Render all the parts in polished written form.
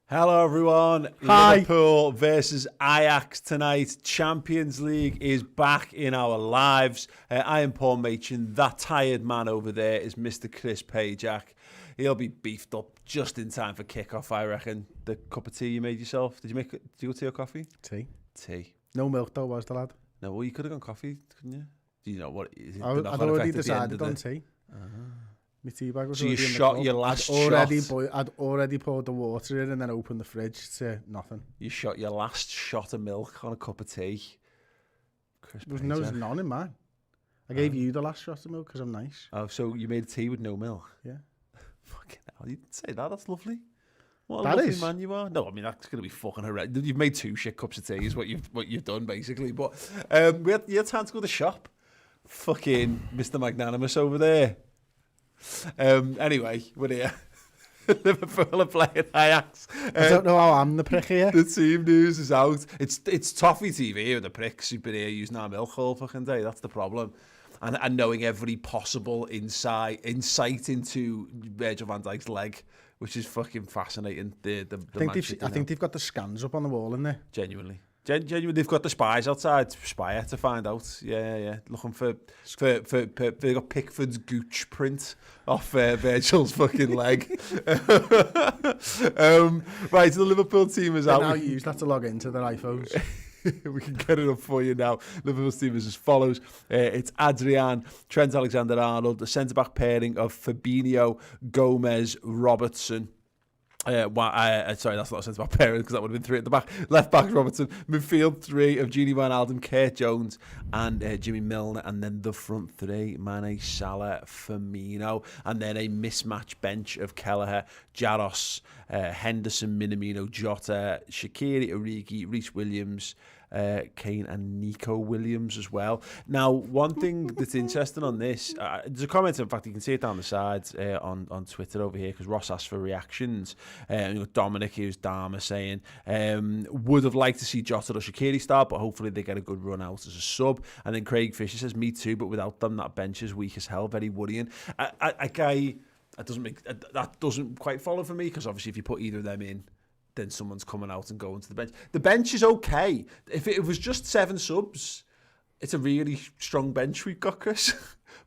Hello everyone. Hi. Liverpool versus Ajax tonight. Champions League is back in our lives. I am Paul Machin. That tired man over there is Mr. Chris Pajak. He'll be beefed up just in time for kickoff, I reckon. The cup of tea you made yourself. Did you go tea or coffee? Tea. Tea. No milk though, was the lad? No, well you could have gone coffee, couldn't you? Do you know what it is? I'd already decided on tea. My tea bag was so you already in the shot cup. your last I'd already poured the water in and then opened the fridge to nothing. You shot your last shot of milk on a cup of tea. Chris There was none in mine. I gave you the last shot of milk because I'm nice. Oh, so you made tea with no milk? Yeah. Fucking hell, you didn't say that. That's lovely. What a That lovely is. man you are. No, I mean that's gonna be fucking horrendous. You've made 2 shit cups of tea, is what you've done basically. But you had time to go to the shop. Fucking Mr. Magnanimous over there. Anyway, we're here. Liverpool are playing Ajax. I don't know how I'm the prick here. The team news is out. It's toffee TV with the pricks who've been here using our milk all fucking day. That's the problem. And knowing every possible insight into Virgil van Dijk's leg, which is fucking fascinating. I think they've got the scans up on the wall in there. Genuinely, they've got the spies outside Spire to find out. Yeah. Looking for they got Pickford's gooch print off Virgil's fucking leg. Right, so the Liverpool team is out. Now you use that to log into their iPhones. We can get it up for you now. Liverpool's team is as follows. It's Adrian, Trent Alexander-Arnold, the centre-back pairing of Fabinho, Gomez, Robertson. Sorry, that's not a centre-back pairing because that would have been 3 at the back. Left-back, Robertson. Midfield 3 of Gini Wijnaldum, Kurt Jones and Jimmy Milner. And then the front 3, Mane, Salah, Firmino. And then a mismatch bench of Kelleher, Jaros, Henderson, Minamino, Jota, Shaqiri, Origi, Reece Williams, Kane and Nico Williams as well. Now, one thing that's interesting on this, there's a comment, in fact, you can see it down the sides on Twitter over here, because Ross asked for reactions. Dominic, who's Dharma, saying, would have liked to see Jota or Shaqiri start, but hopefully they get a good run out as a sub. And then Craig Fisher says, me too, but without them, that bench is weak as hell, very worrying. That doesn't quite follow for me, because obviously if you put either of them in, then someone's coming out and going to the bench. The bench is okay. If it was just 7 subs, it's a really strong bench we've got, Chris.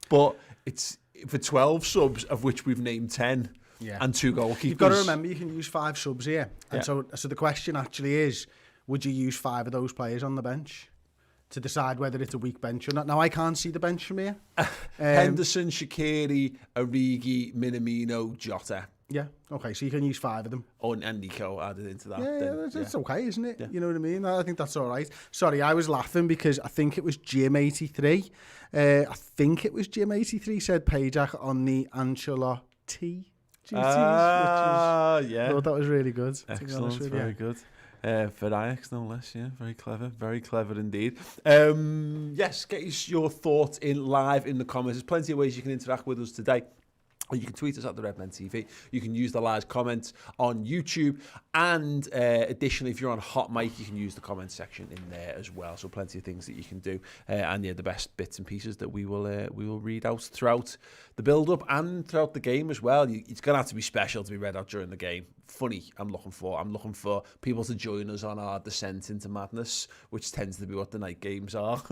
But it's for 12 subs, of which we've named 10, and 2 goalkeepers. You've got to remember you can use 5 subs here. And so the question actually is, would you use 5 of those players on the bench to decide whether it's a weak bench or not? Now, I can't see the bench from here. Henderson, Shaqiri, Origi, Minamino, Jota. Yeah, okay, so you can use 5 of them. Oh, and Nico added into that. It's okay, isn't it? Yeah. You know what I mean? I think that's all right. Sorry, I was laughing because I think it was Jim83. I think it was Jim83 said Pajak on the Ancelotti duties. I thought that was really good. Excellent, very good. For Ajax, no less, yeah. Very clever indeed. Yes, get your thoughts in live in the comments. There's plenty of ways you can interact with us today. Or you can tweet us at the Redmen TV. You can use the live comments on YouTube. And additionally, if you're on Hot Mic, you can use the comment section in there as well. So plenty of things that you can do. And the best bits and pieces that we will read out throughout the build-up and throughout the game as well. It's going to have to be special to be read out during the game. Funny, I'm looking for people to join us on our descent into madness, which tends to be what the night games are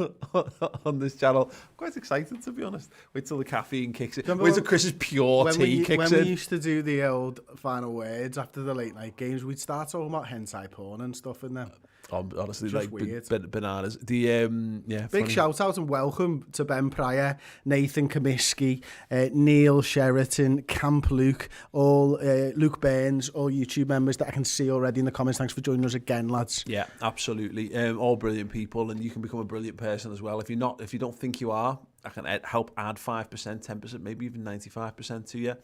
on this channel. I'm quite excited, to be honest. Wait till the caffeine kicks in. Wait till Chris's pure tea kicks in. When we used to do the old final words after the late night games, we'd start talking about hentai porn and stuff in them. Honestly, just like bananas. Big funny. Shout out and welcome to Ben Pryor, Nathan Comiskey, Neil Sheraton, Camp Luke, all Luke Burns, all YouTube members that I can see already in the comments. Thanks for joining us again, lads. Yeah, absolutely. All brilliant people, and you can become a brilliant person as well. If you don't think you are, I can help add 5%, 10%, maybe even 95% to you.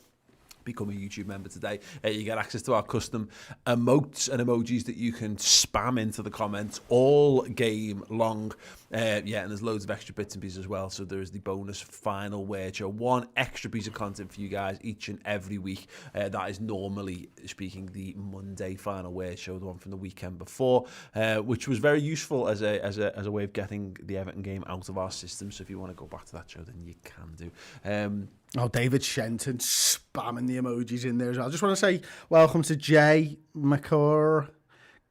Become a YouTube member today. You get access to our custom emotes and emojis that you can spam into the comments all game long. And there's loads of extra bits and pieces as well. So there's the bonus final word show. 1 extra piece of content for you guys each and every week. That is normally speaking the Monday final word show, the one from the weekend before, which was very useful as a way of getting the Everton game out of our system. So if you want to go back to that show, then you can do. Oh, David Shenton spamming the emojis in there as well. I just want to say welcome to Jay, McClure,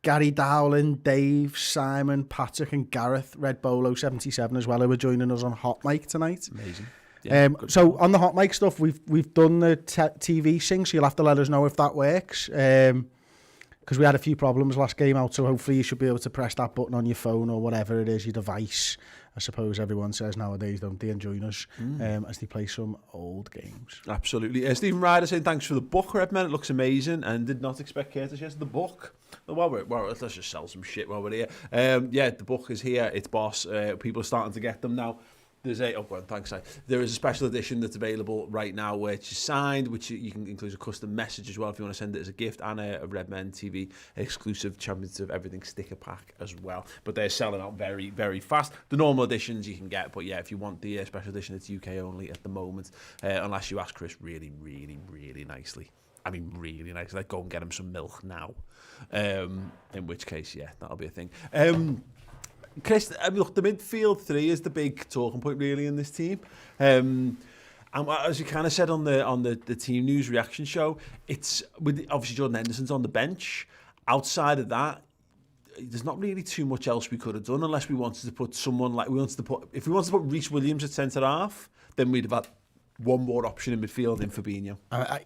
Gary Dowling, Dave, Simon, Patrick and Gareth, Red Bolo 77 as well, who are joining us on Hot Mic tonight. Amazing. Yeah, so on the Hot Mic stuff, we've done the TV sync, so you'll have to let us know if that works. Because we had a few problems last game out, so hopefully you should be able to press that button on your phone or whatever it is, your device. I suppose everyone says nowadays, don't they, and join us as they play some old games. Absolutely. Stephen Ryder saying thanks for the book, Redman. It looks amazing and did not expect Curtis yes the book. Well, let's just sell some shit while we're here. Yeah, the book is here. It's boss. People are starting to get them now. There's There is a special edition that's available right now, which is signed, which you can include a custom message as well if you want to send it as a gift, and a Redmen TV exclusive Champions of Everything sticker pack as well. But they're selling out very, very fast. The normal editions you can get, but yeah, if you want the special edition, it's UK only at the moment, unless you ask Chris really, really, really nicely. I mean, really nicely. Like, go and get him some milk now. In which case, yeah, that'll be a thing. Chris, I mean, look, the midfield three is the big talking point really in this team. And as you kind of said on the team news reaction show, it's with obviously Jordan Henderson's on the bench. Outside of that, there's not really too much else we could have done unless we wanted to put someone like if we wanted to put Reece Williams at centre half, then we'd have had one more option in midfield in Fabinho.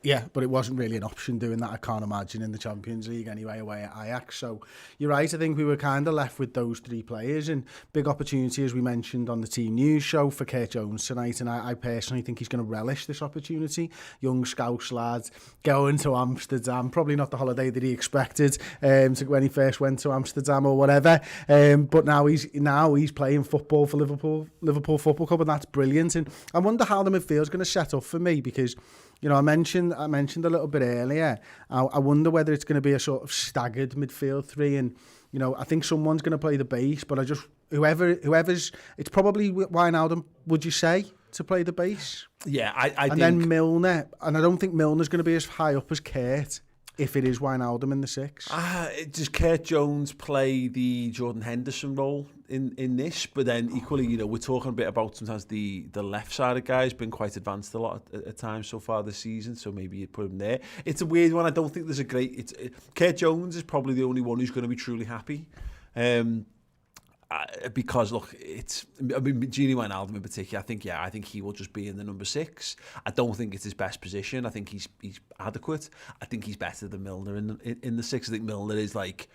Yeah, but it wasn't really an option doing that, I can't imagine, in the Champions League anyway, away at Ajax. So you're right, I think we were kind of left with those three players, and big opportunity, as we mentioned on the team news show, for Kurt Jones tonight, and I personally think he's going to relish this opportunity. Young Scouse lad, going to Amsterdam, probably not the holiday that he expected when he first went to Amsterdam or whatever, but now he's playing football for Liverpool Football Club, and that's brilliant. And I wonder how the midfield's going to set up for me, because I mentioned a little bit earlier, I wonder whether it's going to be a sort of staggered midfield three, and I think someone's going to play the base, but I just whoever's it's probably Wijnaldum, would you say, to play the base? Yeah, I and think... then Milner, and I don't think Milner's going to be as high up as Kurt if it is Wijnaldum in the six. Does Kurt Jones play the Jordan Henderson role in this? But then equally, we're talking a bit about sometimes the left side of guys been quite advanced a lot at times so far this season, so maybe you'd put him there. It's a weird one. I don't think there's a great... Kurt Jones is probably the only one who's going to be truly happy. Because look, Gini Wijnaldum in particular, I think he will just be in the number 6. I don't think it's his best position. I think he's adequate. I think he's better than Milner in the 6. I think Milner is like,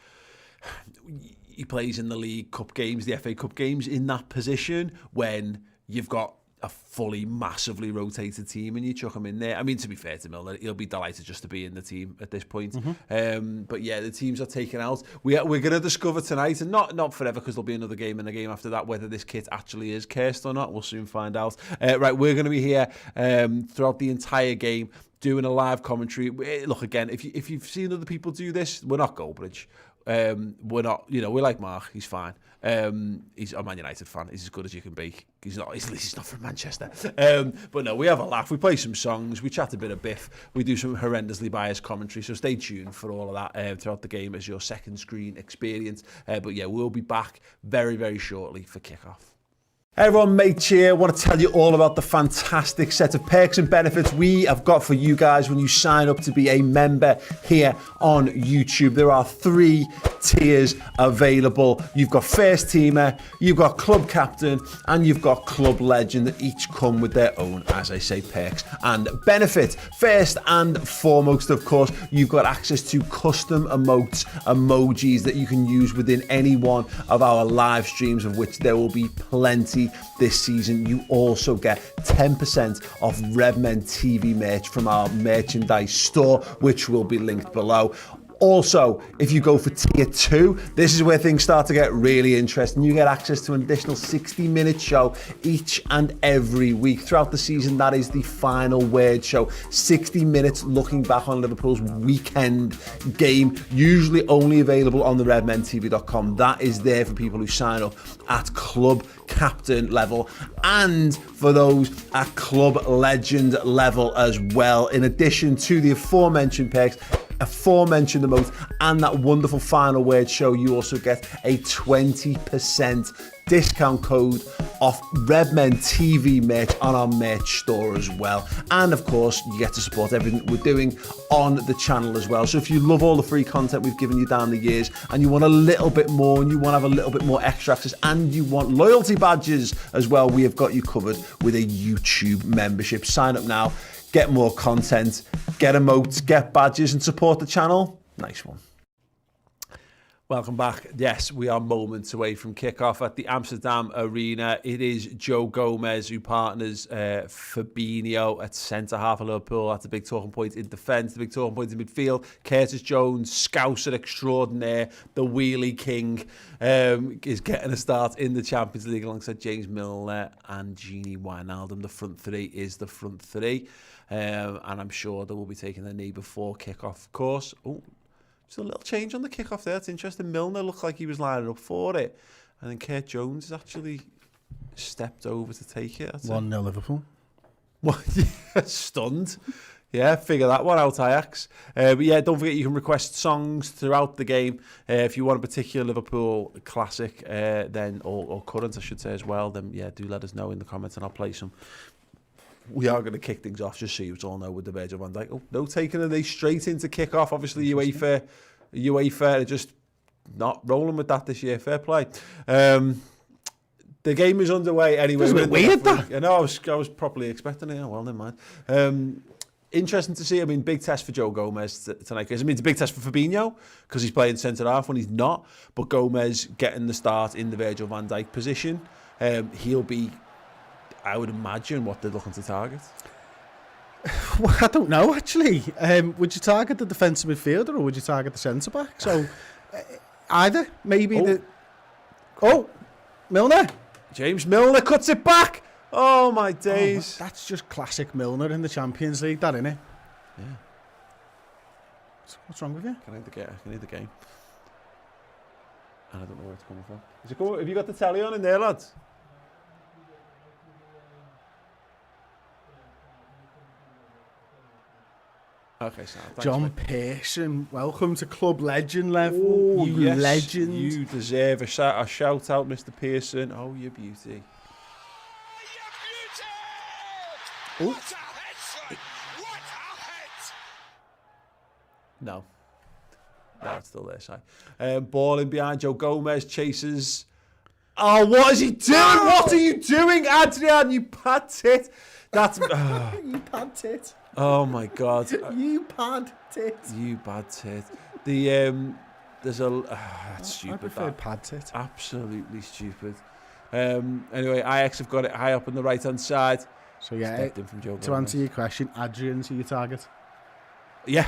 he plays in the League Cup games, the FA Cup games in that position when you've got a fully massively rotated team and you chuck him in there. I mean, to be fair to Milner, he'll be delighted just to be in the team at this point. But yeah, the teams are taken out. We're going to discover tonight, and not forever, because there'll be another game and a game after that, whether this kit actually is cursed or not. We'll soon find out. Right, we're going to be here throughout the entire game doing a live commentary. Look, again, if you've seen other people do this, we're not Goldbridge. We're not, we're like Mark. He's fine. He's a Man United fan. He's as good as you can be. He's not from Manchester. But no, we have a laugh. We play some songs. We chat a bit of Biff. We do some horrendously biased commentary. So stay tuned for all of that throughout the game as your second screen experience. But yeah, we'll be back very, very shortly for kickoff. Hey everyone, Mate here. I want to tell you all about the fantastic set of perks and benefits we have got for you guys when you sign up to be a member here on YouTube. There are 3 tiers available. You've got First Teamer, you've got Club Captain, and you've got Club Legend, that each come with their own, as I say, perks and benefits. First and foremost, of course, you've got access to custom emojis that you can use within any one of our live streams, of which there will be plenty this season. You also get 10% off Redmen TV merch from our merchandise store, which will be linked below. Also, if you go for tier 2, this is where things start to get really interesting. You get access to an additional 60-minute show each and every week throughout the season. That is the Final Word show. 60 minutes looking back on Liverpool's weekend game, usually only available on the redmentv.com. That is there for people who sign up at Club Captain level and for those at Club Legend level as well. In addition to the aforementioned perks, aforementioned emote, and that wonderful Final Word show, you also get a 20% discount code off Redmen TV merch on our merch store as well. And of course, you get to support everything we're doing on the channel as well. So if you love all the free content we've given you down the years and you want a little bit more and you want to have a little bit more extra access and you want loyalty badges as well, we have got you covered with a YouTube membership. Sign up now, get more content, get emotes, get badges and support the channel. Nice one. Welcome back. Yes, we are moments away from kickoff at the Amsterdam Arena. It is Joe Gomez who partners Fabinho at centre-half of Liverpool. That's a big talking point in defence, the big talking point in midfield. Curtis Jones, Scouser extraordinaire, the wheelie king, is getting a start in the Champions League alongside James Milner and Gini Wijnaldum. The front three is the front three. And I'm sure they will be taking their knee before kickoff, of course. Oh, just a little change on the kickoff there. It's interesting. Milner looked like he was lining up for it. And then Kurt Jones has actually stepped over to take it. 1-0 Liverpool. Stunned. Yeah, figure that one out, Ajax. But yeah, don't forget you can request songs throughout the game. If you want a particular Liverpool classic, then or current, I should say as well, then yeah, do let us know in the comments and I'll play some. We are going to kick things off, just so you all know, with the Virgil van Dijk. Oh, no taking a knee straight into kick-off. Obviously, UEFA are just not rolling with that this year. Fair play. The game is underway anyway. It's a bit weird, that. I know, I was properly expecting it. Oh, well, never mind. Interesting to see. I mean, big test for Joe Gomez tonight. I mean, it's a big test for Fabinho because he's playing centre-half when he's not. But Gomez getting the start in the Virgil van Dijk position. He'll be, I would imagine, what they're looking to target. Well, I don't know, actually. Would you target the defensive midfielder or would you target the centre-back? So, either. Maybe Milner. James Milner cuts it back. Oh, my days. Oh, that's just classic Milner in the Champions League, that, innit? Yeah. What's wrong with you? Can I need the game? And I don't know where it's coming from. Is it cool? Have you got the telly on in there, lads? Okay, so John Pearson, welcome to club legend level. Oh, you yes, legend. You deserve a shout out, Mr. Pearson. Oh, you beauty. Oh. What a head, son! What a head! No, it's still there, Si. Ball in behind Joe Gomez, chases. Oh, what is he doing? What are you doing, Adrian? You bad tit. That's... You bad tit. Oh, my God. You bad tit. You bad tit. There's a... that's stupid. I prefer pad tit. Absolutely stupid. Anyway, Ajax have got it high up on the right-hand side. So, yeah, In from Joe to Gomez. answer your question, Adrian's your target. Yeah.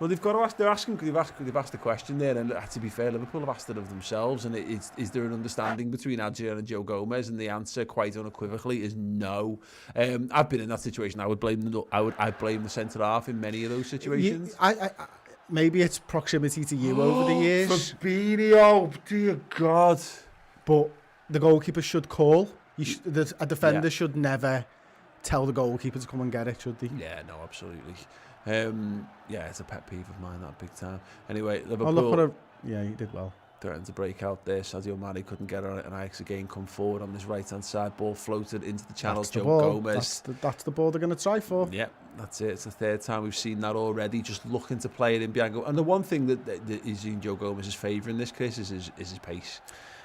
Well, they've got to ask. They've asked the question there, and to be fair, Liverpool have asked it of themselves. And is there an understanding between Adrian and Joe Gomez? And the answer, quite unequivocally, is no. I've been in that situation. I blame the centre half in many of those situations. Maybe it's proximity to you over the years. Fabinho, dear God! But the goalkeeper should call. A defender should never tell the goalkeeper to come and get it, should they? Yeah, no, absolutely. It's a pet peeve of mine, that big time. Anyway, Liverpool... Oh, look yeah, he did well. Threatened to break out there. Sadio Mane couldn't get on it, and Ajax again come forward on this right-hand side. Ball floated into the channel. Joe Gomez. That's the ball they're going to try for. Yeah, that's it. It's the third time we've seen that already. Just looking to play it in behind. And the one thing that is in Joe Gomez's favour in this case is his pace.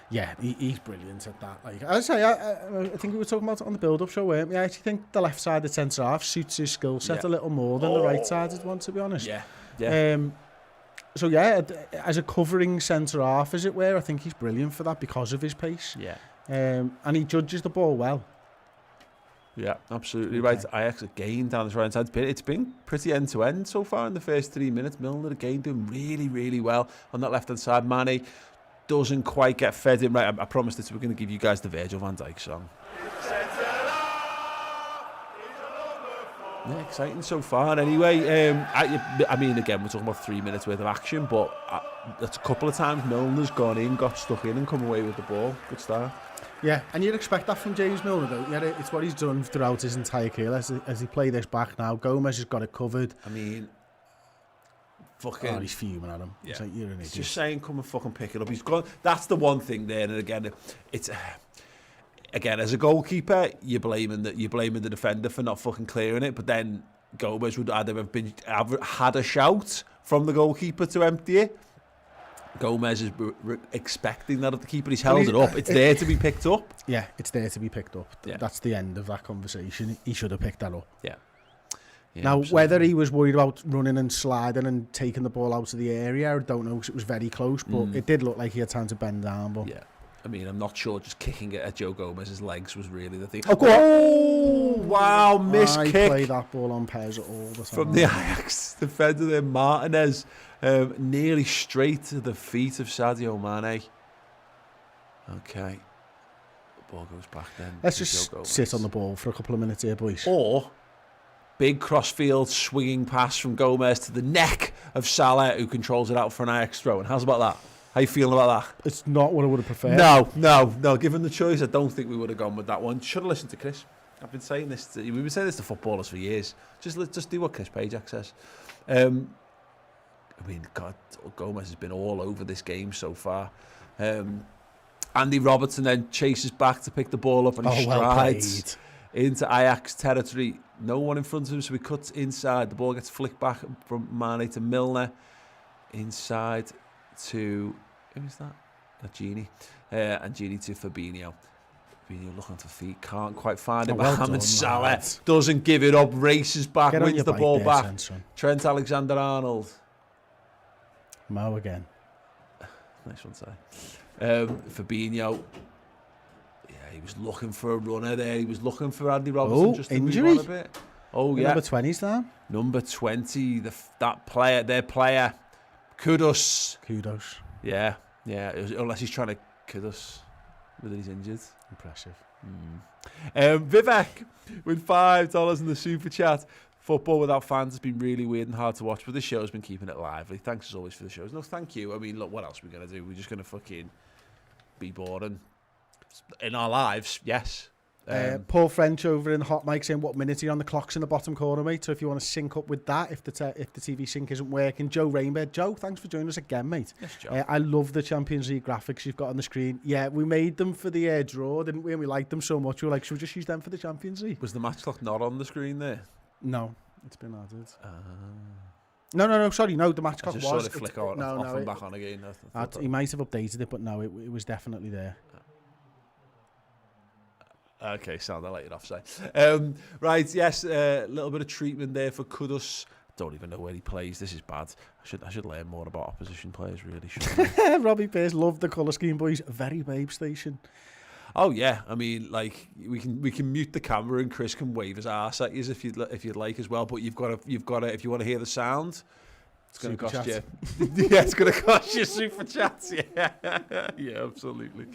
Yeah, he's brilliant at that. Like I say, I think we were talking about it on the build-up show, weren't we? I actually think the left side of centre half suits his skill set a little more than the right sided one, to be honest. Yeah. So yeah, as a covering centre half, as it were, I think he's brilliant for that because of his pace. Yeah. And he judges the ball well. Yeah, absolutely right. Ajax again down this right side. It's been pretty end to end so far in the first 3 minutes. Milner again doing really, really well on that left hand side. Mane doesn't quite get fed in right. I promised that we're going to give you guys the Virgil van Dijk song. Yeah, exciting so far. Anyway, I mean, again, we're talking about 3 minutes worth of action, but that's a couple of times Milner's gone in, got stuck in, and come away with the ball. Good start. Yeah, and you'd expect that from James Milner, though. Yeah, it's what he's done throughout his entire career. As he play this back now, Gomez has got it covered. I mean, fucking... Oh, he's fuming at him. Yeah. He's like, you're an idiot. Just saying, come and fucking pick it up. He's gone. That's the one thing there. And again, it's again, as a goalkeeper, you're blaming the defender for not fucking clearing it, but then Gomez would either have had a shout from the goalkeeper to empty it. Gomez is expecting that of the keeper. He's held it up. It's there to be picked up. Yeah, it's there to be picked up. Yeah. That's the end of that conversation. He should have picked that up. Yeah. Now, absolutely. whether he was worried about running and sliding and taking the ball out of the area, I don't know, because it was very close, but it did look like he had time to bend down. But Yeah. I mean, I'm not sure just kicking it at Joe Gomez's legs was really the thing. Oh, go on. Oh, wow, missed I kick play that ball on Pez all the time. from the Ajax defender there, Martinez, nearly straight to the feet of Sadio Mane. Okay. The ball goes back then. Let's to just Joe Gomez. sit on the ball for a couple of minutes here, boys. Or big crossfield swinging pass from Gomez to the neck of Salah, who controls it out for an Ajax throw. And how's about that? How you feeling about that? It's not what I would have preferred. No. Given the choice, I don't think we would have gone with that one. Should have listened to Chris. I've been saying this. We've been saying this to footballers for years. Just do what Chris Ajax says. I mean, God, Gomez has been all over this game so far. Andy Robertson then chases back to pick the ball up and he strides into Ajax territory. No one in front of him, so he cuts inside. The ball gets flicked back from Mane to Milner. Inside to... Who is that? Gini. And Gini to Fabinho. Fabinho looking for feet. Can't quite find it. Mohamed Salah doesn't give it up. Races back. Wins the ball back. Trent Alexander-Arnold. Mo again. Nice one, sorry. Fabinho. Yeah, he was looking for a runner there. He was looking for Andy Robertson just to injury? move on a bit. Oh, yeah. Number 20's down. Number 20, their player. Kudos. Yeah. Unless he's trying to kudos whether he's injured. Impressive. Vivek with $5 in the super chat. Football without fans has been really weird and hard to watch, but this show's been keeping it lively. Thanks as always for the shows. No, thank you. I mean, look, what else are we going to do? We're just going to fucking be boring. In our lives, yes. Paul French over in Hot Mic saying, what minute are you on? The clock's in the bottom corner, mate. So if you want to sync up with that, if the TV sync isn't working. Joe Rainbird. Joe, thanks for joining us again, mate. Yes, Joe. I love the Champions League graphics you've got on the screen. Yeah, we made them for the draw, didn't we? And we liked them so much. We were like, should we just use them for the Champions League? Was the match clock not on the screen there? No, it's been added. No, sorry, no, the match clock just was. Sort of flick on, off and back on again. He might have updated it, but no, it was definitely there. Okay, sound, I'll let you off, say. Right, yes, a little bit of treatment there for Kudus. Don't even know where he plays. This is bad. I should learn more about opposition players, really. Robbie Pearce loved the colour scheme, boys. Very babe station. Oh yeah, I mean, like we can mute the camera and Chris can wave his arse at you if you'd like as well. But you've got to if you want to hear the sound, it's going to cost you. Yeah, it's going to cost you super chats. Yeah, yeah, absolutely.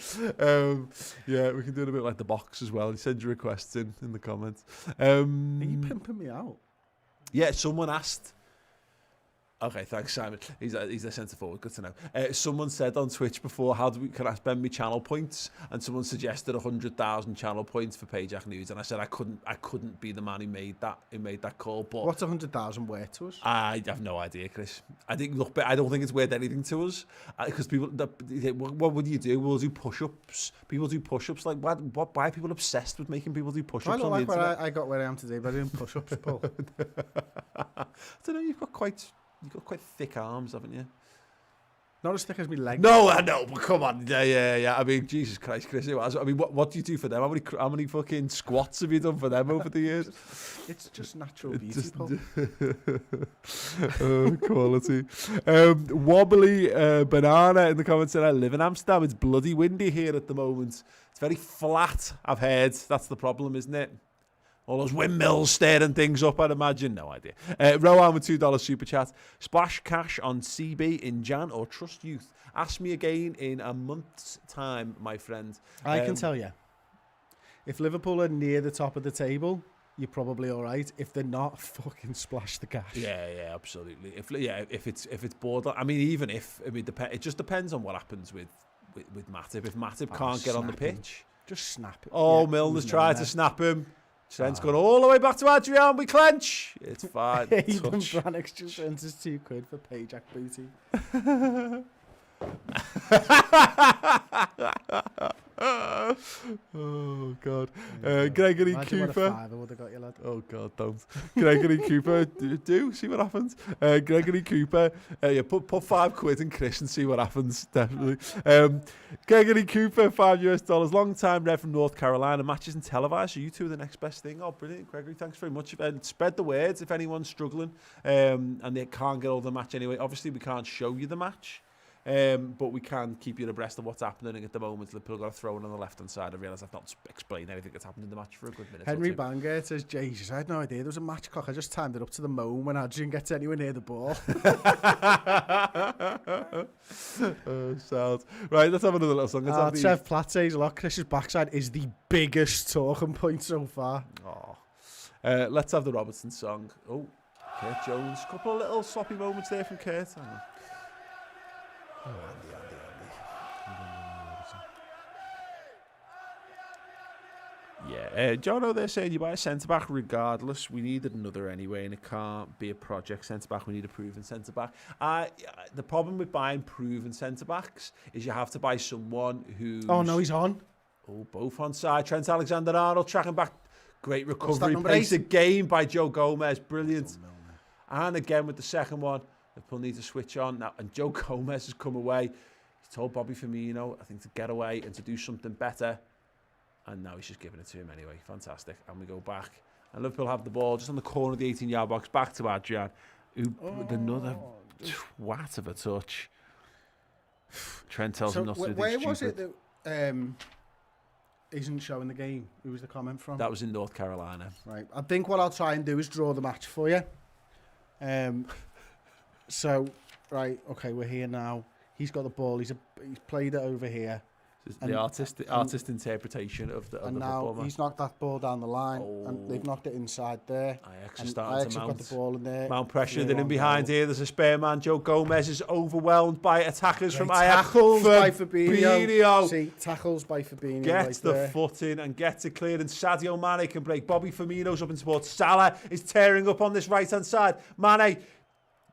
Yeah, we can do it a bit like the box as well. Send your requests in the comments. Are you pimping me out? Yeah, someone asked. Okay, thanks, Simon. He's a centre forward. Good to know. Someone said on Twitch before, can I spend me channel points? And someone suggested 100,000 channel points for Payjack News, and I said I couldn't be the man who made that call. But what's 100,000 worth to us? I have no idea, Chris. I don't think it's worth anything to us because people. What would you do? We'll do push-ups. People do push-ups. Like why are people obsessed with making people do push-ups? I don't like where I got where I am today by doing push-ups, Paul. I don't know. You've got quite thick arms, haven't you? Not as thick as my legs. No, I know, but come on. Yeah. I mean, Jesus Christ, Chris. I mean, what do you do for them? How many fucking squats have you done for them over the years? It's just natural beauty, Paul. Quality. Wobbly Banana in the comments said, I live in Amsterdam. It's bloody windy here at the moment. It's very flat, I've heard. That's the problem, isn't it? All those windmills stirring things up, I'd imagine. No idea. Rowan with $2 super chat. Splash cash on CB in Jan or trust youth? Ask me again in a month's time, my friend. I can tell you. If Liverpool are near the top of the table, you're probably all right. If they're not, fucking splash the cash. Yeah, absolutely. If it's border, I mean, it just depends on what happens with Matip. If Matip can't get on the pitch, just snap it. Oh, yeah, Milner's tried to snap him. Trent's gone all the way back to Adrian. We clench. It's fine. Even Brannick's just sent us £2 for Payjack booty. Oh, God. Gregory Imagine what a Cooper. fiver would have got you, lad. Oh, God, don't. Gregory Cooper, do see what happens. Gregory Cooper, yeah, put £5 in Chris and see what happens, definitely. Gregory Cooper, $5 long time rep from North Carolina, matches and televised, so you two are the next best thing. Oh, brilliant, Gregory, thanks very much. And spread the words if anyone's struggling and they can't get all the match anyway. Obviously, we can't show you the match. But we can keep you abreast of what's happening at the moment. Liverpool got a throw in on the left-hand side. I realise I've not explained anything that's happened in the match for a good minute. Henry Bangert says, Jesus, I had no idea there was a match clock. I just timed it up to the moment when Adrian gets anywhere near the ball. Sounds. Right, let's have another little song. Trev Platt says a lot. Chris's backside is the biggest talking point so far. Let's have the Robertson song. Oh, Kurt Jones. Couple of little sloppy moments there from Kurt. Andy. Yeah, Jono, they're saying you buy a centre-back regardless. We needed another anyway, and it can't be a project centre-back. We need a proven centre-back. The problem with buying proven centre-backs is you have to buy someone who... Oh, no, he's on. Oh, both on side. Trent Alexander-Arnold tracking back. Great recovery. Pace of game by Joe Gomez. Brilliant. And again with the second one. Liverpool need to switch on now, and Joe Gomez has come away. He's told Bobby Firmino, I think, to get away and to do something better. And now he's just giving it to him anyway. Fantastic. And we go back. And Liverpool have the ball just on the corner of the 18-yard box, back to Adrian, who with another twat of a touch. Trent tells him not to do where stupid. was it that isn't showing the game? Who was the comment from? That was in North Carolina. Right. I think what I'll try and do is draw the match for you. So, right, okay, we're here now. He's got the ball. He's played it over here. The artist interpretation of the and now football he's knocked that ball down the line, and they've knocked it inside there. Ajax and starting Ajax to have got the ball in there. Mount pressure. They're in behind here. There's a spare man. Joe Gomez is overwhelmed by attackers from Ajax. Tackles by Fabinho. See, tackles by Fabinho. Gets the foot in and gets it cleared. And Sadio Mane can break. Bobby Firmino's up in support. Salah is tearing up on this right-hand side. Mane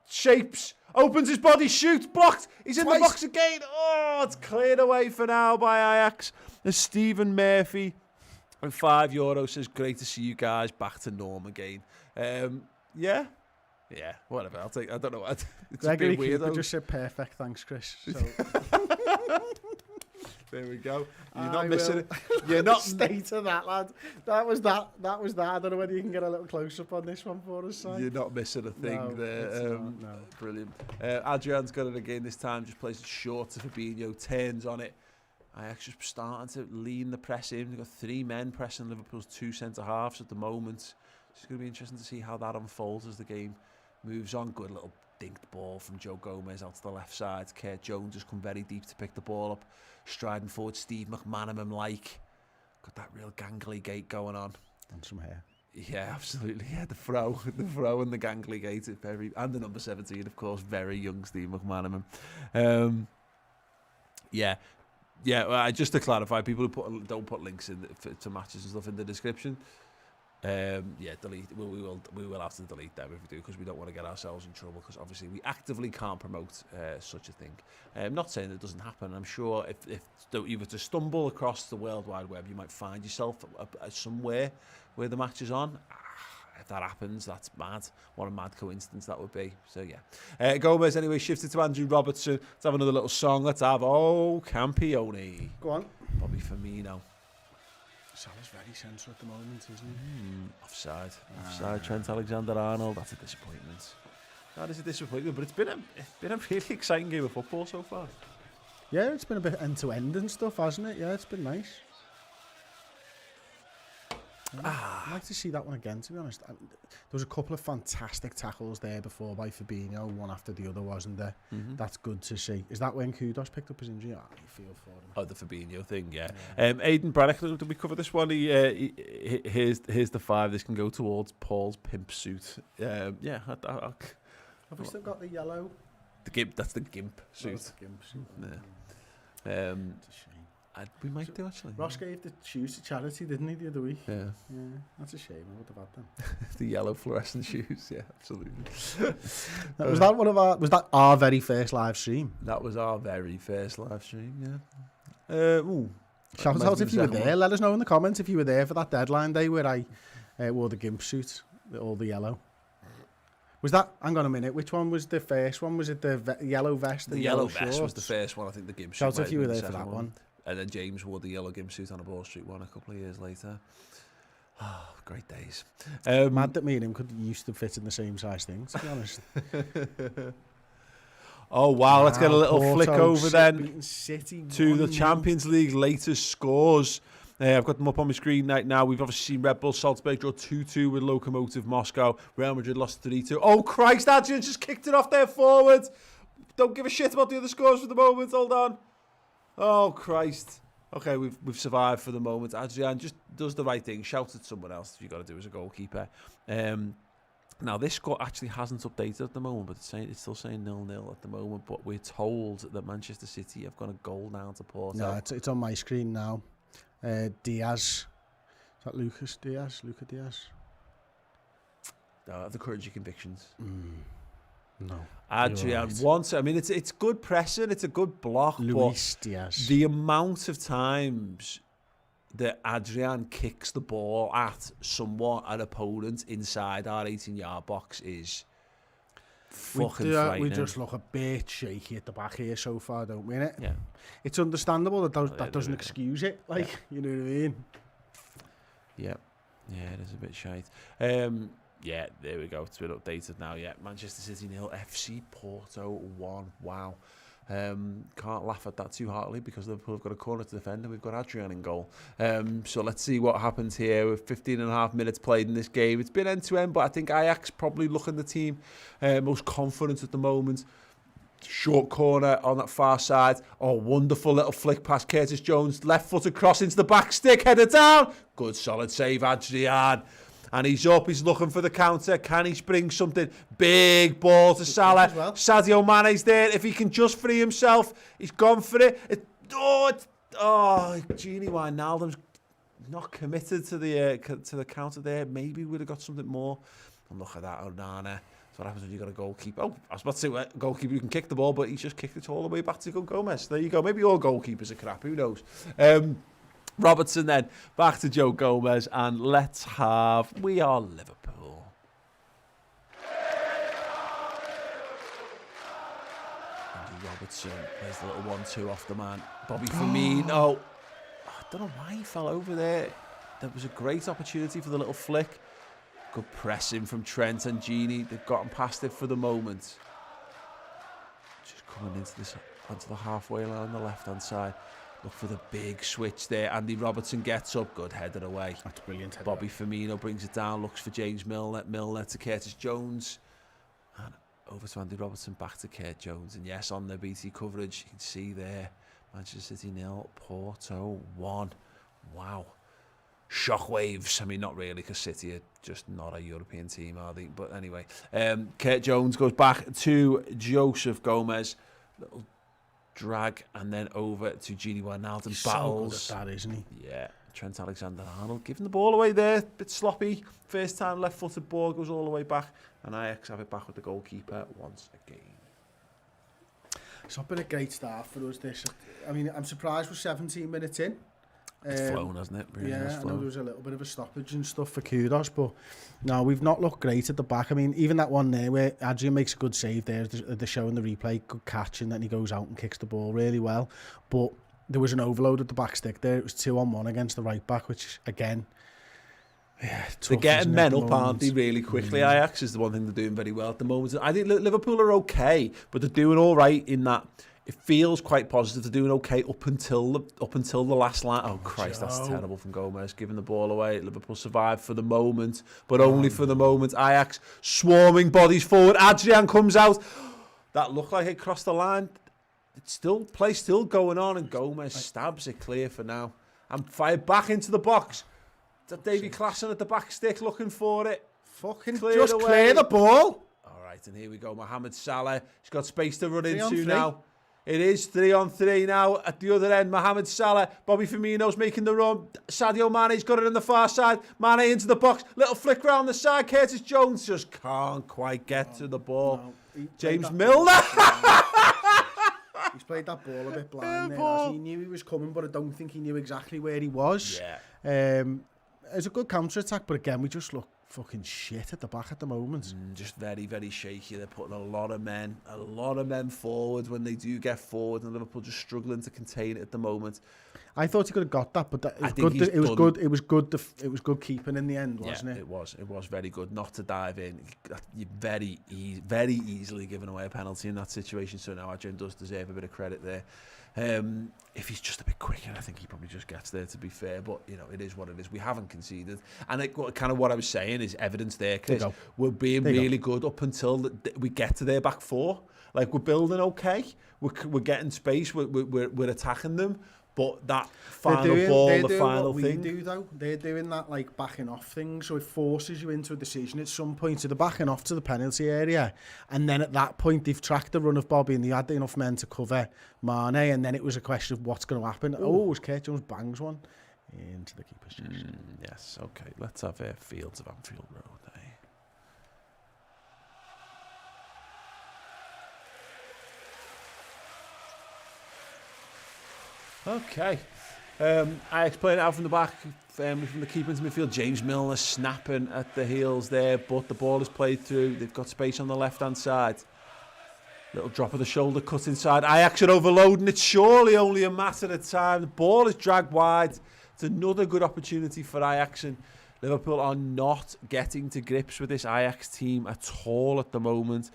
shapes. Opens his body, shoots, blocked. He's in the box again. Oh, it's cleared away for now by Ajax. There's Stephen Murphy and €5 says, great to see you guys back to norm again. Yeah, whatever. I'll take. I don't know. It's Gregory a bit weird. Cooper just said perfect. Thanks, Chris. So. There we go. You're not missing it. You're not. Stay to that, lad. That was that. I don't know whether you can get a little close up on this one for us. You're not missing a thing there. No. Brilliant. Adrian's got it again this time. Just plays it short to Fabinho. Turns on it. Ajax just starting to lean the press in. They've got 3 men pressing Liverpool's 2 centre-halves at the moment. It's going to be interesting to see how that unfolds as the game moves on. Good little dinked ball from Joe Gomez out to the left side. Kurt Jones has come very deep to pick the ball up. Striding forward, Steve McManaman-like. Got that real gangly gait going on. And some hair. Yeah, absolutely. Yeah, the fro and the gangly gait. And the number 17, of course, very young Steve McManaman. Yeah, just to clarify, people who don't put links in to matches and stuff in the description. Delete. We will have to delete them if we do, because we don't want to get ourselves in trouble, because obviously we actively can't promote such a thing. I'm not saying it doesn't happen. I'm sure if you were to stumble across the World Wide Web, you might find yourself somewhere where the match is on. If that happens, that's mad. What a mad coincidence that would be. So yeah. Gomez anyway shifted to Andrew Robertson. Let's have another little song. Let's have Campione. Go on. Bobby Firmino. Salah's very central at the moment, isn't he? Offside. Trent Alexander-Arnold. That's a disappointment. That is a disappointment, but it's been a really exciting game of football so far. Yeah, it's been a bit end-to-end and stuff, hasn't it? Yeah, it's been nice. I'd like to see that one again, to be honest. There was a couple of fantastic tackles there before by Fabinho, one after the other, wasn't there? Mm-hmm. That's good to see. Is that when Kudos picked up his injury? You feel for him. Oh, the Fabinho thing, yeah. Aidan Brannock, did we cover this one? Here's the 5. This can go towards Paul's pimp suit. Have we still got the yellow? The gimp. That's the gimp suit. That's the gimp suit. Yeah. It's a shame. We might do, actually. Ross gave the shoes to charity, didn't he, the other week? Yeah. That's a shame. I would have had them. The yellow fluorescent shoes, yeah, absolutely. Was that our very first live stream? That was our very first live stream, yeah. Shout out if you were there. Let us know in the comments if you were there for that deadline day where I wore the gimp suit, all the yellow. Was that? Hang on a minute. Which one was the first one? Was it the yellow vest? The yellow vest was the first one. I think the gimp suit. Shout out if you were there for that one. And then James wore the yellow gimp suit on a Ball Street one a couple of years later. Oh, great days. Mad that me and him used to fit in the same size thing, to be honest. Oh, wow. Let's get a little flick over then City to the Champions League latest scores. I've got them up on my screen right now. We've obviously seen Red Bull Salzburg draw 2-2 with Lokomotiv Moscow. Real Madrid lost 3-2. Oh, Christ, Adrian just kicked it off there forward. Don't give a shit about the other scores for the moment. Hold on. Oh, Christ. Okay, we've survived for the moment. Adrian just does the right thing. Shout at someone else if you've got to do as a goalkeeper. Now, this score actually hasn't updated at the moment, but it's still saying 0-0 at the moment. But we're told that Manchester City have got a goal down to Porto. No, it's on my screen now. Diaz. Is that Lucas Diaz? Luca Diaz? The courage of convictions. No. Adrian wants it. I mean, it's good pressing. It's a good block. Luis Diaz. The amount of times that Adrian kicks the ball at an opponent inside our 18-yard box is fucking frightening. We just look a bit shaky at the back here so far, don't we? Innit? Yeah. It's understandable that doesn't excuse it. Like, you know what I mean? Yeah. Yeah, it is a bit shite. Yeah, there we go. It's been updated now. Yeah, Manchester City 0, FC Porto 1. Wow. Can't laugh at that too heartily because Liverpool have got a corner to defend and we've got Adrian in goal. So let's see what happens here with 15 and a half minutes played in this game. It's been end-to-end, but I think Ajax probably looking the team most confident at the moment. Short corner on that far side. Oh, wonderful little flick past Curtis Jones. Left-footed cross into the back stick, header down. Good solid save, Adrian. And he's up, he's looking for the counter. Can he bring something? Big ball to Salah. Well. Sadio Mane's there. If he can just free himself, he's gone for it. Gini Wijnaldum's not committed to the counter there. Maybe we'd have got something more. And look at that, Onana. That's what happens when you've got a goalkeeper. Oh, I was about to say a goalkeeper who can kick the ball, but he's just kicked it all the way back to Gomez. There you go. Maybe all goalkeepers are crap. Who knows? Robertson then, back to Joe Gomez, and let's have We Are Liverpool. Andy Robertson plays the little 1-2 off the man. Bobby Firmino. I don't know why he fell over there. There was a great opportunity for the little flick. Good pressing from Trent and Gini. They've gotten past it for the moment. Just coming onto the halfway line on the left-hand side. Look for the big switch there. Andy Robertson gets up. Good header away. That's brilliant. Bobby Firmino brings it down. Looks for James Milner. Milner to Curtis Jones. And over to Andy Robertson. Back to Kurt Jones. And yes, on the BT coverage, you can see there. Manchester City 0, Porto 1. Wow. Shockwaves. I mean, not really, because City are just not a European team, are they? But anyway. Kurt Jones goes back to Joseph Gomez. Little drag and then over to Gini Wijnaldum. He's battles. So good at that, isn't he? Yeah, Trent Alexander-Arnold giving the ball away there, bit sloppy. First time left-footed ball goes all the way back, and Ajax have it back with the goalkeeper once again. It's not been a great start for us. This, I mean, I'm surprised we're 17 minutes in. It's flown, hasn't it? Really yeah, I know there was a little bit of a stoppage and stuff for Kudos, but no, we've not looked great at the back. I mean, even that one there where Adrian makes a good save there, they're showing the replay, good catch, and then he goes out and kicks the ball really well. But there was an overload at the back stick there. It was 2-on-1 against the right back, which again, yeah, they're getting men up, aren't they, really quickly. Ajax is the one thing they're doing very well at the moment. I think Liverpool are okay, but they're doing all right in that. It feels quite positive. They're doing okay up until the last line. Oh, Christ, that's terrible from Gomez. Giving the ball away. Liverpool survived for the moment, but only for the moment. Ajax swarming bodies forward. Adrian comes out. That looked like it crossed the line. It's still going on, and Gomez stabs it clear for now. And fired back into the box. Is that Davy Klaassen at the back stick looking for it? Fucking Cleared just away. clear the ball. All right, and here we go. Mohamed Salah. He's got space to run into now. It is 3-on-3 now at the other end. Mohamed Salah, Bobby Firmino's making the run. Sadio Mane's got it on the far side. Mane into the box. Little flick round the side. Curtis Jones just can't quite get to the ball. No. James Milner. He's played that ball a bit blind there. He knew he was coming, but I don't think he knew exactly where he was. Yeah. It was a good counter-attack, but again, we just look fucking shit at the back at the moment. Just very, very shaky. They're putting a lot of men forward when they do get forward, and Liverpool just struggling to contain it at the moment. I thought he could have got that, but it was good keeping in the end, wasn't it? It was very good not to dive in. You're very easily giving away a penalty in that situation, so now Ajax does deserve a bit of credit there. If he's just a bit quicker, I think he probably just gets there, to be fair, but you know, it is what it is. We haven't conceded, and kind of what I was saying is evidence there, Chris. We're being really good up until we get to their back four. Like, we're building okay, we're getting space, we're attacking them, but that final ball, the final thing. We do though. They're doing that like backing off thing, so it forces you into a decision at some point. So they're backing off to the penalty area, and then at that point they've tracked the run of Bobby, and they had enough men to cover Mane, and then it was a question of what's going to happen. Ooh. Oh, it was Kurt Jones bangs one into the keeper's chest. Yes, okay. Let's have Fields of Anfield Road. Okay. I explained it out from the back, from the keeper into midfield. James Milner snapping at the heels there, but the ball is played through. They've got space on the left-hand side. Little drop of the shoulder, cut inside. Ajax are overloading. It's surely only a matter of time. The ball is dragged wide. It's another good opportunity for Ajax, and Liverpool are not getting to grips with this Ajax team at all at the moment.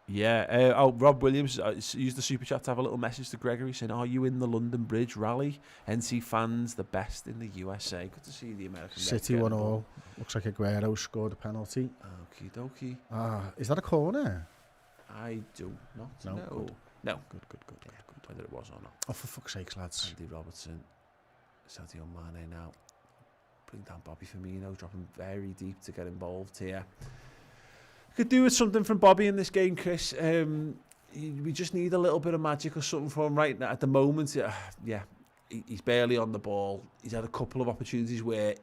Rob Williams used the super chat to have a little message to Gregory saying, "Are you in the London Bridge rally? NC fans, the best in the USA." Good to see the American. City 1-1. Looks like Aguero scored a penalty. Okie dokie. Is that a corner? I do not know. Good. No. Good. Whether it was or not. Oh, for fuck's sake, lads. Andy Robertson, Sadio Mane now. Bring down Bobby Firmino, dropping very deep to get involved here. Could do with something from Bobby in this game, Chris. We just need a little bit of magic or something from him right now. At the moment, he's barely on the ball. He's had a couple of opportunities where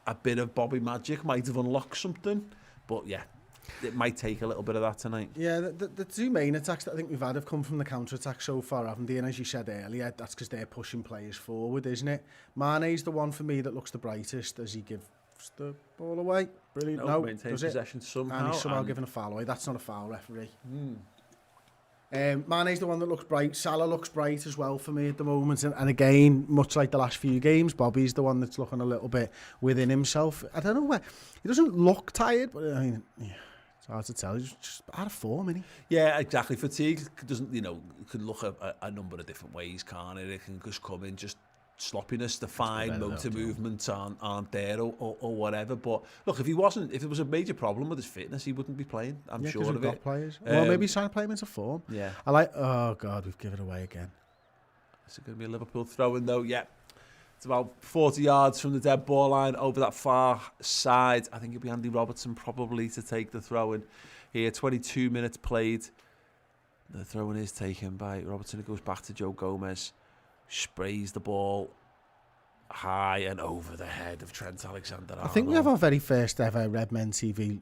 a bit of Bobby magic might have unlocked something, but yeah, it might take a little bit of that tonight. Yeah, the two main attacks that I think we've had have come from the counter-attack so far, haven't they? And as you said earlier, that's because they're pushing players forward, isn't it? Mane's the one for me that looks the brightest as he gives the ball away. Brilliant. No, maintains possession somehow. And he's somehow giving a foul away. That's not a foul, referee. Mane's the one that looks bright. Salah looks bright as well for me at the moment. And again, much like the last few games, Bobby's the one that's looking a little bit within himself. I don't know where. He doesn't look tired, but I mean, it's hard to tell. He's just out of form, isn't he? Yeah, exactly. Fatigue doesn't, could look a number of different ways, can't it? It can just come in just sloppiness, the fine motor movements aren't there or whatever. But look, if it was a major problem with his fitness, he wouldn't be playing. I'm sure of it. Players. Well, maybe he's trying to play him into form. Yeah. Oh God, we've given it away again. Is it going to be a Liverpool throw-in though? Yeah. It's about 40 yards from the dead ball line over that far side. I think it'll be Andy Robertson probably to take the throw-in here. 22 minutes played. The throw-in is taken by Robertson. It goes back to Joe Gomez. Sprays the ball high and over the head of Trent Alexander-Arnold. I think we have our very first ever Red Men TV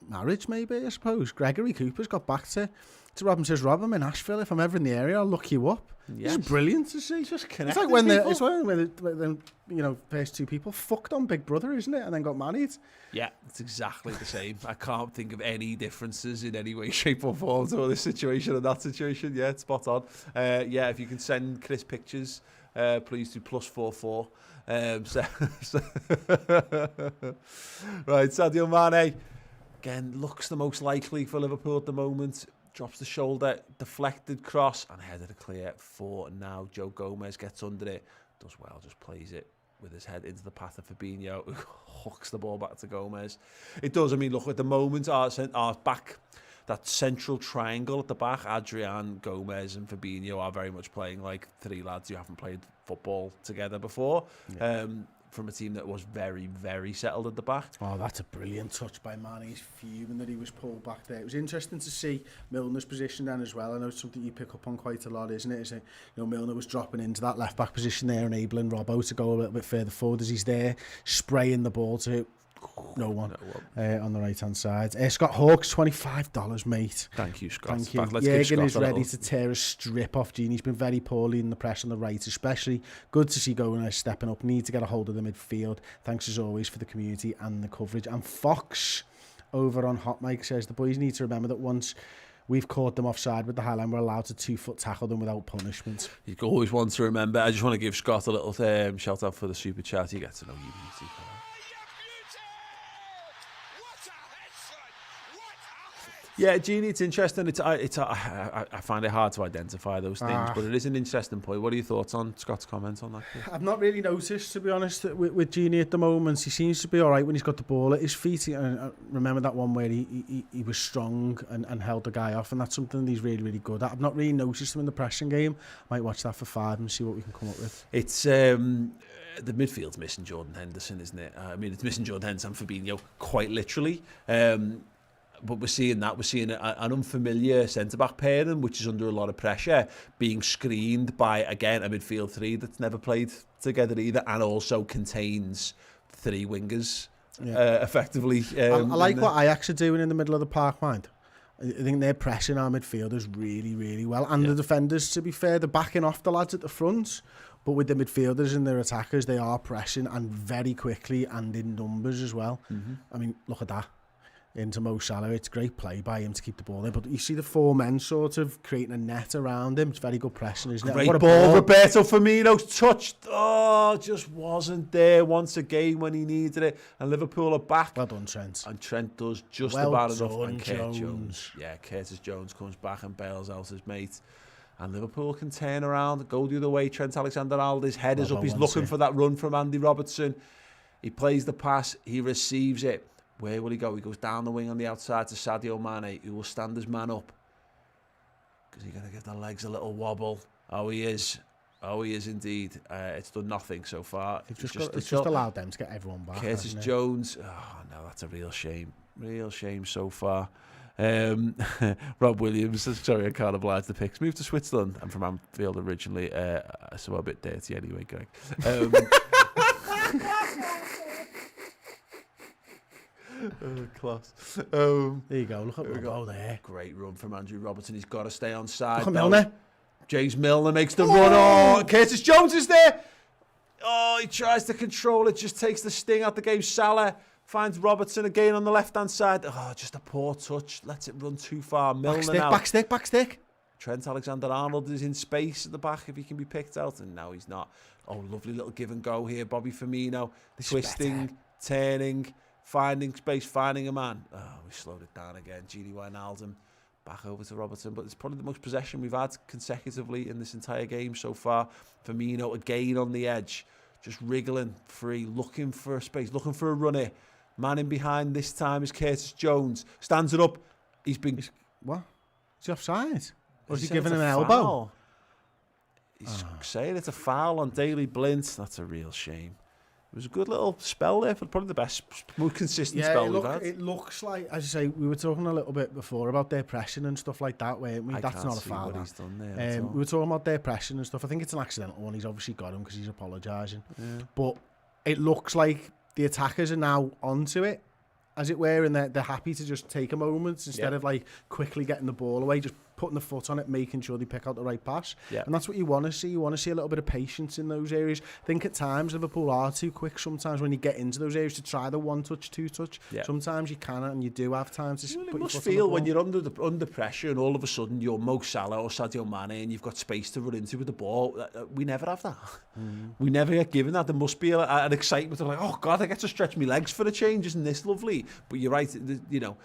marriage, maybe, I suppose. Gregory Cooper's got back to Rob and says, "Rob, I'm in Asheville. If I'm ever in the area, I'll look you up." Yes. It's brilliant to see. Just it's like when the first two people fucked on Big Brother, isn't it? And then got married. Yeah, it's exactly the same. I can't think of any differences in any way, shape or form to this situation and that situation. Yeah, it's spot on. If you can send Chris pictures, please do +44. Right, Sadio Mane, again, looks the most likely for Liverpool at the moment. Drops the shoulder, deflected cross, and headed a clear for now. Joe Gomez gets under it, does well, just plays it with his head into the path of Fabinho, who hooks the ball back to Gomez. It does, I mean, look, at the moment, our back, that central triangle at the back, Adrian, Gomez and Fabinho are very much playing like three lads who haven't played football together before. Yeah. From a team that was very, very settled at the back. Oh, that's a brilliant touch by Mane. He's fuming that he was pulled back there. It was interesting to see Milner's position then as well. I know it's something you pick up on quite a lot, isn't it? Milner was dropping into that left-back position there, enabling Robbo to go a little bit further forward as he's there, spraying the ball to No one on the right-hand side. Scott Hawks, $25, mate. Thank you, Scott. Thank you. Let's give Jürgen Scott is a ready little... to tear a strip off Gini. He's been very poorly in the press on the right, especially. Good to see Gomez stepping up. Need to get a hold of the midfield. Thanks as always for the community and the coverage. And Fox over on Hot Mike says the boys need to remember that once we've caught them offside with the high line, we're allowed to 2-foot tackle them without punishment. You always want to remember. I just want to give Scott a little shout out for the super chat. You get to know you beauty. Yeah, Genie, it's interesting. I find it hard to identify those things, but it is an interesting point. What are your thoughts on Scott's comment on that? I've not really noticed, to be honest, with Genie at the moment. He seems to be all right when he's got the ball at his feet. I remember that one where he was strong and held the guy off, and that's something that he's really, really good at. I've not really noticed him in the pressing game. Might watch that for 5 and see what we can come up with. It's the midfield's missing Jordan Henderson, isn't it? I mean, it's missing Jordan Henderson and Fabinho, quite literally. But we're seeing an unfamiliar centre-back pairing, which is under a lot of pressure, being screened by, again, a midfield three that's never played together either, and also contains 3 wingers, effectively. I like what Ajax are doing in the middle of the park, mind. I think they're pressing our midfielders really, really well. And the defenders, to be fair, they're backing off the lads at the front. But with the midfielders and their attackers, they are pressing, and very quickly and in numbers as well. Mm-hmm. I mean, look at that. Into Mo Salah, it's great play by him to keep the ball there, but you see the 4 men sort of creating a net around him. It's very good pressing, isn't it? Great ball, Roberto Firmino's touched. Oh, just wasn't there once again when he needed it. And Liverpool are back. Well done, Trent. And Trent does just about enough. And Curtis Jones. Yeah, Curtis Jones comes back and bails out his mate. And Liverpool can turn around, go the other way. Trent Alexander-Arnold, his head is up. He's looking for that run from Andy Robertson. He plays the pass. He receives it. Where will he go? He goes down the wing on the outside to Sadio Mane, who will stand his man up. Because he's going to give the legs a little wobble. Oh, he is. Oh, he is indeed. It's done nothing so far. It's just allowed them to get everyone back. Curtis Jones. Oh, no, that's a real shame. Real shame so far. Rob Williams. Sorry, I can't oblige the picks. Moved to Switzerland. I'm from Anfield originally. So a bit dirty anyway, Greg. Class. There you go. Look at Robbo there. Great run from Andrew Robertson. He's got to stay on side. Look at Milner. James Milner makes the run. Oh, Curtis Jones is there. Oh, he tries to control it. Just takes the sting out the game. Salah finds Robertson again on the left-hand side. Oh, just a poor touch. Lets it run too far. Milner now. Back stick. Trent Alexander-Arnold is in space at the back if he can be picked out. And no, he's not. Oh, lovely little give and go here. Bobby Firmino. Twisting, turning. Finding space, finding a man. Oh, we slowed it down again. Gini Wijnaldum back over to Robertson. But it's probably the most possession we've had consecutively in this entire game so far. Firmino again on the edge. Just wriggling free, looking for a space, looking for a runner. Man in behind this time is Curtis Jones. Stands it up. He's been... What? Is he offside? Or is he giving him an elbow? He's saying it's a foul on Daley Blind. That's a real shame. It was a good little spell there, probably the best, most consistent spell we've had. It looks like, as I say, we were talking a little bit before about their pressing and stuff like that, weren't we? That's not a foul. What he's done there, we were talking about their pressing and stuff. I think it's an accidental one. He's obviously got him because he's apologising. Yeah. But it looks like the attackers are now onto it, as it were, and they're happy to just take a moment instead of like quickly getting the ball away, just putting the foot on it, making sure they pick out the right pass. Yeah. And that's what you want to see. You want to see a little bit of patience in those areas. I think at times Liverpool are too quick sometimes when you get into those areas to try the 1-touch, 2-touch. Yeah. Sometimes you can and you do have time to put your must foot feel on the when you're under pressure and all of a sudden you're Mo Salah or Sadio Mane and you've got space to run into with the ball. We never have that. We never get given that. There must be an excitement of like, oh God, I get to stretch my legs for a change. Isn't this lovely? But you're right, you know,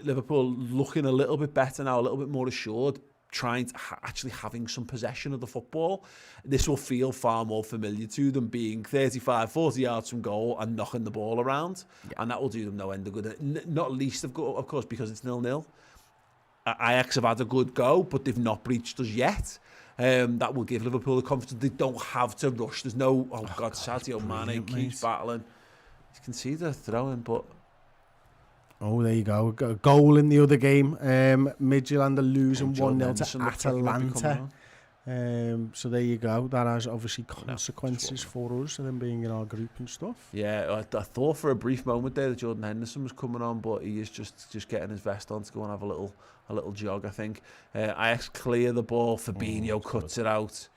Liverpool looking a little bit better now, a little bit more assured, trying to actually having some possession of the football. This will feel far more familiar to them, being 35, 40 yards from goal and knocking the ball around. Yeah. And that will do them no end of good. Not least, of course, because it's 0-0. Ajax have had a good go, but they've not breached us yet. That will give Liverpool the confidence they don't have to rush. There's no, God, Sadio Mane keeps battling. You can see the throwing, but... Oh, there you go. Got a goal in the other game. Midtjylland are losing 1-0 to Atalanta. So there you go. That has obviously consequences for us and then being in our group and stuff. Yeah, I thought for a brief moment there that Jordan Henderson was coming on, but he is just getting his vest on to go and have a little jog, I think. Ajax clear the ball. Fabinho cuts it out.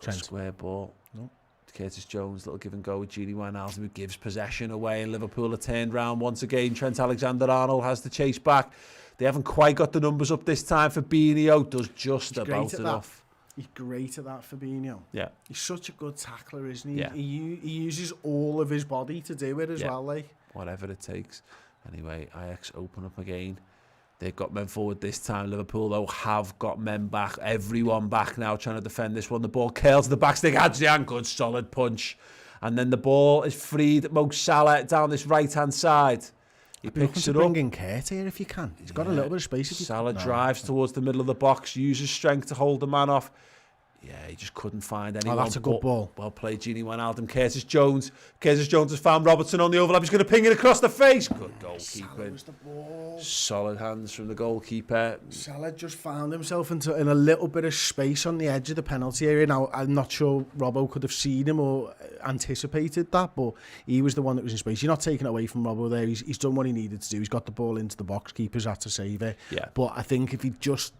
Square ball. No. Curtis Jones, little give and go with Gini Wijnaldum, who gives possession away, and Liverpool are turned round once again. Trent Alexander-Arnold has to chase back. They haven't quite got the numbers up this time. Fabinho does just about enough. He's great at that, Fabinho. Yeah. He's such a good tackler, isn't he? Yeah. He uses all of his body to do it as well, like. Whatever it takes. Anyway, Ajax open up again. They've got men forward this time. Liverpool, though, have got men back. Everyone back now trying to defend this one. The ball curls to the back stick. Adrian, good solid punch. And then the ball is freed. Mo Salah down this right-hand side. He picks it up. Bring in Kurt here if you can. He's got a little bit of space. If Salah drives towards the middle of the box, uses strength to hold the man off. Yeah, he just couldn't find anyone. Oh, that's a good ball. Well played, Gini Wijnaldum. Curtis Jones has found Robertson on the overlap. He's going to ping it across the face. Good goalkeeper. Solid hands from the goalkeeper. Salah just found himself in a little bit of space on the edge of the penalty area. Now, I'm not sure Robbo could have seen him or anticipated that, but he was the one that was in space. You're not taking it away from Robbo there. He's done what he needed to do. He's got the ball into the box. Keepers had to save it. Yeah. But I think if he just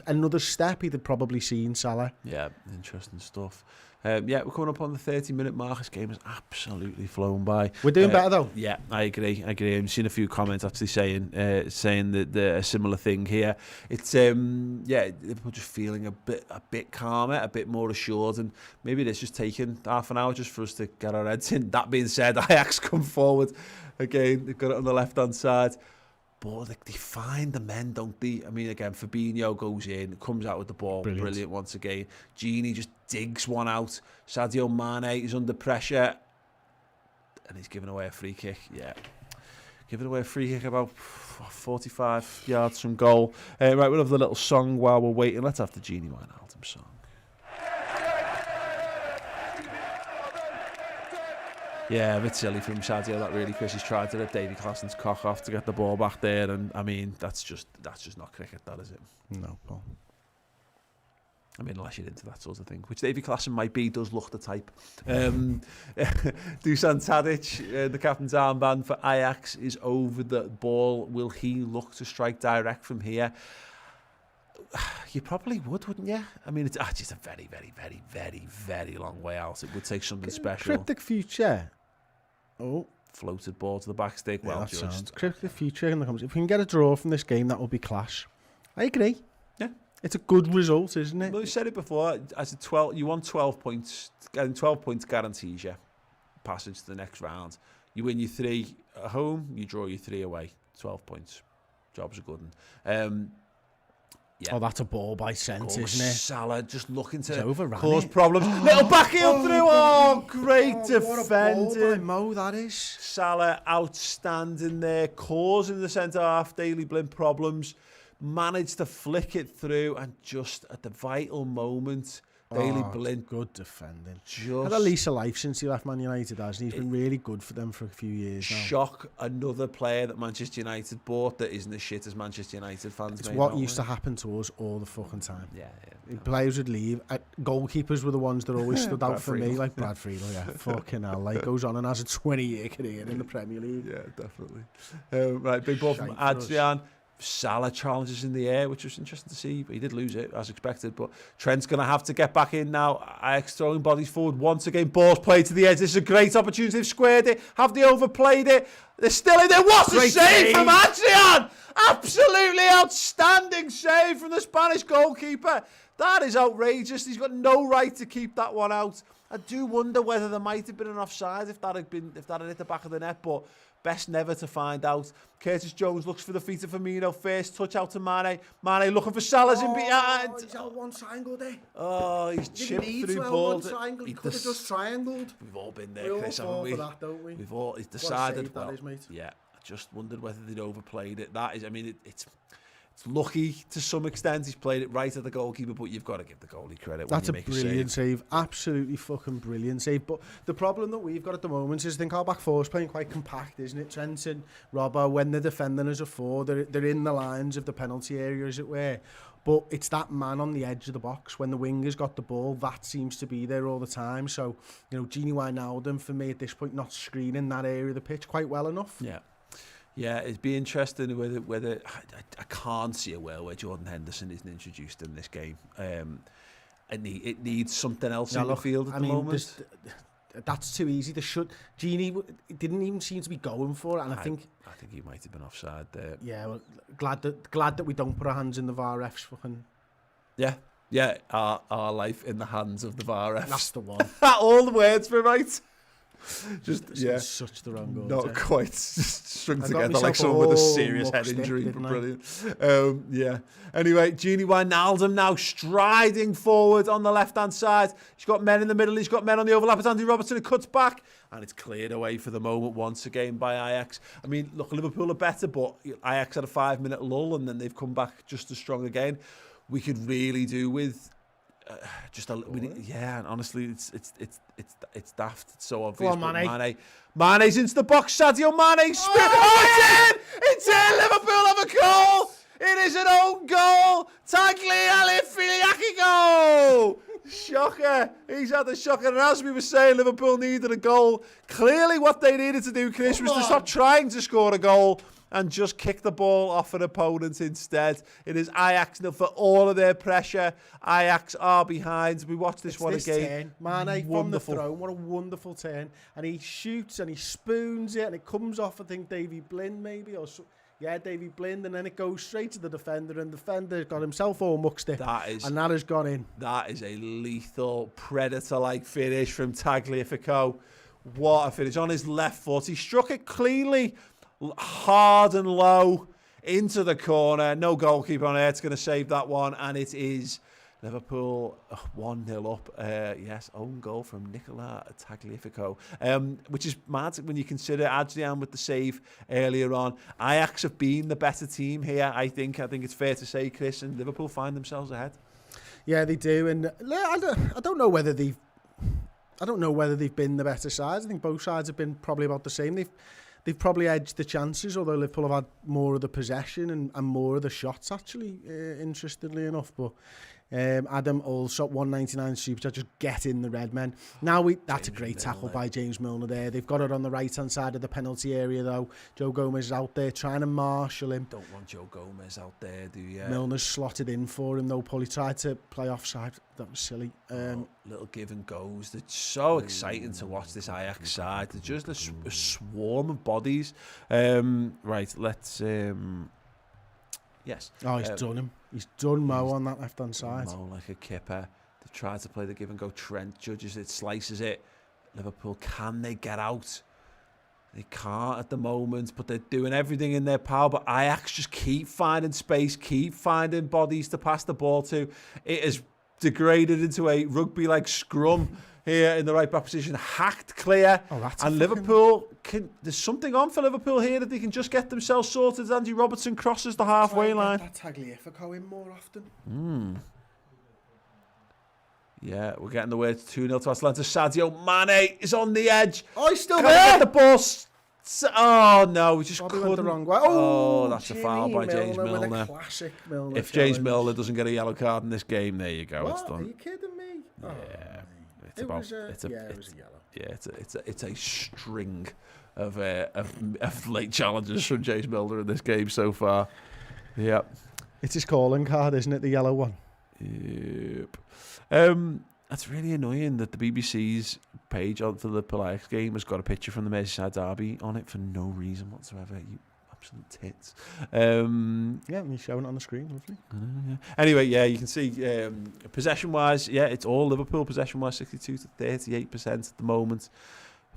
another step, he'd have probably seen Salah. Yeah, interesting stuff. We're coming up on the 30-minute mark. This game has absolutely flown by. We're doing better though. Yeah, I agree. I've seen a few comments actually saying that a similar thing here. It's Liverpool just feeling a bit calmer, a bit more assured, and maybe it's just taking half an hour just for us to get our heads in. That being said, Ajax come forward again. They've got it on the left-hand side. But they find the men, don't they? I mean, again, Fabinho goes in, comes out with the ball. Brilliant once again. Gini just digs one out. Sadio Mane is under pressure. And he's giving away a free kick. Yeah. Giving away a free kick about 45 yards from goal. Right, we'll have the little song while we're waiting. Let's have the Gini Wijnaldum song. Yeah, a bit silly from Sadio, that really, Chris. He's tried to rip Davy Klaasen's cock off to get the ball back there, and I mean, that's just not cricket, that is it? No, Paul. I mean, unless you're into that sort of thing, which Davy Klaasen might be, does look the type. Dusan Tadic, the captain's armband for Ajax, is over the ball. Will he look to strike direct from here? You probably wouldn't you? I mean, it's just a very, very, very, very, very long way out. It would take something special. Cryptic future. Oh. Floated ball to the back stick. Yeah, well that judged. Sounds. Cryptic future in the comments. If we can get a draw from this game, that will be clash. I agree. Yeah. It's a good result, isn't it? Well, you said it before. As a 12, you want 12 points. Getting 12 points guarantees you passage to the next round. You win your 3 at home, you draw your 3 away. 12 points. Job's a good one. Yeah. Oh, that's a ball by sense, isn't it? Salah just looking to cause problems. Little back heel through. Oh, great defending. What a ball by Mo, that is. Salah outstanding there, causing the centre-half Daily Blind problems. Managed to flick it through, and just at the vital moment, Daily Blind. Good defending. Just had a lease of life since he left Man United, hasn't he? He's been really good for them for a few years now. Shock another player that Manchester United bought that isn't as shit as Manchester United fans. It's what used to happen to us all the fucking time. Yeah. Players would leave. Goalkeepers were the ones that always stood out for me, like Brad Friedel. Yeah, fucking hell. Like goes on and has a 20-year career in the Premier League. Yeah, definitely. Right, big ball from Adrian. Salah challenges in the air, which was interesting to see, but he did lose it as expected. But Trent's going to have to get back in now. Ajax throwing bodies forward once again. Ball's played to the edge. This is a great opportunity. They've squared it. Have they overplayed it? They're still in there. What a save from Adrian! Absolutely outstanding save from the Spanish goalkeeper. That is outrageous. He's got no right to keep that one out. I do wonder whether there might have been an offside if that had hit the back of the net, but best never to find out. Curtis Jones looks for the feet of Firmino. First touch out to Mane. Mane looking for Salah's in behind. He's out one triangle there. Oh, he's chipped through ball. He could have just triangled. We've all been there, Chris, haven't we? For that, don't we? We've all decided. That is, mate. Yeah, I just wondered whether they'd overplayed it. That is, I mean, it's lucky to some extent. He's played it right at the goalkeeper, but you've got to give the goalie credit. That's when a you make brilliant save. Absolutely fucking brilliant save. But the problem that we've got at the moment is I think our back four is playing quite compact, isn't it? Trent and Robbo, when they're defending as a 4, they're in the lines of the penalty area, as it were. But it's that man on the edge of the box. When the winger's got the ball, that seems to be there all the time. So, Gini Wijnaldum, for me at this point, not screening that area of the pitch quite well enough. Yeah. Yeah, it'd be interesting whether I can't see a world where Jordan Henderson isn't introduced in this game. It needs something else in the field at the moment. That's too easy. Gini didn't even seem to be going for it, and I think he might have been offside there. Yeah, well, glad that we don't put our hands in the VAR refs. Fucking yeah. Our life in the hands of the VAR refs. That's the one. All the words were right. It's such the wrong goal. Not quite strung together like someone with a serious head injury. Brilliant. Yeah. Anyway, Gini Wijnaldum now striding forward on the left-hand side. He's got men in the middle. He's got men on the overlap. It's Andy Robertson who cuts back. And it's cleared away for the moment once again by Ajax. I mean, look, Liverpool are better, but Ajax had a 5-minute lull and then they've come back just as strong again. We could really do with... and honestly, it's daft. It's so obvious. Go on, Mane. Mane's into the box. Sadio Mane. Oh, it's in! Liverpool have a goal. It is an own goal. Tagliafico goal. Shocker. He's had the shocker. And as we were saying, Liverpool needed a goal. Clearly, what they needed to do, Chris, was to stop trying to score a goal and just kick the ball off an opponent instead. It is Ajax for all of their pressure. Ajax are behind. We watched this one again. Mane from the throne. What a wonderful turn. And he shoots and he spoons it and it comes off, I think, Davy Blind maybe. Davy Blind. And then it goes straight to the defender. And the defender got himself all mucked it. And that has gone in. That is a lethal, predator-like finish from Tagliafico. What a finish. On his left foot. He struck it cleanly, hard and low into the corner. No goalkeeper on earth's going to save that one, and it is Liverpool 1-0 up. Yes, own goal from Nicola Tagliafico, which is mad when you consider Adrian with the save earlier on. Ajax have been the better team here, I think it's fair to say, Chris, and Liverpool find themselves ahead. Yeah, they do, and I don't know whether they've been the better sides. I think both sides have been probably about the same. They've probably edged the chances, although Liverpool have had more of the possession and more of the shots, actually, interestingly enough. But Adam Allsop, 199 super chat, just get in the red men. That's a great tackle by James Milner there. They've got it on the right-hand side of the penalty area, though. Joe Gomez is out there trying to marshal him. Don't want Joe Gomez out there, do you? Milner's slotted in for him, though. He tried to play offside. That was silly. Little give and goes. It's so exciting to watch this Ajax side. It's just a swarm of bodies. Right, let's... Yes. Oh, he's done him. He's done Mo on that left-hand side. Mo like a kipper. They try to play the give and go. Trent judges it, slices it. Liverpool, can they get out? They can't at the moment, but they're doing everything in their power. But Ajax just keep finding space, keep finding bodies to pass the ball to. It has degraded into a rugby-like scrum here in the right back position, hacked clear. And Liverpool there's something on for Liverpool here that they can just get themselves sorted as Andy Robertson crosses the halfway line. That Tagliafico in more often. Yeah, we're getting the words 2-0 to Atalanta. Sadio Mane is on the edge. Oh, he's still there. Get the ball. Oh no, we just Bobby couldn't. Went the wrong way. Oh, that's a foul by James Milner. Milner. With a classic Milner if James Milner doesn't get a yellow card in this game, there you go. What? It's done. Are you kidding me? Yeah. It was a yellow. Yeah, it's a string of late challenges from James Milner in this game so far. Yep. It's his calling card, isn't it? The yellow one. Yep. That's really annoying that the BBC's page on for the Liverpool Ajax game has got a picture from the Merseyside derby on it for no reason whatsoever. You absolute tits. Yeah, and he's showing it on the screen, lovely. Yeah. Anyway, yeah, you can see possession-wise, yeah, it's all Liverpool possession-wise, 62 to 38% at the moment.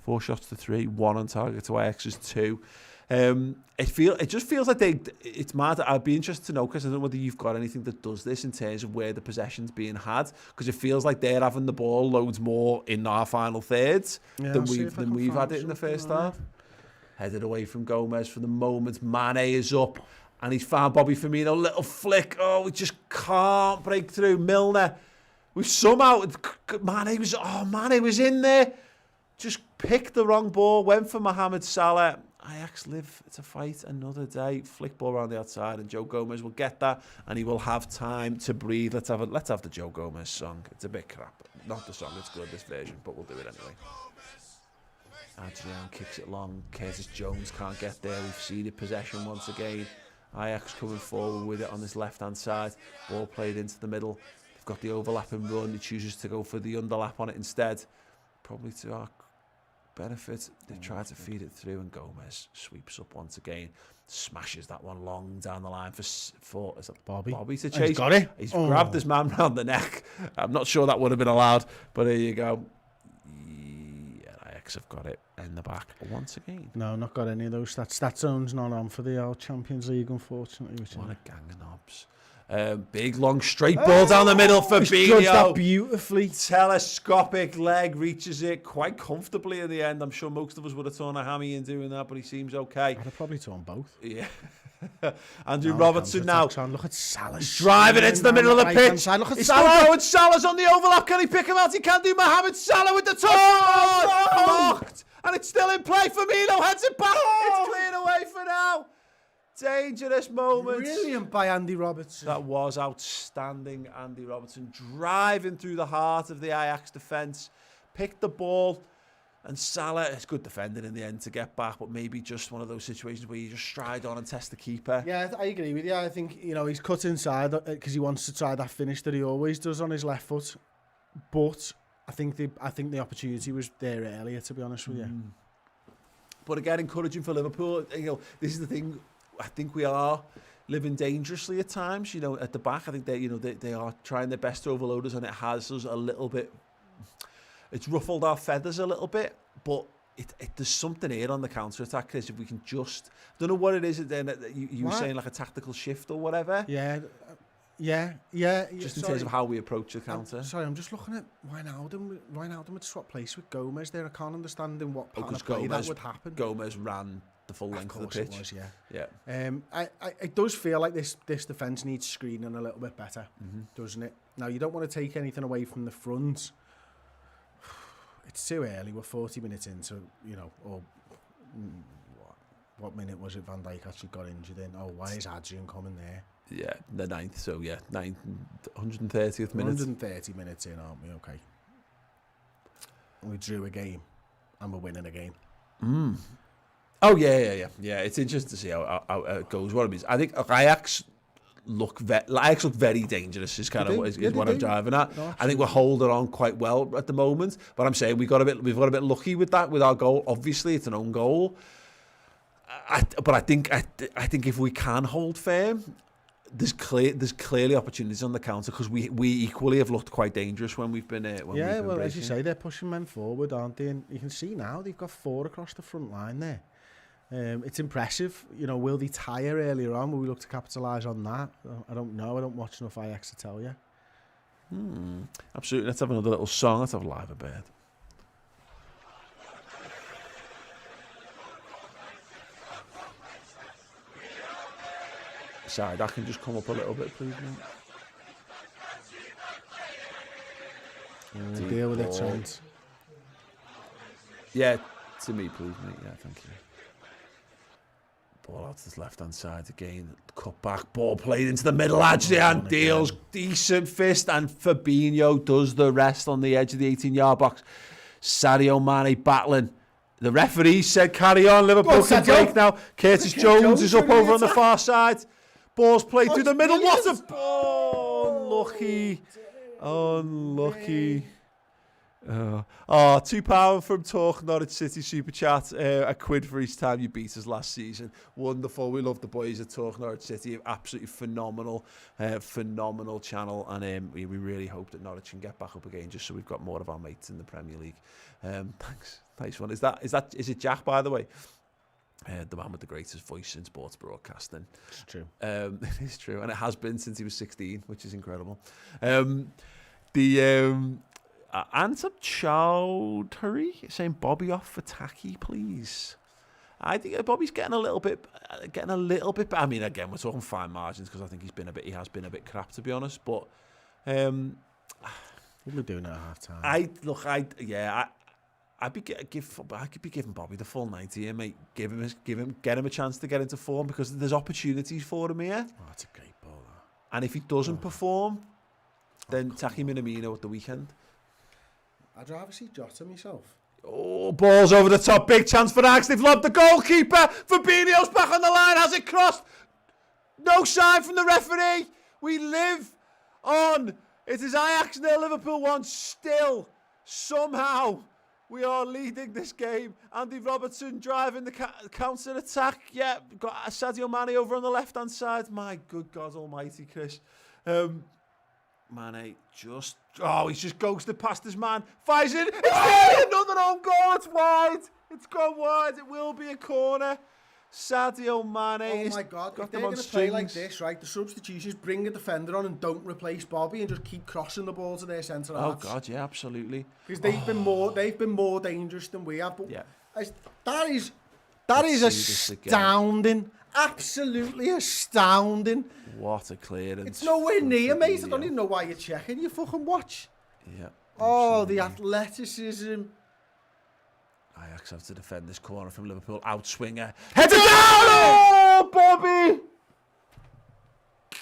4 shots to 3, 1 on target to Ajax's 2. It just feels like it's mad. I'd be interested to know, because I don't know whether you've got anything that does this in terms of where the possession's being had, because it feels like they're having the ball loads more in our final thirds than we've had it in the first half. Headed away from Gomez for the moment. Mane is up and he's found Bobby Firmino. Little flick. Oh, we just can't break through. Milner. We've somehow... Mane was in there. Just picked the wrong ball. Went for Mohamed Salah. Ajax live to fight another day. Flick ball around the outside, and Joe Gomez will get that, and he will have time to breathe. Let's have the Joe Gomez song. It's a bit crap. Not the song, it's good, this version, but we'll do it anyway. Adrian kicks it long. Curtis Jones can't get there. We've ceded possession once again. Ajax coming forward with it on this left-hand side. Ball played into the middle. They've got the overlapping run. He chooses to go for the underlap on it instead. Probably to our benefit. They try to feed it through, and Gomez sweeps up once again. Smashes that one long down the line for is it Bobby to chase. He's got it. He's grabbed his man round the neck. I'm not sure that would have been allowed, but there you go. Ajax have got it in the back once again. No, not got any of those stats. Stat zone's not on for the Champions League, unfortunately. What a gang of knobs. Big, long, straight ball down the middle for Judged that Bino. beautifully. Telescopic leg, reaches it quite comfortably in the end. I'm sure most of us would have torn a hammy in doing that, but he seems okay. I'd have probably torn both. Yeah. Andrew Robertson now. Look at Salah. Driving into the middle of the pitch. Look at He's Salah. still going. Salah's on the overlap. Can he pick him out? He can do. Mohamed Salah with the touch. Blocked. And it's still in play. Firmino heads it back. It's cleared away for now. Dangerous moment. Brilliant by Andy Robertson. That was outstanding. Andy Robertson driving through the heart of the Ajax defence. Picked the ball. And Salah, it's good defending in the end to get back, but maybe just one of those situations where you just stride on and test the keeper. Yeah, I agree with you. I think, he's cut inside because he wants to try that finish that he always does on his left foot. But I think the opportunity was there earlier, to be honest with you. But again, encouraging for Liverpool. This is the thing. I think we are living dangerously at times. At the back, I think they are trying their best to overload us, and it has us a little bit. It's ruffled our feathers a little bit, but there's something here on the counter-attack, Chris. If we can just... I don't know what it is then that you were saying, like a tactical shift or whatever. Yeah. Just in terms of how we approach the counter. I'm just looking at Wijnaldum. Wijnaldum would swap place with Gomez there. I can't understand in what pattern of play that would happen. Gomez ran the full length of the pitch. It was, yeah. It does feel like this defence needs screening a little bit better, doesn't it? Now, you don't want to take anything away from the front. It's too early. We're 40 minutes into, or what minute was it Van Dijk actually got injured in? Oh, why is Adrian coming there? Yeah, the 9th. So, 130th minute. 130 minutes in, aren't we? Okay. We drew a game, and we're winning a game. Oh, yeah. It's interesting to see how it goes. What I mean is, I think Ajax look very dangerous is kind of what I'm driving at. No, I think we're holding on quite well at the moment, but I'm saying we've got a bit lucky with that, with our goal. Obviously, it's an own goal. But I think if we can hold firm, there's clearly opportunities on the counter, because we equally have looked quite dangerous when we've been breaking. As you say, they're pushing men forward, aren't they? And you can see now they've got 4 across the front line there. It's impressive. Will they tire earlier on? Will we look to capitalise on that? I don't know. I don't watch enough Ajax to tell you. Absolutely. Let's have another little song. Let's have Live a Bird. Sorry, that can just come up a little bit, please, mate. Deal with it, Trent. Yeah, to me, please, mate. Yeah, thank you. Ball out to the left-hand side again. Cut back, ball played into the middle. Adrian deals, decent fist, and Fabinho does the rest on the edge of the 18-yard box. Sadio Mane battling. The referee said carry on, Liverpool can break now. Curtis Jones is up over on the far side. Ball's played through the middle. What a ball! Unlucky. £2 from Talk Norwich City Super Chat. A quid for each time you beat us last season. Wonderful. We love the boys at Talk Norwich City. Absolutely phenomenal channel. And we really hope that Norwich can get back up again, just so we've got more of our mates in the Premier League. Thanks. Nice one. Is it Jack, by the way? The man with the greatest voice in sports broadcasting. It's true. It is true, and it has been since he was 16, which is incredible. Ansab Chowdhury saying Bobby off for tacky, please. I think Bobby's getting a little bit. I mean, again, we're talking fine margins, because I think he has been a bit crap, to be honest. But what are we doing at half time? I could be giving Bobby the full 90 here, mate. Get him a chance to get into form because there's opportunities for him here. Oh, that's a great ball. And if he doesn't perform, then Taki Minamino at the weekend. I'd rather see Jota myself. Oh, balls over the top. Big chance for Ajax. They've lobbed the goalkeeper. Fabinho's back on the line. Has it crossed? No sign from the referee. We live on. It is Ajax 0, Liverpool 1. Still, somehow, we are leading this game. Andy Robertson driving the counter-attack. Yeah, got Sadio Mane over on the left-hand side. My good God almighty, Chris. Mane just... Oh, he's just ghosted past his man. Fires it. It's there. Another own goal. It's wide. It's gone wide. It will be a corner. Sadio Mane. Oh my God, if they're going to play like this, right, the substitutions bring a defender on and don't replace Bobby and just keep crossing the ball to their centre halves. Oh God, yeah, absolutely. Because they've been more dangerous than we have. But yeah. that is astounding. Absolutely astounding. What a clearance. It's nowhere near, mate. I don't even know why you're checking. You fucking watch. Yeah. Oh, the athleticism. Ajax have to defend this corner from Liverpool. Outswinger. Header down! Oh, Bobby!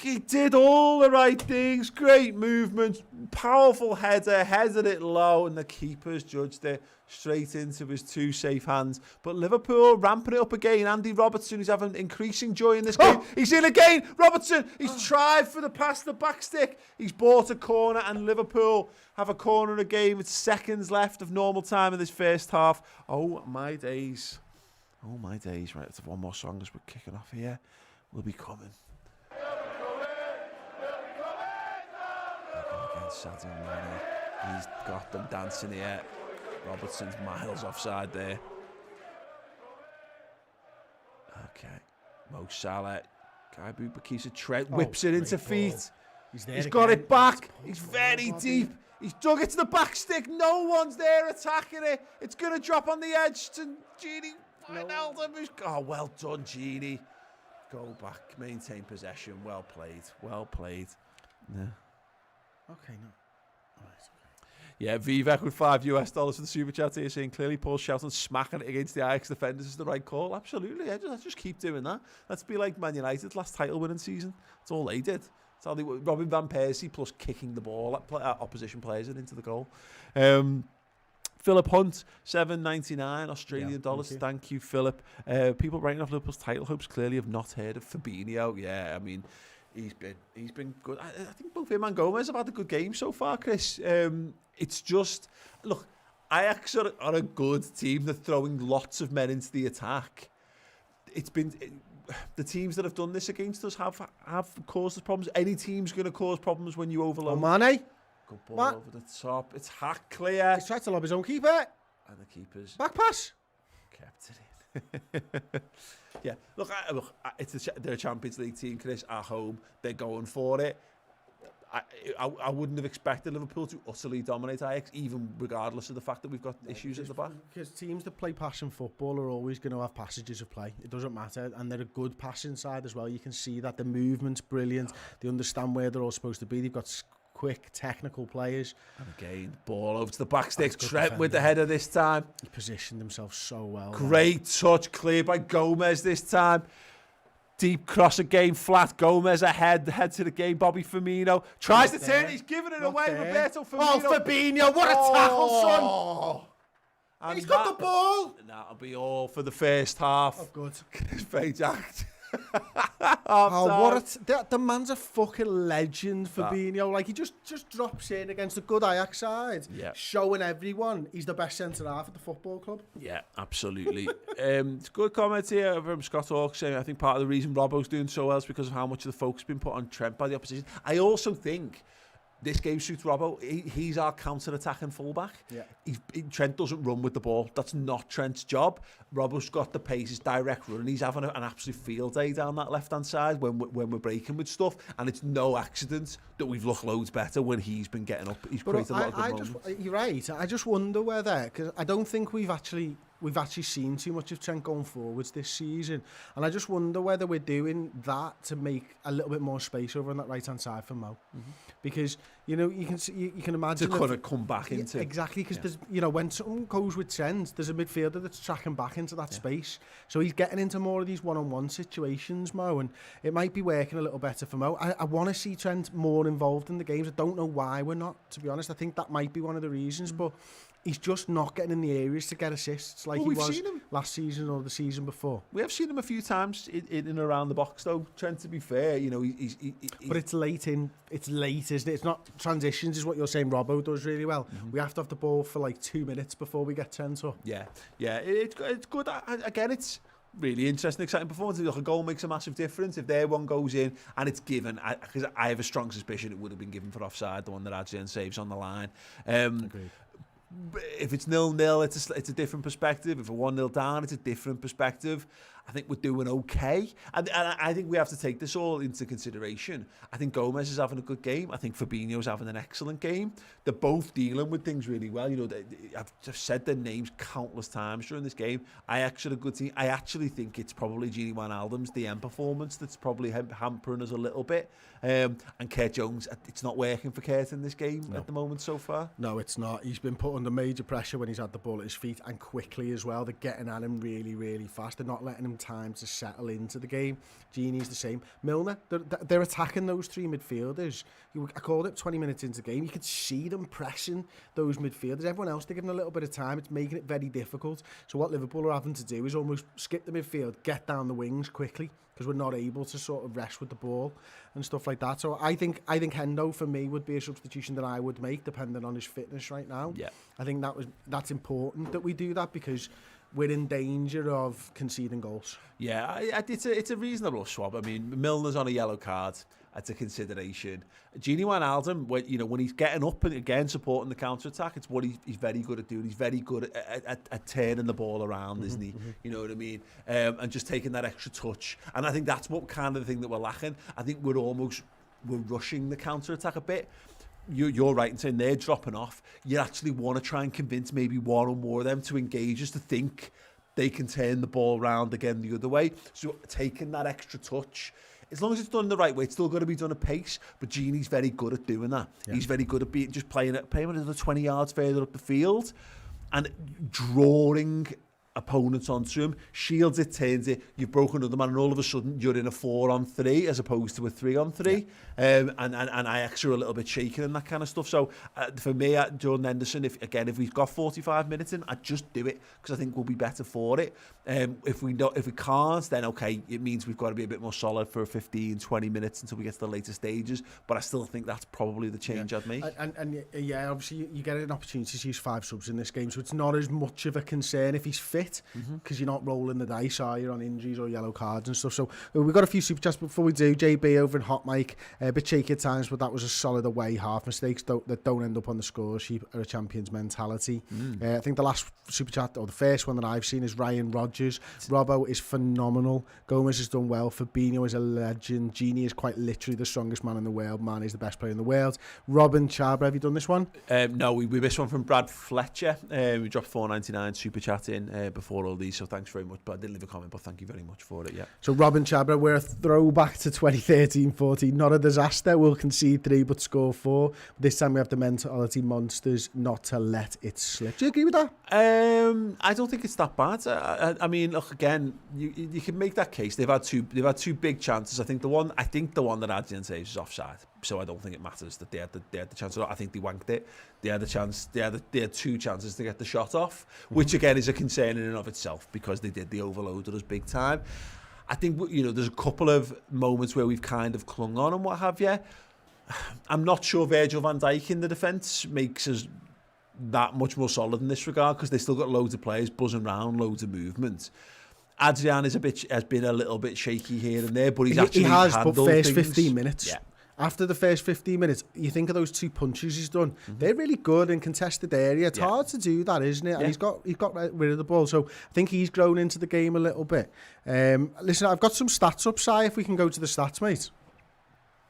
He did all the right things. Great movement. Powerful header. Headed it low, and the keeper's judged it straight into his two safe hands. But Liverpool ramping it up again. Andy Robertson is having increasing joy in this game. He's in again. Robertson, he's tried for the pass, the back stick. He's bought a corner, and Liverpool have a corner again with seconds left of normal time in this first half. Oh, my days. Oh, my days. Right, let's have one more song as we're kicking off here. We'll be coming. Sadio Mane. He's got them dancing here. Robertson's miles offside there. Okay. Mo Salah. Guy Bubakisa Trent whips it into feet. He's got it back. He's very deep. He's dug it to the back stick. No one's there attacking it. It's going to drop on the edge to Gini Wijnaldum. Oh, well done, Gini. Go back. Maintain possession. Well played. Well played. Yeah. Okay, no. Right, okay. Yeah, Vivek with $5 for the super chat here saying clearly Paul Shelton smacking it against the Ajax defenders is the right call. Absolutely, yeah, let's just keep doing that. Let's be like Man United's last title winning season. That's all they did. That's how they were. Robin van Persie plus kicking the ball at opposition players and into the goal. Philip Hunt, $7.99 Australian dollars. Thank you, Philip. People writing off Liverpool's title hopes clearly have not heard of Fabinho. Yeah, I mean, he's been good. I think both him and Gomez have had a good game so far, Chris. It's just, look, Ajax are a good team. They're throwing lots of men into the attack. The teams that have done this against us have caused us problems. Any team's going to cause problems when you overload. Mane. Good ball over the top. It's hack clear. He's tried to lob his own keeper. And the keeper's back pass. Kept it in. Yeah, look, they're a Champions League team, Chris, at home. They're going for it. I wouldn't have expected Liverpool to utterly dominate Ajax, even regardless of the fact that we've got issues at the back. Because teams that play passing football are always going to have passages of play. It doesn't matter. And they're a good passing side as well. You can see that the movement's brilliant. They understand where they're all supposed to be. They've got quick, technical players. And again, ball over to the back stick. Trent with the header this time. He positioned himself so well. Great touch, cleared by Gomez this time. Deep cross again, flat. Gomez ahead to the game. Bobby Firmino tries to turn. He's giving it away. Roberto Firmino. Oh, Fabinho, what a tackle, son! And he's got the ball. That'll be all for the first half. Oh, good. Page act. The man's a fucking legend, Fabinho. Like, he just drops in against a good Ajax side, showing everyone he's the best centre half at the football club. Yeah, absolutely. It's a good comment here from Scott Hawks saying I think part of the reason Robbo's doing so well is because of how much of the focus has been put on Trent by the opposition. I also think this game suits Robbo. He's our counter-attacking fullback. Yeah. Trent doesn't run with the ball. That's not Trent's job. Robbo's got the pace, his direct run, and he's having an absolute field day down that left-hand side when we're breaking with stuff. And it's no accident that we've looked loads better when he's been getting up. He's created a lot of good moments. You're right. I just wonder whether, because I don't think we've actually we've actually seen too much of Trent going forwards this season, and I just wonder whether we're doing that to make a little bit more space over on that right hand side for Mo, because you can see, you can imagine to kind of come back into exactly, because there's when someone goes with Trent, there's a midfielder that's tracking back into that space, so he's getting into more of these one-on-one situations, Mo, and it might be working a little better for Mo. I want to see Trent more involved in the games. I don't know why we're not, to be honest. I think that might be one of the reasons, but he's just not getting in the areas to get assists like he was last season or the season before. We have seen him a few times in and around the box, though. Trent, to be fair, he's but it's late, isn't it? It's not transitions, is what you're saying. Robbo does really well. We have to have the ball for like 2 minutes before we get Trent up. Yeah, it's good. Again, it's really interesting, exciting performance. Look, a goal makes a massive difference. If their one goes in and it's given, because I have a strong suspicion it would have been given for offside, the one that Adrian saves on the line. Agreed. If it's 0-0, it's a different perspective. If we're 1-0 down, it's a different perspective. I think we're doing okay. And I think we have to take this all into consideration. I think Gomez is having a good game. I think Fabinho's having an excellent game. They're both dealing with things really well. I've said their names countless times during this game. Ajax are a good team. I actually think it's probably Gini Wijnaldum's DM performance that's probably hampering us a little bit. And Kurt Jones, it's not working for Kurt in this game at the moment so far. No, it's not. He's been put under major pressure when he's had the ball at his feet, and quickly as well. They're getting at him really, really fast. They're not letting him time to settle into the game. Gini's the same. Milner, they're attacking those three midfielders. I called it 20 minutes into the game. You could see them pressing those midfielders. Everyone else, they're giving a little bit of time. It's making it very difficult. So what Liverpool are having to do is almost skip the midfield, get down the wings quickly, because we're not able to sort of rest with the ball and stuff like that. So I think Hendo for me would be a substitution that I would make depending on his fitness right now. Yeah, I think that's important that we do that, because we're in danger of conceding goals. Yeah, it's a reasonable swap. I mean, Milner's on a yellow card. That's a consideration. Gini Wijnaldum, when he's getting up and again supporting the counter-attack, it's what he's very good at doing. He's very good at turning the ball around, isn't he? You know what I mean? And just taking that extra touch. And I think that's what kind of the thing that we're lacking. I think we're rushing the counter-attack a bit. You're right in saying they're dropping off. You actually want to try and convince maybe one or more of them to engage us, to think they can turn the ball around again the other way. So taking that extra touch, as long as it's done the right way, it's still got to be done at pace. But Gini's very good at doing that. Yeah. He's very good at just playing another 20 yards further up the field and drawing opponents onto him, shields it, turns it, you've broken another man, and all of a sudden you're in a 4-on-3 as opposed to a 3-on-3. Yeah. And Ajax are a little bit shaken and that kind of stuff. So for me, Jordan Henderson, if we've got 45 minutes in, I'd just do it, because I think we'll be better for it. If we can't, then okay, it means we've got to be a bit more solid for 15-20 minutes until we get to the later stages. But I still think that's probably the change I'd make. And obviously you get an opportunity to use 5 subs in this game, so it's not as much of a concern if he's fit, because you're not rolling the dice, are you, on injuries or yellow cards and stuff. So we've got a few super chats before we do. JB over in Hot Mic, a bit shaky at times, but that was a solid away half. Mistakes that don't end up on the score sheet are a champion's mentality. I think the last super chat, or the first one that I've seen, is Ryan Rodgers. Robbo is phenomenal. Gomez has done well. Fabinho is a legend. Gini is quite literally the strongest man in the world. Man is the best player in the world. Robin Chabra, have you done this one? No, we missed one from Brad Fletcher. We dropped $4.99 super chat in before all these, so thanks very much. But I didn't leave a comment, but thank you very much for it. Yeah. So Robin Chabra, we're a throwback to 2013-14. Not a disaster. We'll concede 3 but score 4. This time we have the mentality monsters not to let it slip. Do you agree with that? I don't think it's that bad. I mean, look, again, you can make that case. They've had two big chances. I think the one that Adrian saves is offside. So I don't think it matters that they had the chance. I think they wanked it. They had the chance. They had 2 chances to get the shot off, which again is a concern in and of itself, because they overloaded us big time. I think there's a couple of moments where we've kind of clung on and what have you. I'm not sure Virgil van Dijk in the defence makes us that much more solid in this regard, because they still got loads of players buzzing around, loads of movement. Adrian has been a little bit shaky here and there, but he has but first things. 15 minutes. Yeah. After the first 15 minutes, you think of those 2 punches he's done. They're really good in contested area. It's hard to do that, isn't it? And he's got rid of the ball. So I think he's grown into the game a little bit. Listen, I've got some stats up, Si, if we can go to the stats, mate.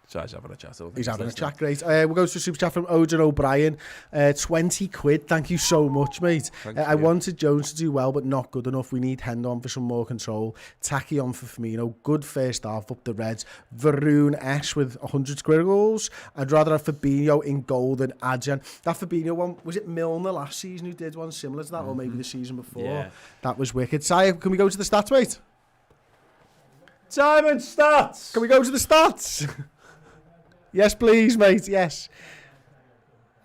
So he's having a chat. He's having a chat, great. We'll go to a super chat from Oden O'Brien. 20 quid, thank you so much, mate. I wanted Jones to do well, but not good enough. We need Hendon for some more control. Tacky on for Firmino. Good first half up the Reds. Varun Esh with 100 square goals. I'd rather have Fabinho in goal than Adjan. That Fabinho one, was it Milner last season who did one similar to that, or maybe the season before? Yeah. That was wicked. Si, can we go to the stats, mate? Simon, stats! Can we go to the stats? Yes, please, mate. Yes.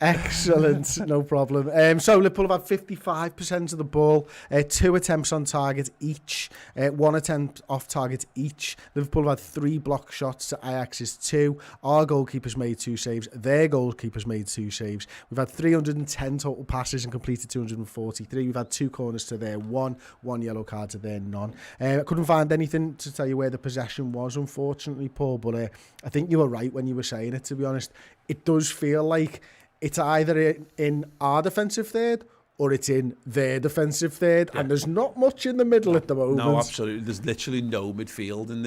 Excellent. No problem. So Liverpool have had 55% of the ball, 2 attempts on target each, 1 attempt off target each. Liverpool have had 3 block shots to Ajax's 2. Our goalkeepers made 2 saves. Their goalkeepers made 2 saves. We've had 310 total passes and completed 243. We've had 2 corners to their 1 yellow card to their none. I couldn't find anything to tell you where the possession was, unfortunately, Paul, but I think you were right when you were saying it, to be honest. It does feel like it's either in our defensive third or it's in their defensive third, and there's not much in the middle at the moment. No, absolutely. There's literally no midfield in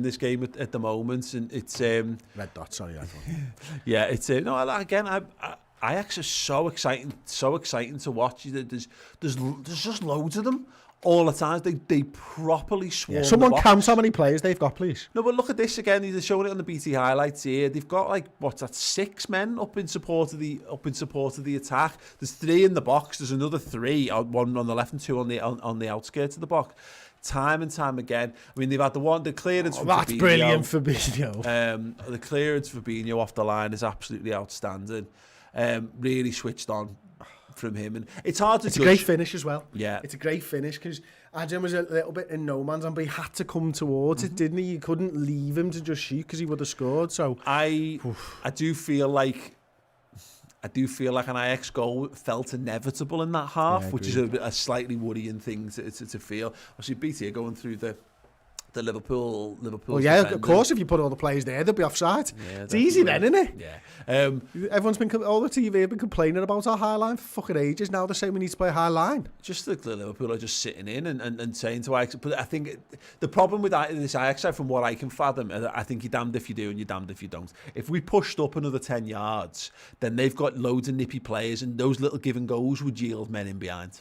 this game at the moment, and it's red dot. Sorry, I thought. Yeah, it's no. Again, Ajax is so exciting to watch. There's just loads of them all the time. They properly swarm. Yeah. Someone count how many players they've got, please. No, but look at this again. They're showing it on the BT highlights here. They've got like 6 men up in support of the attack. There's 3 in the box. There's another 3, one on the left and 2 on the outskirts of the box. Time and time again. I mean, they've had the clearance from that's Fabinho. Brilliant, Fabinho. The clearance for Fabinho off the line is absolutely outstanding. Really switched on from him, and it's hard to judge. It's a great finish as well. Yeah, it's a great finish because Adam was a little bit in no man's land, but he had to come towards it, didn't he? You couldn't leave him to just shoot because he would have scored. So I do feel like an Ajax goal felt inevitable in that half, which is a slightly worrying thing to feel. Obviously, BT are going through the Liverpool. Well, yeah, defending. Of course. If you put all the players there, they'll be offside. Yeah, it's easy then, isn't it? Yeah. Everyone's been all the TV have been complaining about our high line for fucking ages. Now they're saying we need to play a high line. Just the Liverpool are just sitting in and saying to Ajax. But I think the problem with this Ajax side, from what I can fathom, I think you're damned if you do and you're damned if you don't. If we pushed up another 10 yards, then they've got loads of nippy players, and those little give and goes would yield men in behind.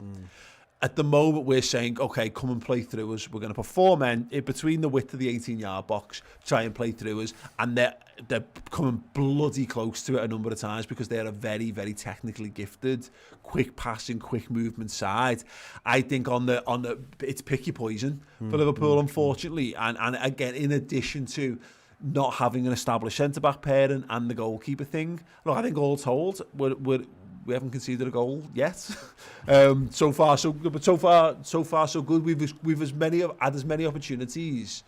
At the moment, we're saying, okay, come and play through us. We're going to put 4 men in between the width of the 18-yard box, try and play through us, and they're coming bloody close to it a number of times because they're a very, very technically gifted, quick passing, quick movement side. I think on the it's pick your poison for Liverpool, unfortunately, and again, in addition to not having an established centre-back pairing and the goalkeeper thing. Look, I think all told, we haven't conceded a goal yet. So far so good. We've had as many opportunities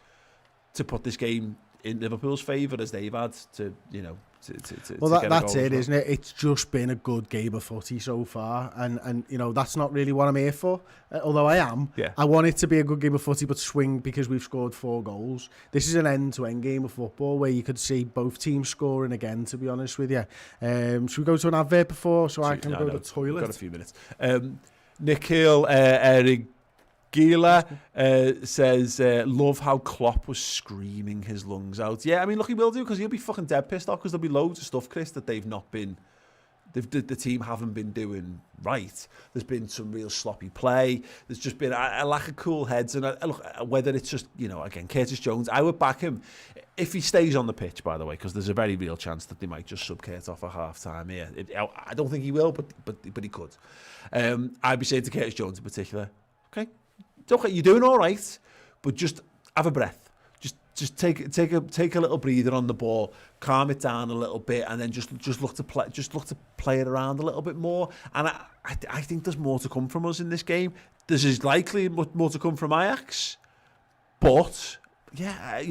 to put this game in Liverpool's favour as they've had to that's it, isn't it? It's just been a good game of footy so far, and that's not really what I'm here for. Although I am, I want it to be a good game of footy, but swing because we've scored 4 goals. This is an end-to-end game of football where you could see both teams scoring again. To be honest with you, should we go to an advert before so I can go to the toilet? Got a few minutes. Nikhil Eric Gila says, love how Klopp was screaming his lungs out. Yeah, I mean, look, he will do, because he'll be fucking dead pissed off, because there'll be loads of stuff, Chris, that they've not been... The team haven't been doing right. There's been some real sloppy play. There's just been a lack of cool heads. And look, whether it's just, again, Curtis Jones, I would back him if he stays on the pitch, by the way, because there's a very real chance that they might just sub Kurt off at half-time here. I don't think he will, but he could. I'd be saying to Curtis Jones in particular, okay, it's okay, you're doing all right, but just have a breath. Just take a little breather on the ball, calm it down a little bit, and then just look to play it around a little bit more. And I think there's more to come from us in this game. There's likely more to come from Ajax, but yeah,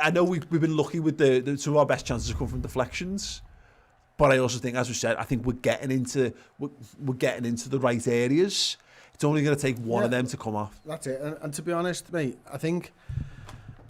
I know we've been lucky with some of our best chances have come from deflections. But I also think, as we said, I think we're getting into the right areas. It's only going to take one of them to come off. That's it. And to be honest, mate, I think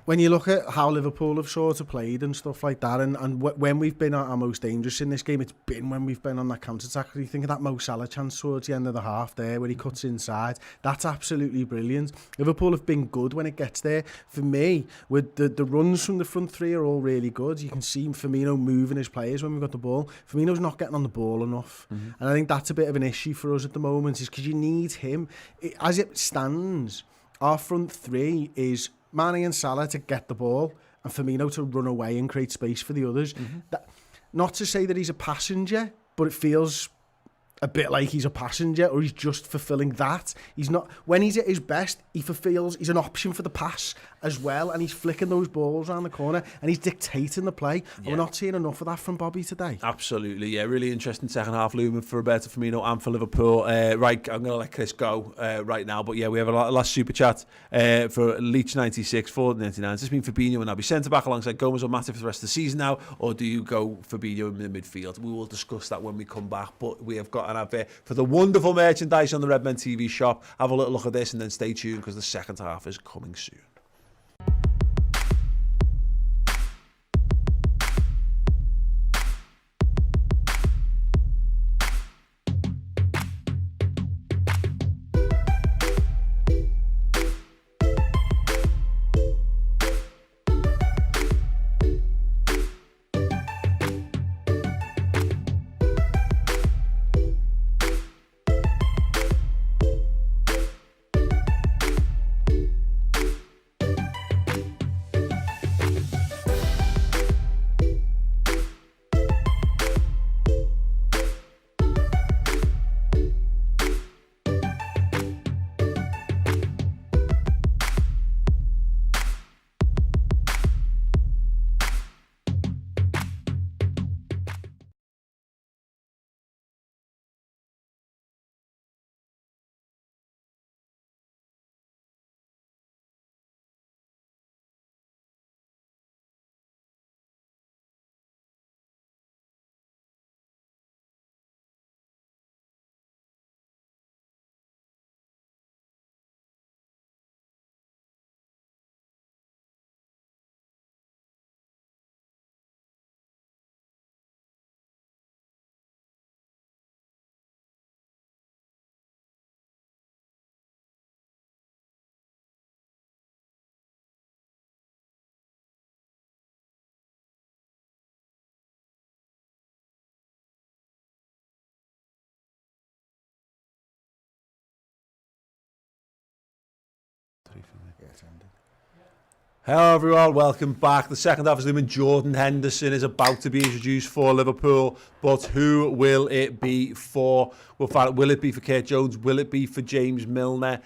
when you look at how Liverpool have sort of played and stuff like that, and when we've been our most dangerous in this game, it's been when we've been on that counter-attack. You think of that Mo Salah chance towards the end of the half there where he cuts inside. That's absolutely brilliant. Liverpool have been good when it gets there. For me, with the runs from the front three are all really good. You can see Firmino moving his players when we've got the ball. Firmino's not getting on the ball enough. And I think that's a bit of an issue for us at the moment, is because you need him. As it stands, our front three is Mane and Salah to get the ball and Firmino to run away and create space for the others. Not to say that he's a passenger, but it feels a bit like he's a passenger, or he's just fulfilling that. He's not. When he's at his best, he's an option for the pass as well, and he's flicking those balls around the corner and he's dictating the play. And we're not seeing enough of that from Bobby today. Absolutely, yeah. Really interesting second half looming for Roberto Firmino and for Liverpool. Right, I'm going to let Chris go right now, but yeah, we have a last super chat for Leach 96, Ford 99. Does this mean Fabinho will now be centre back alongside Gomez or Matip for the rest of the season now, or do you go Fabinho in the midfield? We will discuss that when we come back, but we have got an advert for the wonderful merchandise on the Redmen TV shop. Have a little look at this and then stay tuned, because the second half is coming soon. Hello everyone, welcome back. The second half is looming. Jordan Henderson is about to be introduced for Liverpool, but who will it be for? We'll find out. Will it be for Curtis Jones? Will it be for James Milner?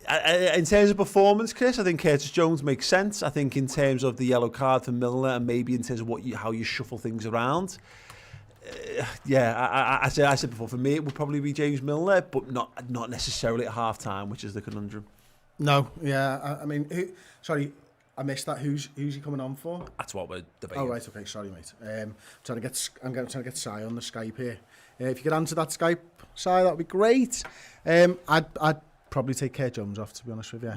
In terms of performance, Chris, I think Curtis Jones makes sense. I think in terms of the yellow card for Milner, and maybe in terms of how you shuffle things around. I said before, for me it would probably be James Milner, but not necessarily at half time, which is the conundrum. No, yeah, I mean, I missed that. Who's he coming on for? That's what we're debating. Oh right, okay, sorry mate. I'm trying to get Si on the Skype here. If you could answer that Skype, Si, that'd be great. I'd probably take Curtis Jones off, to be honest with you.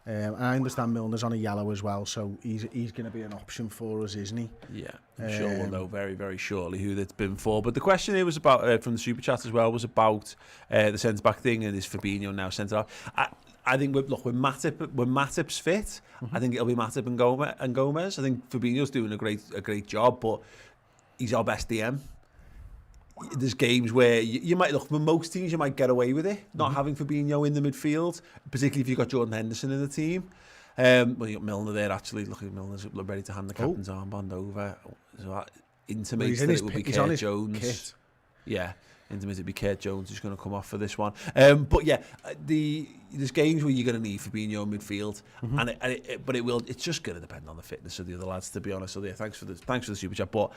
And I understand Milner's on a yellow as well, so he's going to be an option for us, isn't he? Yeah, I'm sure we'll know very, very shortly who that's been for. But the question here was about, from the Super Chat as well, was about the centre-back thing, and is Fabinho now centre-back? I think, when Matip's fit, I think it'll be Matip and Gomez. I think Fabinho's doing a great job, but he's our best DM. There's games where you might look, for most teams you might get away with it, not having Fabinho in the midfield, particularly if you've got Jordan Henderson in the team. Well, you got Milner there actually. Look at Milner's ready to hand the captain's armband over. So that intimates that it will be Curtis Jones. Kit. Yeah, intimates it'll be Curtis Jones who's going to come off for this one. But yeah, there's games where you're going to need Fabinho in midfield, but it's just going to depend on the fitness of the other lads, to be honest. So yeah, thanks for the super chat. But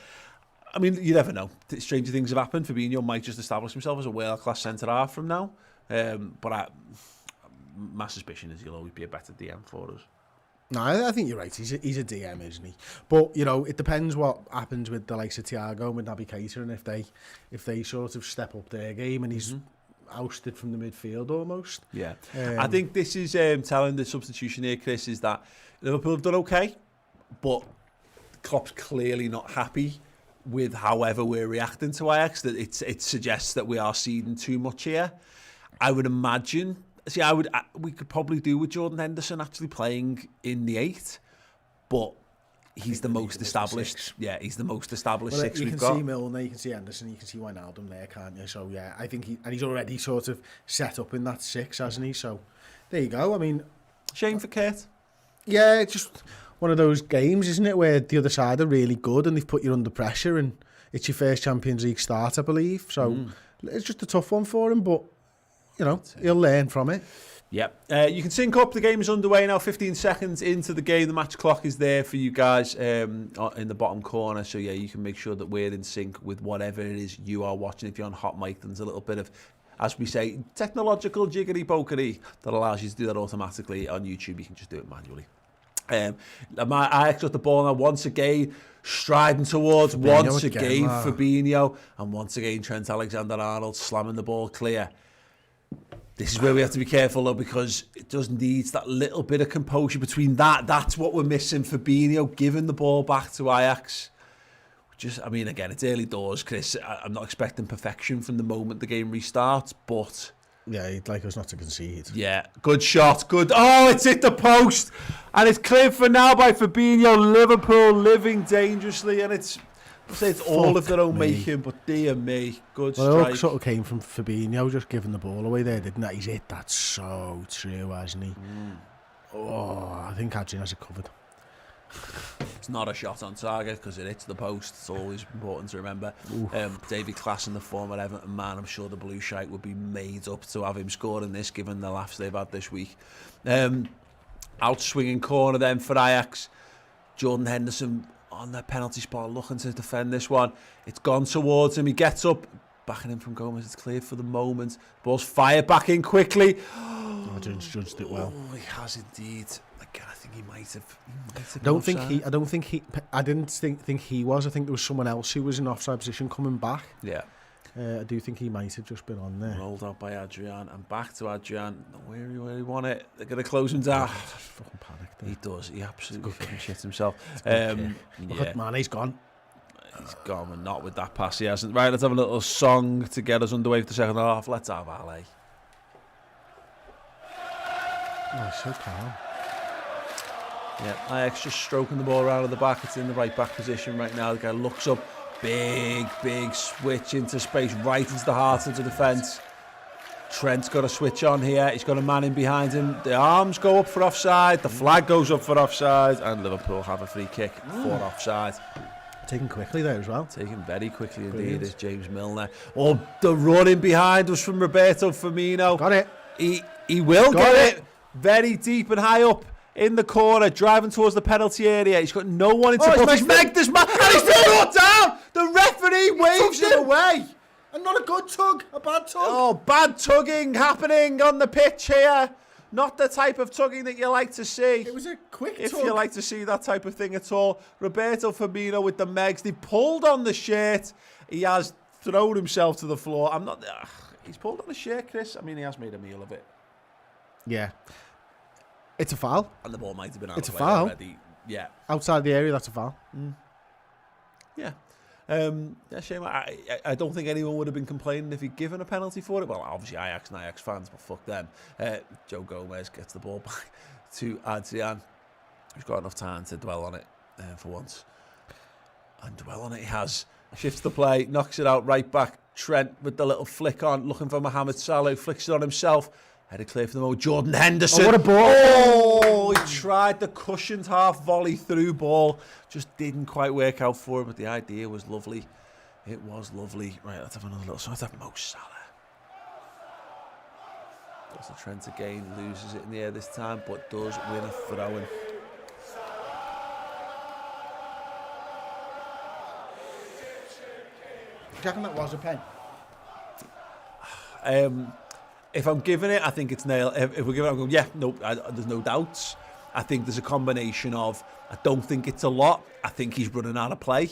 I mean, you never know. Stranger things have happened. Fabinho might just establish himself as a world-class centre-half from now. But my suspicion is he'll always be a better DM for us. No, I think you're right. He's a DM, isn't he? But, you know, it depends what happens with the likes of Thiago and with Naby Keita, and if they sort of step up their game. And ousted from the midfield almost. Yeah. I think this is telling the substitution here, Chris, is that Liverpool have done okay, but Klopp's clearly not happy with however we're reacting to Ajax. That it suggests that we are ceding too much here. I would imagine. See, we could probably do with Jordan Henderson actually playing in the 8, but he's the most established. Yeah, he's the most established 6 we've got. You can see Milner, you can see Henderson, you can see Wijnaldum there, can't you? So yeah, I think he's already sort of set up in that 6, hasn't he? So there you go. I mean, shame for Kurt. Yeah, it's just one of those games, isn't it, where the other side are really good and they've put you under pressure, and it's your first Champions League start, I believe. So it's just a tough one for him, but you know, he'll learn from it. Yep. You can sync up. The game is underway now. 15 seconds into the game. The match clock is there for you guys in the bottom corner. So, yeah, you can make sure that we're in sync with whatever it is you are watching. If you're on hot mic, there's a little bit of, as we say, technological jiggity-bokery that allows you to do that automatically. On YouTube, you can just do it manually. Ajax got the ball now once again, striding towards Fabinho once again Fabinho, and once again Trent Alexander-Arnold slamming the ball clear. This is where we have to be careful, though, because it does need that little bit of composure between that. That's what we're missing. Fabinho giving the ball back to Ajax. I mean, again, it's early doors, Chris. I'm not expecting perfection from the moment the game restarts, but yeah, he'd like us not to concede. Yeah, good shot, good. Oh, it's hit the post, and it's cleared for now by Fabinho. Liverpool living dangerously, and it's all of their own making, but dear me, good strike. Well, it sort of came from Fabinho just giving the ball away there, didn't it? He's hit that so true, hasn't he? Oh, I think Adrian has it covered. It's not a shot on target because it hits the post. It's always important to remember. David Klassen, the former Everton man, I'm sure the blue shite would be made up to have him scoring this, given the laughs they've had this week. Out swinging corner then for Ajax. Jordan Henderson on the penalty spot, looking to defend this one. It's gone towards him. He gets up, backing him from Gomez. It's cleared for the moment. Ball's fired back in quickly. Adrian's judged it well. Oh, he has indeed. Again, I think he might have. I didn't think he was. I think there was someone else who was in offside position coming back. Yeah. I do think he might have just been on there. Rolled out by Adrian and back to Adrian. Where he won it. They're going to close him down. Fucking panic there. He does. He absolutely fucking shits himself. Look at man, he's gone. He's gone, and not with that pass he hasn't. Right, let's have a little song to get us underway for the second half. Let's have LA. Oh, so calm. Yeah, Ajax just stroking the ball around at the back. It's in the right back position right now. The guy looks up. Big switch into space, right into the heart of the defence. Trent's got a switch on here. He's got a man in behind him. The arms go up for offside. The flag goes up for offside. And Liverpool have a free kick for offside. Taken quickly there as well. Taken very quickly indeed is James Milner. Oh, the run in behind was from Roberto Firmino. Got it. He will get it. Very deep and high up in the corner, driving towards the penalty area. He's got no one in support. He's megged this man, and he's still not down. The referee waves it away. And not a good tug, a bad tug. Oh, bad tugging happening on the pitch here. Not the type of tugging that you like to see. It was a quick if tug. you like to see that type of thing at all. Roberto Firmino with the megs. They pulled on the shirt. He has thrown himself to the floor. He's pulled on the shirt, Chris. I mean, he has made a meal of it. Yeah. It's a foul. And the ball might have been out it's of a the way foul. already. Yeah. Outside the area, that's a foul. Yeah. Shame. I don't think anyone would have been complaining if he'd given a penalty for it. Well, obviously Ajax and Ajax fans, but fuck them. Joe Gomez gets the ball back to Adrian. He's got enough time to dwell on it for once. And dwell on it he has. Shifts the play, knocks it out right back. Trent with the little flick on, looking for Mohamed Salah, flicks it on himself. Headed clear for the moment. Jordan Henderson. Oh, what a ball. Oh, he tried the cushioned half volley through ball. Just didn't quite work out for him, but the idea was lovely. It was lovely. Right, let's have another little shot. Let's have Mo Salah. Does the Trent again, loses it in the air this time, but does win a throw-in. Do you reckon that was a pen? If I'm giving it, I think it's nail. If we're giving it, I'm going, yeah, no, there's no doubts. I think there's a combination of, I don't think it's a lot. I think he's running out of play.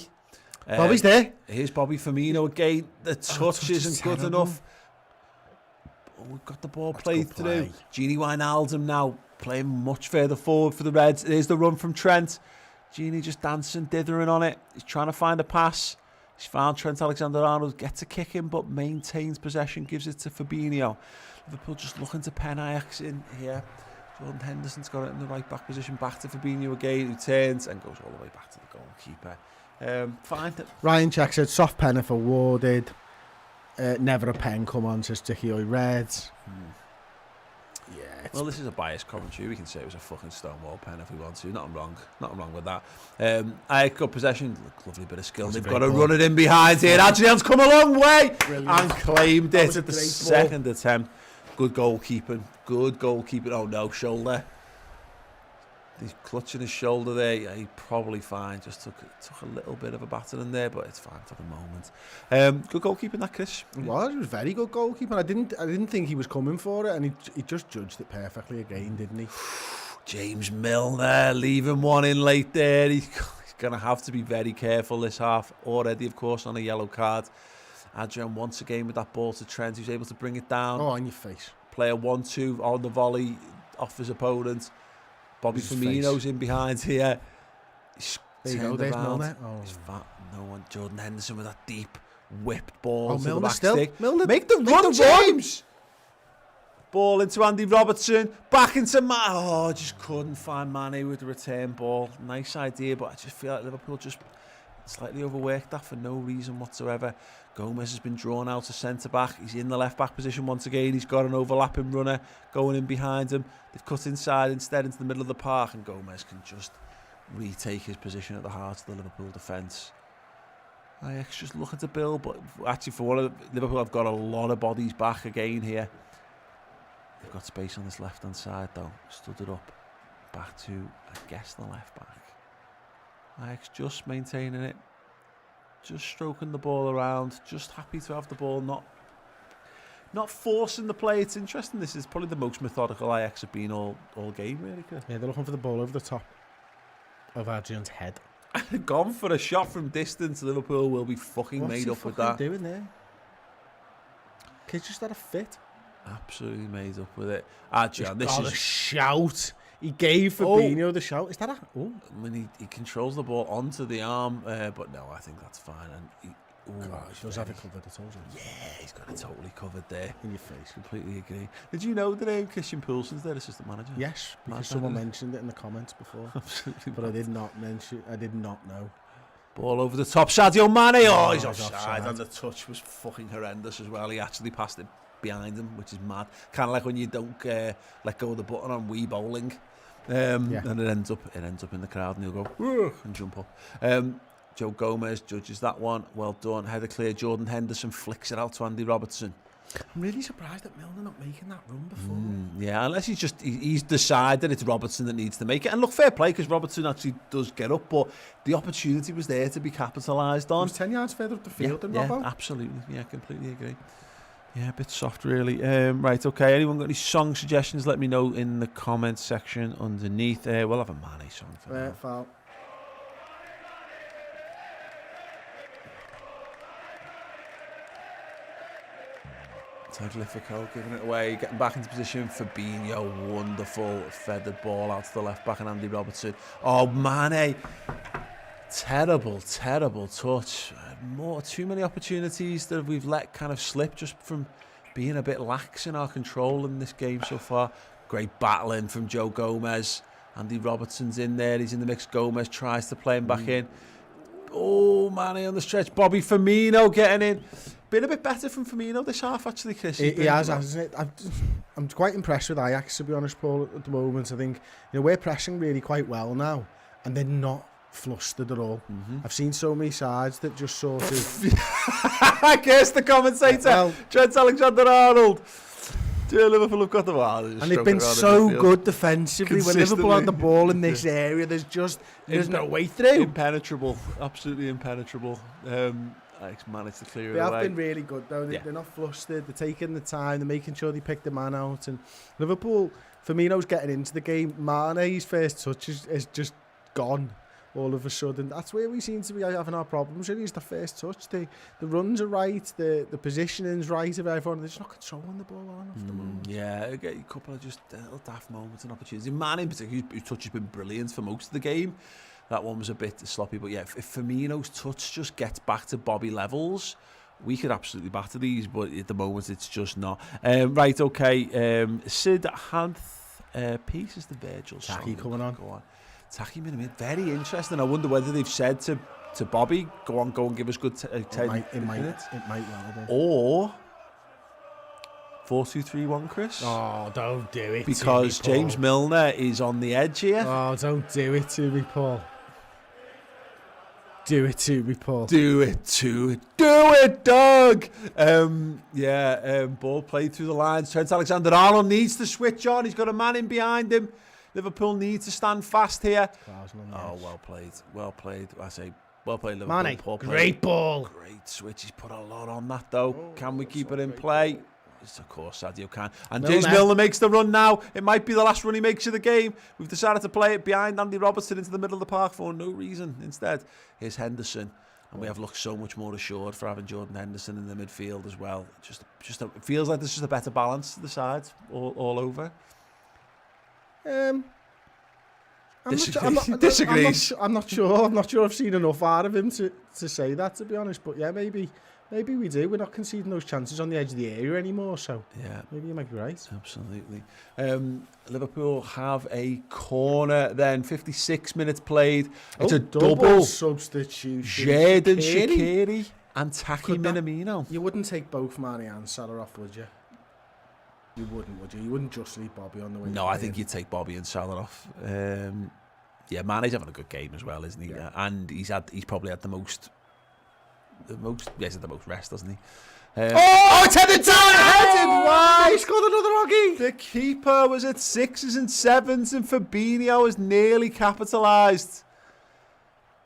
Bobby's there. Here's Bobby Firmino again. The touch isn't good enough. we've got the ball played through. Gini Wijnaldum now playing much further forward for the Reds. There's the run from Trent. Gini just dancing, dithering on it. He's trying to find a pass. He's found Trent Alexander-Arnold, gets a kick in, but maintains possession, gives it to Fabinho. Liverpool just looking to pen Ajax in here. Jordan Henderson's got it in the right back position, back to Fabinho again, who turns and goes all the way back to the goalkeeper. Fine. Ryan Jack said, soft pen if awarded. Never a pen come on, says Dickie Oy Reds. Yeah. Well, this is a biased commentary. We can say it was a fucking stonewall pen if we want to. Nothing wrong with that. I got possession. Lovely bit of skill. They've got to run it in behind here. Adrian's come a long way. Brilliant. And claimed it at the second attempt. Good goalkeeping. Oh no, shoulder. He's clutching his shoulder there. Yeah, he's probably fine. Just took a little bit of a battering there, but it's fine for the moment. Good goalkeeping, that, Chris. It was very good goalkeeping. I didn't think he was coming for it, and he just judged it perfectly again, didn't he? James Milner leaving one in late there. He's going to have to be very careful this half. Already, of course, on a yellow card. Adrian once again with that ball to Trent, who's able to bring it down. Oh, on your face. Play a 1-2 on the volley off his opponent. Bobby Firmino's in behind here. He's there you go, there's Milner. Oh. He's fat. No one. Jordan Henderson with that deep whipped ball to Milner the back still. stick. Milner, make the run, James! Ball into Andy Robertson. Back into just couldn't find Mane with the return ball. Nice idea, but I just feel like Liverpool just slightly overworked that for no reason whatsoever. Gomez has been drawn out as centre-back. He's in the left-back position once again. He's got an overlapping runner going in behind him. They've cut inside instead into the middle of the park, and Gomez can just retake his position at the heart of the Liverpool defence. Ajax just looking to build, but actually for one of Liverpool, I've got a lot of bodies back again here. They've got space on this left-hand side, though. Stood it up. Back to, I guess, the left-back. Ajax just maintaining it. Just stroking the ball around, just happy to have the ball, not forcing the play. It's interesting. This is probably the most methodical Ajax have been all game, really. Yeah, they're looking for the ball over the top of Adrian's head. Gone for a shot from distance. Liverpool will be fucking made up with that. What's he doing there? Kid's just had a fit. Absolutely made up with it. Adrian, this is a shout. He gave Fabinho the shout. Is that a... Oh. I mean, he controls the ball onto the arm, but no, I think that's fine. And he does have it covered, I told you. Yeah, he's got it totally covered there. In your face. Completely agree. Did you know the name Christian Poulsen's their assistant manager? Yes, because someone mentioned it in the comments before. Absolutely. But I did not know. Ball over the top, Sadio Mane. Oh, he's offside. And the touch was fucking horrendous as well. He actually passed it behind him, which is mad. Kind of like when you don't let go of the button on Wii Bowling. And it ends up in the crowd, and he'll go and jump up. Joe Gomez judges that one. Well done. Header clear. Jordan Henderson flicks it out to Andy Robertson. I'm really surprised that Milner not making that run before. Yeah, unless he's decided it's Robertson that needs to make it. And look, fair play, because Robertson actually does get up, but the opportunity was there to be capitalised on. He was 10 yards further up the field than Robbo. Yeah, absolutely. Yeah, completely agree. Yeah, a bit soft, really. Right, okay. Anyone got any song suggestions? Let me know in the comments section underneath. We'll have a Mane song for that. Foul. Tagliafico giving it away, getting back into position. Fabinho, wonderful feathered ball out to the left back, and Andy Robertson. Oh, Mane. Terrible touch. Too many opportunities that we've let kind of slip just from being a bit lax in our control in this game so far. Great battling from Joe Gomez. Andy Robertson's in there. He's in the mix. Gomez tries to play him back in. Oh, Mane on the stretch. Bobby Firmino getting in. Been a bit better from Firmino this half, actually, Chris. He has, hasn't it? I'm quite impressed with Ajax, to be honest, Paul, at the moment. I think we're pressing really quite well now, and they're not flustered at all. I've seen so many sides that just sort of... I guess the commentator, Trent Alexander-Arnold. Liverpool have got the ball. And they've been so good defensively. When Liverpool had the ball in this area, there's no way through. Impenetrable. Absolutely impenetrable. Alex managed to clear it away. They have been really good, though. They're not flustered. They're taking the time. They're making sure they pick the man out. And Liverpool, Firmino's getting into the game. Mane's first touch is just gone. all of a sudden. That's where we seem to be having our problems. Really, is the first touch. The runs are right, the positioning's right of everyone. They're just not controlling the ball well enough at the moment. Yeah, a couple of just little daft moments and opportunities. Man in particular, whose touch has been brilliant for most of the game. That one was a bit sloppy, but yeah, if Firmino's touch just gets back to Bobby levels, we could absolutely batter these, but at the moment it's just not. Right, okay. Sid Hanth piece is the Virgil Taki song. coming on. Go on. Taki minute. Very interesting. I wonder whether they've said to Bobby, go and give us good 10 minutes. It might well have been. Or 4-2-3-1, Chris. Oh, don't do it. Because to me, James Milner is on the edge here. Oh, don't do it to me, Paul. Do it to me, Paul. Do it, Doug. Ball played through the lines. Trent Alexander-Arnold needs to switch on. He's got a man in behind him. Liverpool need to stand fast here. Oh, well played. I say, well played, Liverpool. Mane, Paul great ball. Great switch. He's put a lot on that, though. Can we keep it in play? Yes, of course, Sadio can. And James Milner makes the run now. It might be the last run he makes of the game. We've decided to play it behind Andy Robertson into the middle of the park for no reason. Instead, here's Henderson. And we have looked so much more assured for having Jordan Henderson in the midfield as well. It feels like there's just a better balance to the sides all over. Disagrees. I'm not sure. I'm not sure I've seen enough out of him to say that, to be honest. But yeah, maybe we do. We're not conceding those chances on the edge of the area anymore. So yeah, maybe you might be right. Absolutely. Liverpool have a corner. Then 56 minutes played. It's a double substitution. Jadon Shaqiri and Taki Minamino. You wouldn't take both Mane and Salah off, would you? You wouldn't, would you? You wouldn't just leave Bobby on the wing. No, I think you'd take Bobby and Salah off. Yeah, Mane's having a good game as well, isn't he? Yeah. And he's probably had the most rest, doesn't he? It's headed down! Why? He scored another Oggy! The keeper was at 6s and 7s, and Fabinho has nearly capitalised.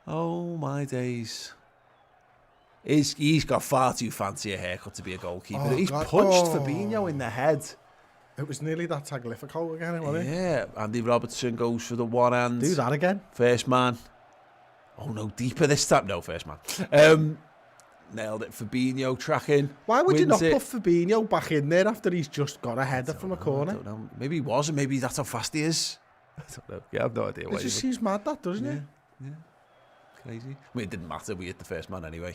Oh my days. He's got far too fancy a haircut to be a goalkeeper. He's punched Fabinho in the head. It was nearly that Tagliafico again, wasn't it? Yeah, Andy Robertson goes for the one hand. Do that again. First man. Oh no, deeper this time. No, first man. Nailed it. Fabinho tracking. Why would you not put Fabinho back in there after he's just got a header from a corner? I don't know. Maybe he was, and maybe that's how fast he is. I don't know. Yeah, I have no idea. It just seems mad, that, doesn't it? Yeah. Crazy. I mean, it didn't matter. We hit the first man anyway.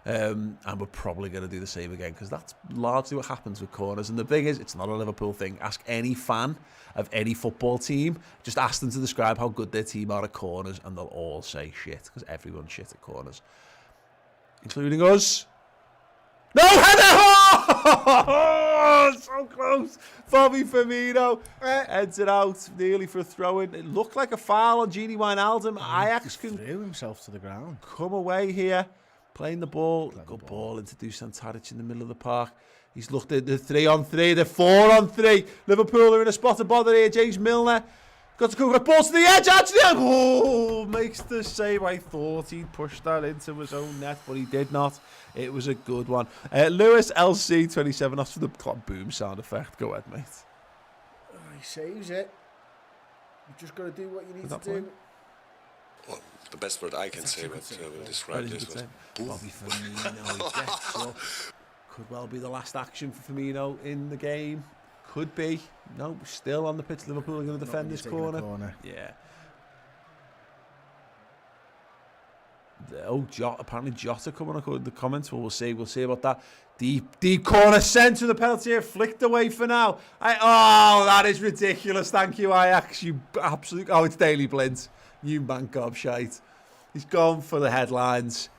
And we're probably going to do the same again, because that's largely what happens with corners. And the thing is, it's not a Liverpool thing. Ask any fan of any football team. Just ask them to describe how good their team are at corners, and they'll all say shit, because everyone's shit at corners. Including us. No header! Oh, so close. Bobby Firmino heads it out nearly for a throw-in. It looked like a foul on Gini Wijnaldum. Ajax can threw himself to the ground. Come away here, playing the ball. Good ball into Dusan Tadic in the middle of the park. He's looked at the 3-on-3, the 4-on-3. Liverpool are in a spot of bother here. James Milner got to go for a ball to the edge, actually. Makes the save. I thought he'd push that into his own net, but he did not. It was a good one. Lewis LC 27. That's for the boom sound effect. Go ahead, mate. He saves it. You've just got to do what you need to do. Well, the best word I can say will describe this was boom. Bobby Firmino. Could well be the last action for Firmino in the game. Could be. No, still on the pitch. Liverpool are going to defend this corner. Yeah. Apparently Jota coming on the comments. Well, we'll see about that. Deep corner sent to the penalty area, flicked away for now. That is ridiculous. Thank you, Ajax. You absolute. It's Daily Blind. You man gobshite. He's gone for the headlines.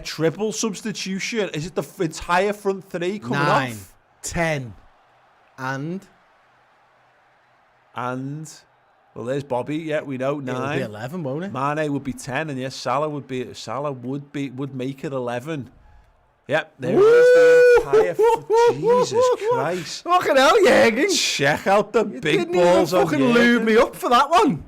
Triple substitution. Is it the entire front three coming 9, off? 10, and well, there's Bobby. Yeah, we know 9. It'll be 11, won't it? Mane would be 10, and yes, Salah would make it 11. Yep, there it is. The entire Jesus Christ! Fucking hell, Jürgen! Check out the big balls on fucking lube me up for that one.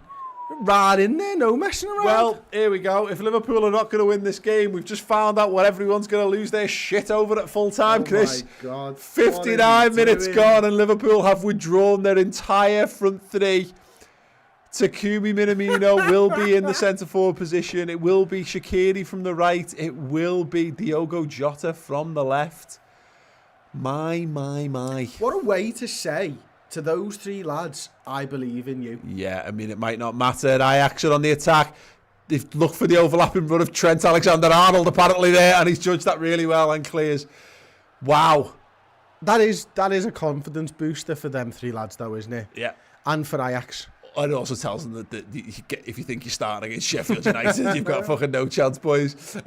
Right in there, no messing around. Well, here we go. If Liverpool are not going to win this game, we've just found out what everyone's going to lose their shit over at full time, Chris. Oh my God. 59 minutes gone, and Liverpool have withdrawn their entire front three. Takumi Minamino will be in the centre-forward position. It will be Shaqiri from the right. It will be Diogo Jota from the left. My. What a way to say to those three lads, I believe in you. Yeah, I mean, it might not matter. Ajax are on the attack. They've looked for the overlapping run of Trent Alexander-Arnold apparently there, and he's judged that really well and clears. Wow. That is a confidence booster for them three lads, though, isn't it? Yeah. And for Ajax. And it also tells them that if you think you're starting against Sheffield United, you've got fucking no chance, boys.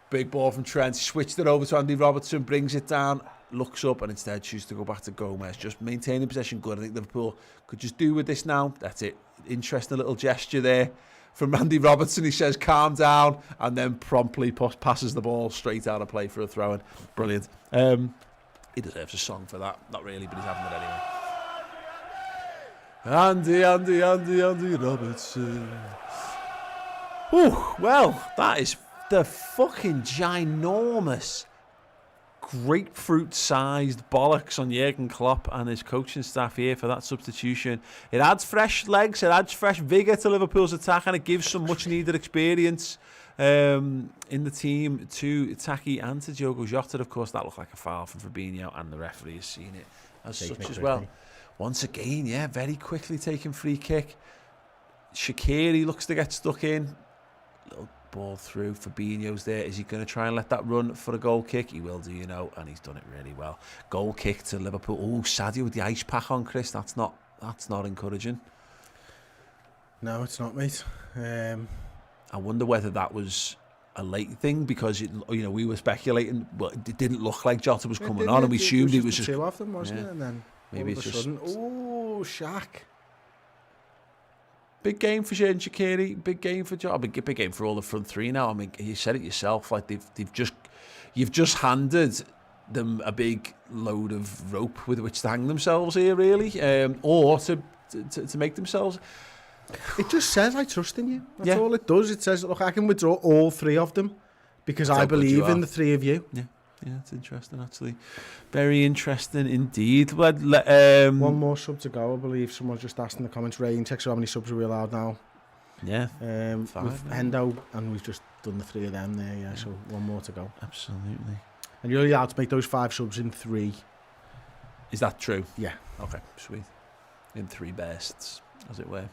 Big ball from Trent. Switched it over to Andy Robertson, brings it down, looks up, and instead chooses to go back to Gomez. Just maintaining possession good. I think Liverpool could just do with this now. That's it. Interesting little gesture there from Andy Robertson. He says, calm down, and then promptly passes the ball straight out of play for a throw-in. Brilliant. He deserves a song for that. Not really, but he's having it anyway. Andy Robertson. Ooh, well, that is the fucking ginormous, grapefruit-sized bollocks on Jurgen Klopp and his coaching staff here for that substitution. It adds fresh legs, it adds fresh vigour to Liverpool's attack, and it gives some much-needed experience in the team to Taki and to Diogo Jota. Of course, that looked like a foul from Fabinho, and the referee has seen it as such as well. Once again, yeah, very quickly taking free kick. Shaqiri looks to get stuck in. Little ball through. Fabinho's there. Is he going to try and let that run for a goal kick? He will do, you know, and he's done it really well. Goal kick to Liverpool. Oh, Sadio with the ice pack on, Chris. That's not encouraging. No, it's not, mate. I wonder whether that was a late thing because we were speculating. Well, it didn't look like Jota was coming on, and we assumed it was just two of them, wasn't it? And then maybe it's just Shaq. Big game for Shaqiri, big game for Jota, big game for all the front three now. I mean, you said it yourself. Like you've just handed them a big load of rope with which to hang themselves here, really, or to make themselves. It just says I trust in you. That's all it does. It says, look, I can withdraw all three of them because I believe in the three of you. Yeah, it's interesting, actually. Very interesting indeed. One more sub to go, I believe. Someone just asked in the comments, Rain, check how many subs are we allowed now? Yeah. With Hendo, and we've just done the three of them there, yeah, so one more to go. Absolutely. And you're only allowed to make those 5 subs in 3. Is that true? Yeah. Okay, sweet. In 3 bursts, as it were.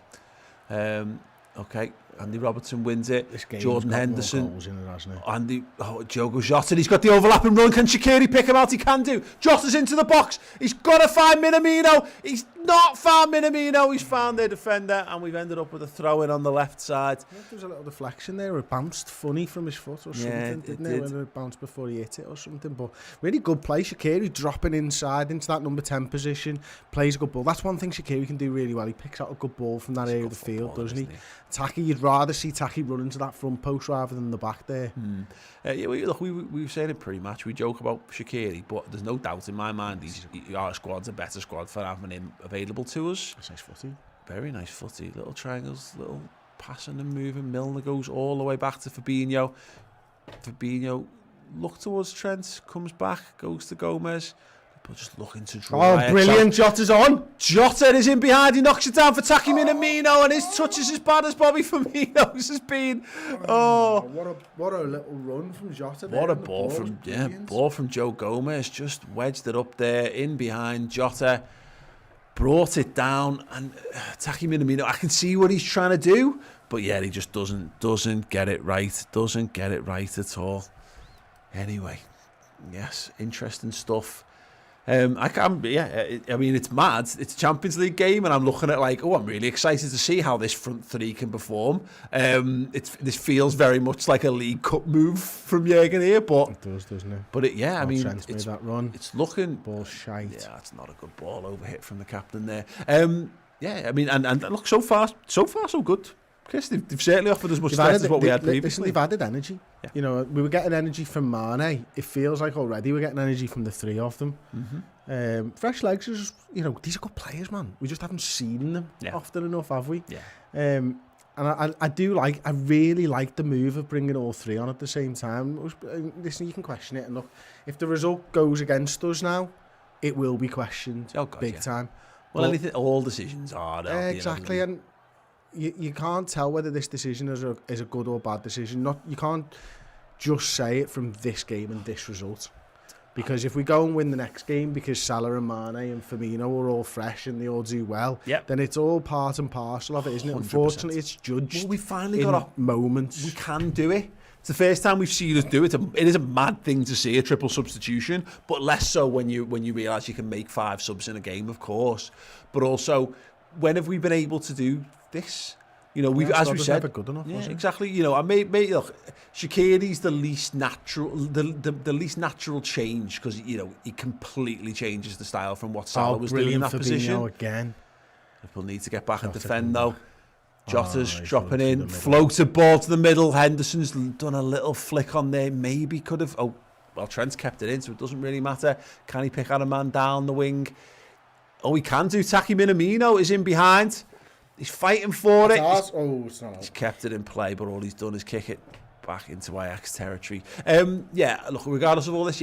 Okay, Andy Robertson wins it. Jordan Henderson. Goals in it, hasn't it? Andy, Diogo Jota. He's got the overlapping run. Can Shaqiri pick him out? He can do. Jota's into the box. He's got to find Minamino. He's not found Minamino. He's found their defender, and we've ended up with a throw-in on the left side. Yeah, there was a little deflection there. It bounced funny from his foot or something, didn't it? Whether it bounced before he hit it or something. But really good play. Shaqiri dropping inside into that number 10 position. Plays a good ball. That's one thing Shaqiri can do really well. He picks out a good ball from that area of the field, doesn't he? Taki, you'd rather see Taki run into that front post rather than the back there. Yeah, look, we were saying it pretty much. We joke about Shaqiri, but there's no doubt in my mind our squad's a better squad for having him available to us. That's nice footy. Very nice footy. Little triangles, little passing and moving. Milner goes all the way back to Fabinho. Fabinho look towards Trent, comes back, goes to Gomez. People just looking to draw. Oh, brilliant. Jota's on. Jota is in behind. He knocks it down for Taki Minamino, and his touch is as bad as Bobby Firmino's has been. What a little run from Jota there. What a ball from Joe Gomez. Just wedged it up there, in behind Jota. Brought it down, and Taki Minamino, I can see what he's trying to do, but yeah, he just doesn't get it right. Doesn't get it right at all. Anyway, yes, interesting stuff. I mean, it's mad. It's a Champions League game, and I'm looking at I'm really excited to see how this front three can perform. This feels very much like a League Cup move from Jurgen here, but it does, doesn't it? But I mean, it's that run. It's looking ball shite. Yeah, it's not a good ball over hit from the captain there. Yeah, I mean, and look, so far so good. Chris, they've certainly offered as much threat as what we had previously. They've added energy. Yeah. You know, we were getting energy from Mane. It feels like already we're getting energy from the 3 of them. Mm-hmm. Fresh legs are just, these are good players, man. We just haven't seen them often enough, have we? Yeah. And I really like the move of bringing all 3 on at the same time. Listen, you can question it, and look, if the result goes against us now, it will be questioned big time. Well, all decisions are. Exactly, and you can't tell whether this decision is a good or bad decision. You can't just say it from this game and this result. Because if we go and win the next game because Salah and Mane and Firmino are all fresh and they all do well, then it's all part and parcel of it, isn't it? 100%. Unfortunately, it's judged. Well, we finally got moments. We can do it. It's the first time we've seen us do it. It is a mad thing to see, a triple substitution, but less so when you realise you can make 5 subs in a game, of course. But also, when have we been able to do this? You know, we've, as we said, never good enough, was it? exactly. You know, I made look, Shaqiri's the least natural, the least natural change because you know he completely changes the style from what Salah was doing in that position. Again. Liverpool need to get back and defend though. Jota's dropping in, floated ball to the middle. Henderson's done a little flick on there. Maybe could have. Oh, well, Trent's kept it in, so it doesn't really matter. Can he pick out a man down the wing? Oh, he can do. Taki Minamino is in behind. He's fighting for it. It's not. He's kept it in play, but all he's done is kick it back into Ajax territory. Yeah, look, regardless of all this,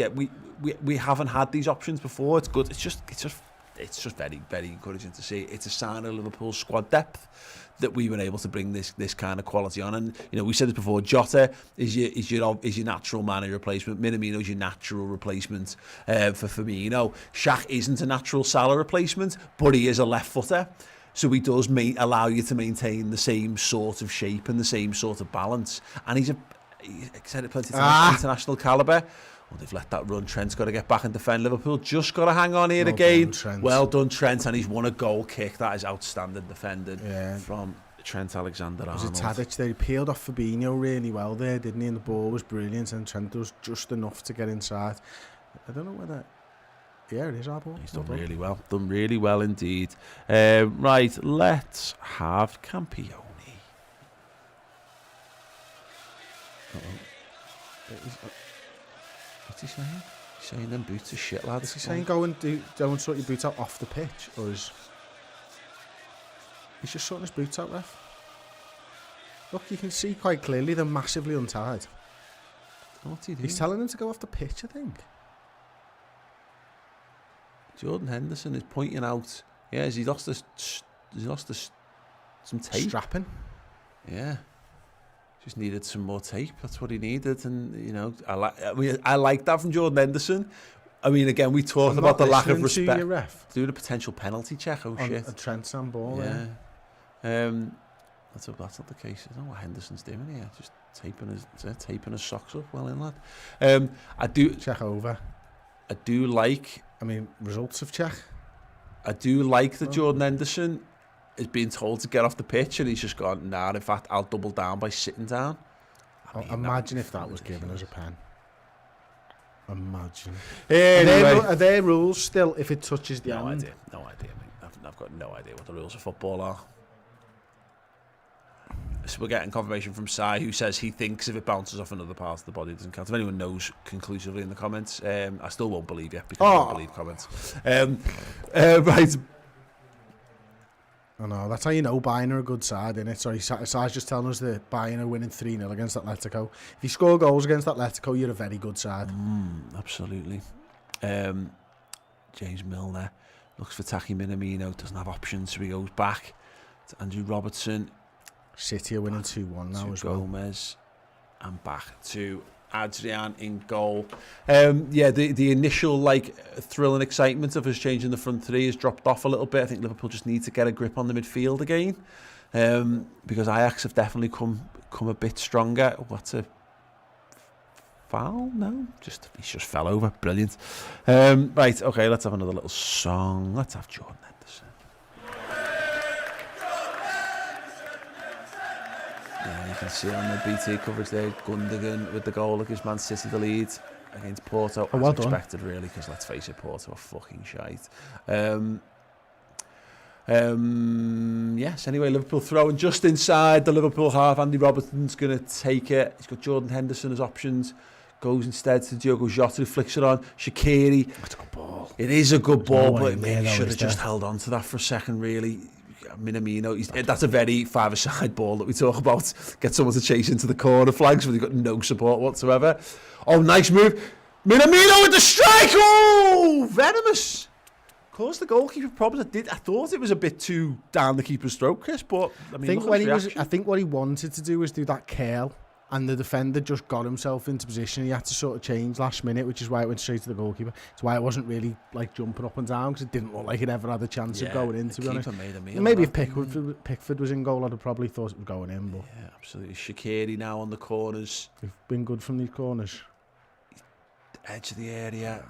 we haven't had these options before. It's good. It's just very, very encouraging to see. It's a sign of Liverpool's squad depth that we were able to bring this kind of quality on. And you know, we said this before. Jota is your natural Mane replacement. Minamino's your natural replacement for Firmino. Shaq isn't a natural Salah replacement, but he is a left footer. So he does allow you to maintain the same sort of shape and the same sort of balance. And he's said it plenty of times, international calibre. Well, they've let that run. Trent's got to get back and defend. Liverpool just got to hang on here again. Well done, Trent. And he's won a goal kick. That is outstanding defending from Trent Alexander-Arnold. It was a Tadic there. He peeled off Fabinho really well there, didn't he? And the ball was brilliant. And Trent does just enough to get inside. I don't know whether... Yeah, it is our ball. He's done really well. Done really well indeed. Right, let's have Campione. What's he saying? He's saying them boots are shit, lads. Is he saying go and sort your boots out off the pitch? Or is... He's just sorting his boots out, ref. Look, you can see quite clearly they're massively untied. What's he doing? He's telling them to go off the pitch, I think. Jordan Henderson is pointing out, has he lost some tape? Strapping. Yeah. Just needed some more tape. That's what he needed. And, you know, I like that from Jordan Henderson. I mean, again, we talked about the lack of respect. Doing a potential penalty check. Oh, shit. A Trent Sam ball, yeah. That's not the case. I don't know what Henderson's doing here. Just taping his socks up. Well in, lad. I do... Check over. I do like... results of check. I do like that Jordan Henderson is being told to get off the pitch and he's just gone, nah, in fact, I'll double down by sitting down. Imagine if that was given as a pen. Imagine. Anyway. Are there rules still if it touches the end? No idea. I've got no idea what the rules of football are. So we're getting confirmation from Sai, who says he thinks if it bounces off another part of the body, it doesn't count. If anyone knows conclusively in the comments, I still won't believe you because I don't believe comments. Right. I know, that's how you know Bayern are a good side, innit? Sorry, Sai's just telling us that Bayern are winning 3-0 against Atletico. If you score goals against Atletico, you're a very good side. Absolutely. James Milner looks for Taki Minamino, doesn't have options, so he goes back to Andrew Robertson. City are winning 2-1 now as well. Gomez and back to Adrian in goal. The initial thrill and excitement of us changing the front three has dropped off a little bit. I think Liverpool just need to get a grip on the midfield again, because Ajax have definitely come a bit stronger. What's a foul? No, he just fell over. Brilliant. Right, okay, let's have another little song. Let's have Jordan Henderson. Yeah, you can see on the BT coverage there, Gundogan with the goal that gives Man City the lead against Porto. Well as expected, really, because let's face it, Porto are fucking shite. Yes, anyway, Liverpool throwing just inside the Liverpool half. Andy Robertson's going to take it. He's got Jordan Henderson as options. Goes instead to Diogo Jota, who flicks it on. Shaqiri. That's a good ball. It is a good ball, but maybe he should have just held on to that for a second, really. Minamino, that's a very five-a-side ball that we talk about. Get someone to chase into the corner flags when they've got no support whatsoever. Oh, nice move. Minamino with the strike! Oh, venomous. caused the goalkeeper problems. I thought it was a bit too down the keeper's throat, Chris, but I mean, I think what he wanted to do was do that curl, and the defender just got himself into position. He had to sort of change last minute, which is why it went straight to the goalkeeper. It's why it wasn't really like jumping up and down, because it didn't look like it ever had a chance of going in, to be honest. Maybe if Pickford was in goal, I'd have probably thought it was going in. But yeah, absolutely. Shaqiri now on the corners. They've been good from these corners. Edge of the area.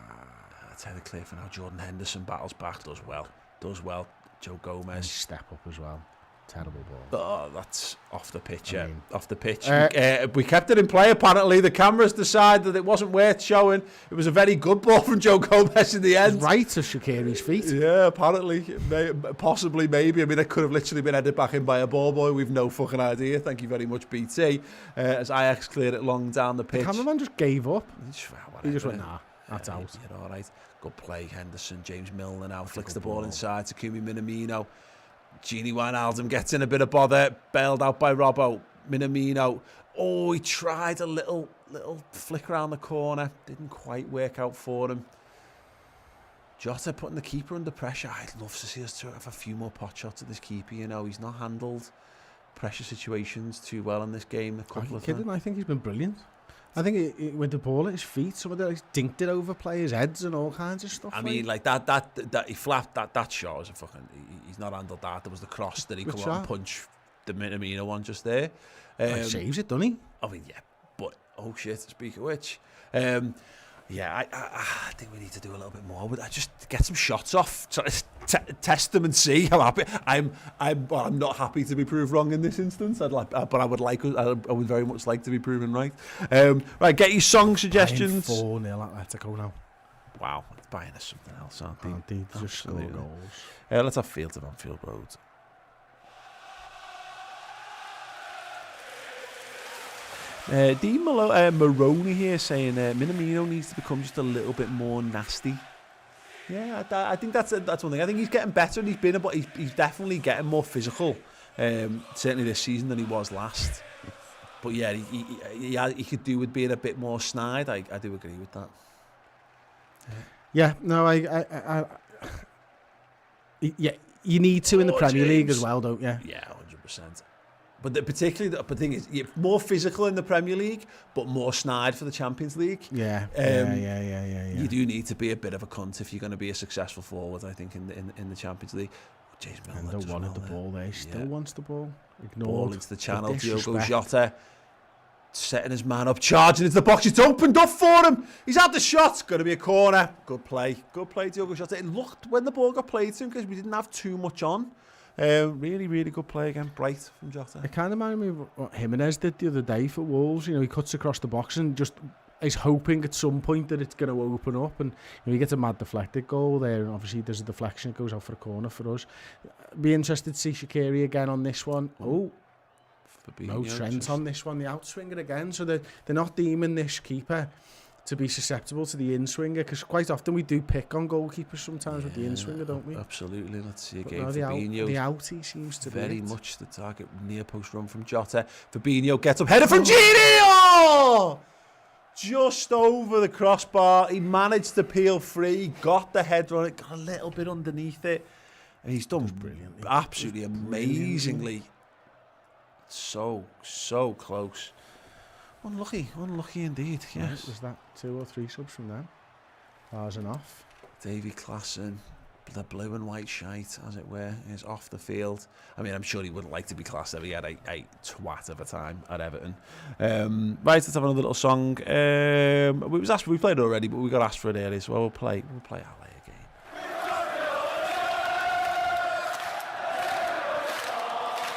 That's how they clear for now. Jordan Henderson battles back, does well. Joe Gomez. Step up as well. Terrible ball. Oh, that's off the pitch, off the pitch. We kept it in play, apparently. The cameras decided that it wasn't worth showing. It was a very good ball from Joe Gomez in the end. Right to Shaqiri's feet. Yeah, apparently. Possibly, maybe. I mean, it could have literally been headed back in by a ball boy. We've no fucking idea. Thank you very much, BT. As Ajax cleared it long down the pitch. The cameraman just gave up. He just went, nah, that's out. You're all right. Good play, Henderson. James Milner now flicks the ball inside to Takumi Minamino. Gini Wijnaldum gets in a bit of bother, bailed out by Robbo. Minamino, he tried a little flick around the corner, didn't quite work out for him. Jota putting the keeper under pressure. I'd love to see us to have a few more pot shots at this keeper. He's not handled pressure situations too well in this game. Are you kidding? I think he's been brilliant. I think he with the ball at his feet, some of the dinked it over players' heads and all kinds of stuff. I mean, like that he flapped that shot was a fucking. He's not handled that. There was the cross that he come out and punch the Minamino one just there. He saves it, doesn't he? I mean, yeah, but oh shit! Speak of which, yeah, I think we need to do a little bit more. But I just get some shots off, test them and see how happy. I'm not happy to be proved wrong in this instance. But I would very much like to be proven right. Right, get your song suggestions. 4-0 Atletico now. Wow, it's buying us something else, aren't they? Just score goals. Let's have Fields of Anfield Road. Dean Maroney here saying Minamino needs to become just a little bit more nasty. Yeah, I think that's one thing. I think he's getting better, and he's definitely getting more physical. Certainly this season than he was last. But yeah, he could do with being a bit more snide. I do agree with that. Yeah, no, yeah, you need to in the Premier League as well, don't you? Yeah, 100%. But the thing is, you're more physical in the Premier League, but more snide for the Champions League. Yeah. You do need to be a bit of a cunt if you're going to be a successful forward, I think, in the Champions League. James Milner wanted the ball there. He still wants the ball. Ignored. Ball into the channel. Diogo Jota setting his man up, charging into the box. It's opened up for him. He's had the shot. It's going to be a corner. Good play, Diogo Jota. It looked when the ball got played to him because we didn't have too much on. Really, really good play again. Bright from Jota. It kind of reminded me of what Jimenez did the other day for Wolves. He cuts across the box and just is hoping at some point that it's going to open up. And he gets a mad deflected goal there. And obviously there's a deflection. It goes out for a corner for us. Be interested to see Shaqiri again on this one. No Trent on this one. The outswinger again. So they're not deeming this keeper to be susceptible to the in-swinger, because quite often we do pick on goalkeepers sometimes with the in-swinger, don't we? Absolutely. Let's see again. No, Fabinho. The outie seems to be very much the target. Near post run from Jota. Fabinho gets up, header from Gini. Oh! Just over the crossbar. He managed to peel free, got the header on it, got a little bit underneath it, and he's done brilliantly, absolutely amazingly. So close. Unlucky indeed, yes. Was that 2 or 3 subs from them? Bars and off. Davy Klaassen, the blue and white shite, as it were, is off the field. I mean, I'm sure he wouldn't like to be classed if he had a twat of a time at Everton. Right, let's have another little song. We played it already, but we got asked for it earlier, so we'll play Ale again.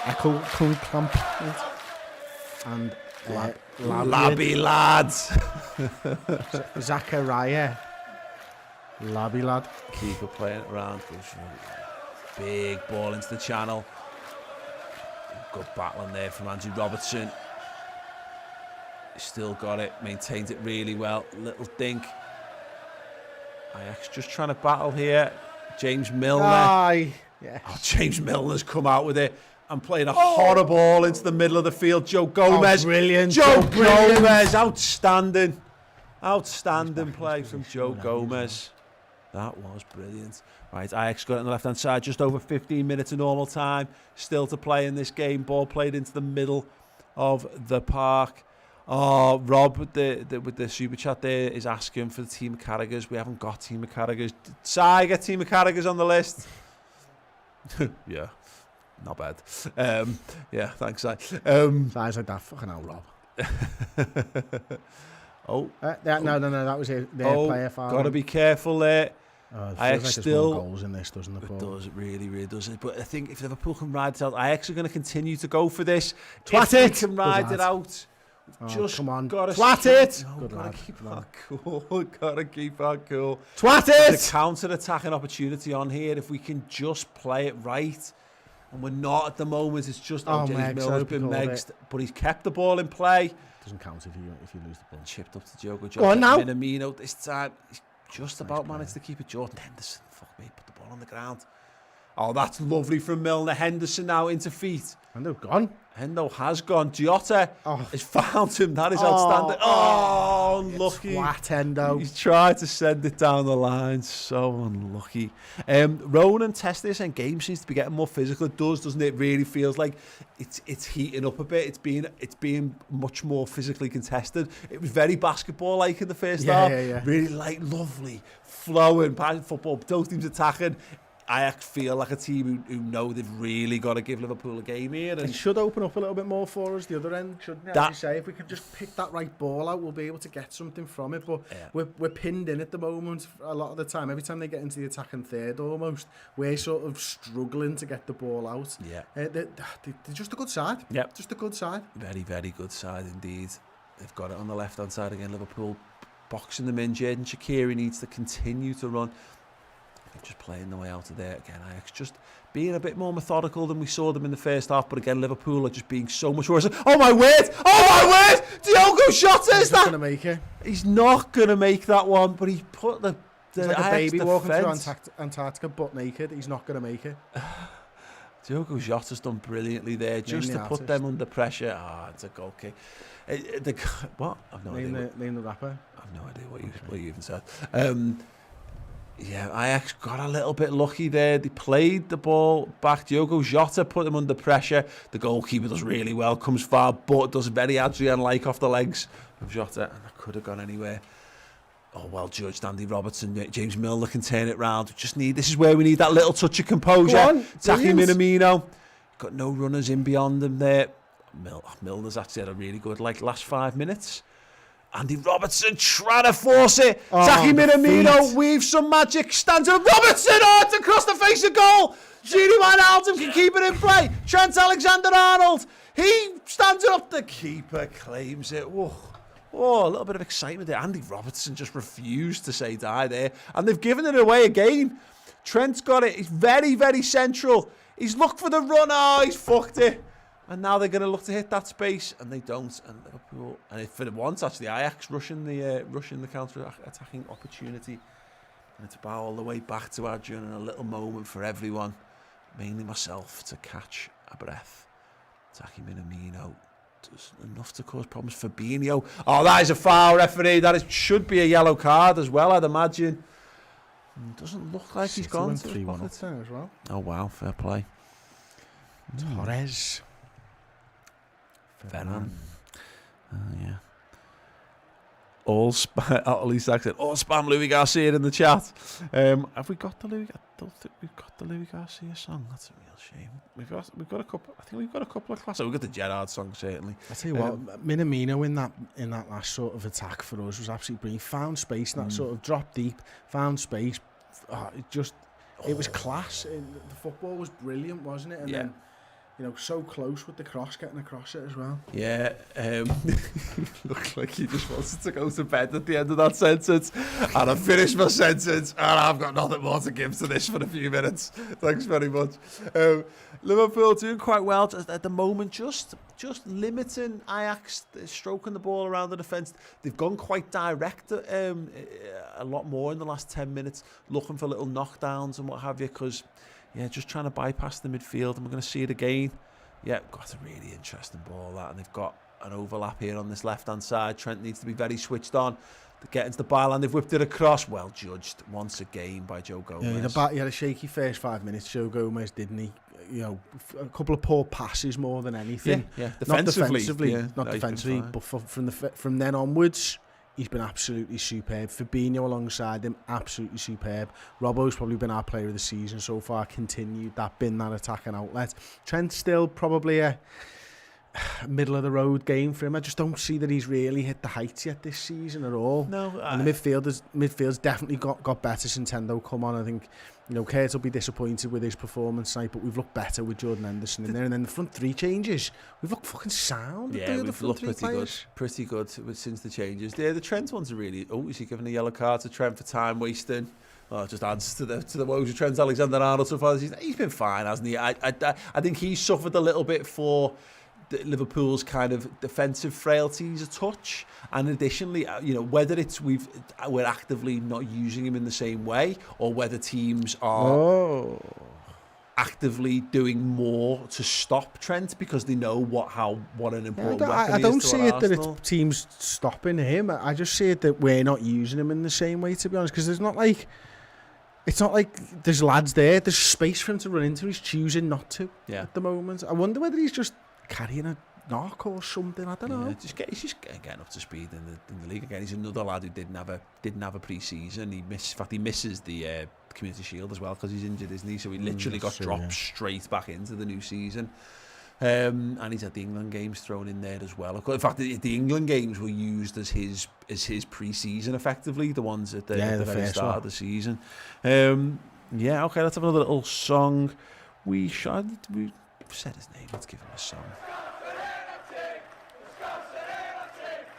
Echo Clamp and Labby lads. Zachariah. Labby lad. Keeper playing it around. Big ball into the channel. Good battling there from Andrew Robertson. Still got it. Maintains it really well. Little dink. Ajax just trying to battle here. James Milner. Aye. Yes. James Milner's come out with it. I'm playing a horror ball into the middle of the field. Joe Gomez. Brilliant. Joe Gomez. Outstanding play from Joe Gomez. That was brilliant. Right, Ajax got it on the left-hand side, just over 15 minutes of normal time. Still to play in this game. Ball played into the middle of the park. Oh, Rob with the super chat there is asking for the team of Carragher's. We haven't got team of Carragher's. Si, get team of Carragher's on the list. Yeah, not bad. Yeah, thanks, Si. Size like that, fucking hell, Rob. No, that was their player foul. Got to be careful there. Ajax like still goals in this, doesn't it? It does, it really does. But I think if Liverpool can ride it out, Ajax are going to continue to go for this. Twat if it! They can ride it out. Just come on, gotta twat it! No, gotta keep our cool. Gotta keep our cool. Twat There's it! a counter-attacking opportunity on here if we can just play it right. And we're not at the moment. It's just James Milner's been megged, but he's kept the ball in play. Doesn't count if you lose the ball. Chipped up to Diogo Jota. Go on now. Minamino this time. He's just about managed to keep it. Jordan Henderson, fuck me, put the ball on the ground. Oh, that's lovely from Milner. Henderson now into feet. Hendo gone. Hendo has gone. Jota has found him. That is outstanding. Oh, unlucky. Flat Hendo. He's tried to send it down the line. So unlucky. Ronan Testis and game seems to be getting more physical. It does, doesn't it? It really feels like it's heating up a bit. It's being much more physically contested. It was very basketball-like in the first half. Yeah. Really lovely, flowing, passionate football. Both teams attacking. Ajax feel like a team who know they've really got to give Liverpool a game here. And it should open up a little bit more for us, the other end, shouldn't it? As you say, if we can just pick that right ball out, we'll be able to get something from it. But we're pinned in at the moment a lot of the time. Every time they get into the attacking third almost, we're sort of struggling to get the ball out. Yeah. They're just a good side. Yep. Just a good side. Very, very good side indeed. They've got it on the left-hand side again, Liverpool boxing them in. Jadon Shaqiri needs to continue to run. Just playing the way out of there again. Ajax just being a bit more methodical than we saw them in the first half. But again, Liverpool are just being so much worse. Oh my word! Oh my word! Diogo Jota is that? He's not going to make it. He's not going to make that one. But he put the he's like a baby defense. walking through Antarctica butt naked. He's not going to make it. Diogo Jota's done brilliantly there, just to put them under pressure. It's a goal kick. What? I've no idea. Name the rapper. I've no idea what you even said. Yeah, Ajax got a little bit lucky there. They played the ball back. Diogo Jota put them under pressure. The goalkeeper does really well, comes far, but does very Adrian-like off the legs of Jota, and that could have gone anywhere. Oh, well judged, Andy Robertson. James Milner can turn it round. This is where we need that little touch of composure. Taki Minamino. Got no runners in beyond them there. Milner's actually had a really good last 5 minutes. Andy Robertson trying to force it. Taki Minamino weaves some magic. Stands up. Robertson! It's across the face of goal. Gini Wijnaldum can keep it in play. Trent Alexander-Arnold. He stands up. The keeper claims it. Whoa, a little bit of excitement there. Andy Robertson just refused to say die there. And they've given it away again. Trent's got it. He's very, very central. He's looked for the run. He's fucked it. And now they're going to look to hit that space, and they don't. And Liverpool, and for the once, actually, Ajax rushing the counter-attacking opportunity. And it's about all the way back to Adrian, and a little moment for everyone, mainly myself, to catch a breath. Taki Minamino does enough to cause problems. Fabinho. Oh, that is a foul, referee. That should be a yellow card as well, I'd imagine. Doesn't look like he's gone to his pocket. As well. Oh, wow, fair play. Torres. Venom. Yeah. All spam Louis Garcia in the chat. Have we got the Louis? I don't think we've got the Louis Garcia song. That's a real shame. We've got a couple. I think we've got a couple of classics. We've got the Gerrard song certainly. I tell you what, Minamino in that last sort of attack for us was absolutely brilliant. Found space, that sort of drop deep. Found space. It was class. The football was brilliant, wasn't it? And then, so close with the cross, getting across it as well. Yeah, looked like he just wanted to go to bed at the end of that sentence. And I finished my sentence, and I've got nothing more to give to this for a few minutes. Thanks very much. Liverpool doing quite well at the moment, just limiting Ajax, stroking the ball around the defence. They've gone quite direct a lot more in the last 10 minutes, looking for little knockdowns and what have you, because... Yeah, just trying to bypass the midfield, and we're going to see it again. Yeah, got a really interesting ball, that, and they've got an overlap here on this left-hand side. Trent needs to be very switched on to get into the byline. They've whipped it across. Well judged once again by Joe Gomez. Yeah, he had a shaky first 5 minutes, Joe Gomez, didn't he? You know, a couple of poor passes more than anything. Yeah. Not defensively, defensively, but from then onwards, he's been absolutely superb. Fabinho alongside him, absolutely superb. Robbo's probably been our player of the season so far, continued that attacking outlet. Trent's still probably a middle of the road game for him. I just don't see that he's really hit the heights yet this season at all. No, and the midfield's definitely got better since Hendo come on. I think, you know, Kurt will be disappointed with his performance tonight, but we've looked better with Jordan Henderson in there. And then the front three changes, we've looked fucking sound. Yeah, we've looked pretty good since the changes. Yeah, the Trent ones are really. Oh, is he giving a yellow card to Trent for time wasting? Well, it just adds to the woes of Trent Alexander-Arnold so far. He's been fine, hasn't he? I think he's suffered a little bit for Liverpool's kind of defensive frailties a touch, and additionally, you know, whether it's we're actively not using him in the same way, or whether teams are actively doing more to stop Trent because they know what an important weapon I don't is to see our it Arsenal. that it's teams stopping him. I just see it that we're not using him in the same way, to be honest, because it's not like there's lads there. There's space for him to run into. He's choosing not to at the moment. I wonder whether he's just carrying a knock or something. I don't know. He's just getting up to speed in the league again. He's another lad who didn't have a pre-season. He misses the Community Shield as well because he's injured, isn't he? So he literally got dropped straight back into the new season. And he's had the England games thrown in there as well. In fact, the England games were used as his pre-season effectively, the ones at the very start of the season. Okay, let's have another little song. We said his name. Let's give him a song.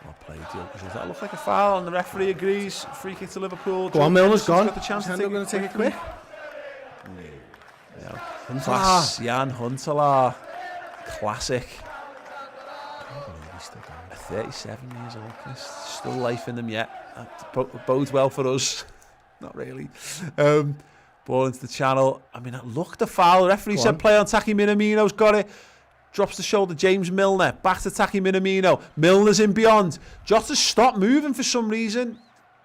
Well played, does that look like a foul? And the referee agrees. Free kick to Liverpool. Go on, Milner's gone. Got the chance to going to take it quick. Class, Jan Huntelaar. Classic. At 37 years old. There's still life in them yet. That bodes well for us. Not really. Ball into the channel. I mean, that looked a foul. The referee said play on Taki Minamino's got it. Drops the shoulder, James Milner. Back to Taki Minamino. Milner's in beyond. Jota, stop moving for some reason.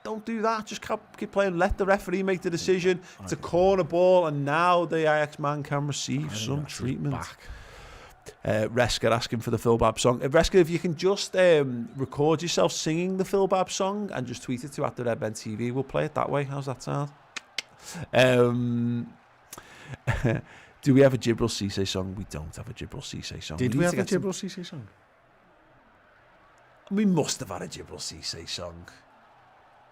Don't do that. Just keep playing. Let the referee make the decision. It's a corner ball, and now the Ajax man can receive some treatment. Resker asking for the Phil Babb song. Resker, if you can just record yourself singing the Phil Babb song and just tweet it to @RedBenTV, we'll play it that way. How's that sound? Do we have a Jibril Cisse song? We don't have a Jibril Cisse song. Did we have a Jibril Cisse song? We must have had a Jibril Cisse song.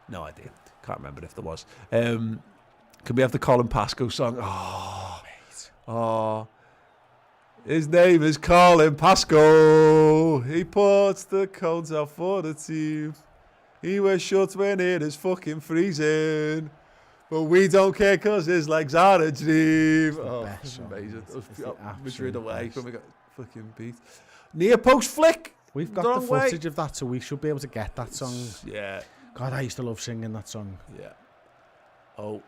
No idea. Can't remember if there was. Can we have the Colin Pascoe song? Oh, mate. Oh. His name is Colin Pascoe. He puts the cones out for the team. He wears shorts when it is fucking freezing. But we don't care because his legs are a dream. That's amazing. Madrid away when we got fucking beat. Near post flick. We've got the footage of that, so we should be able to get that song. Yeah. God, I used to love singing that song. Yeah. Oh,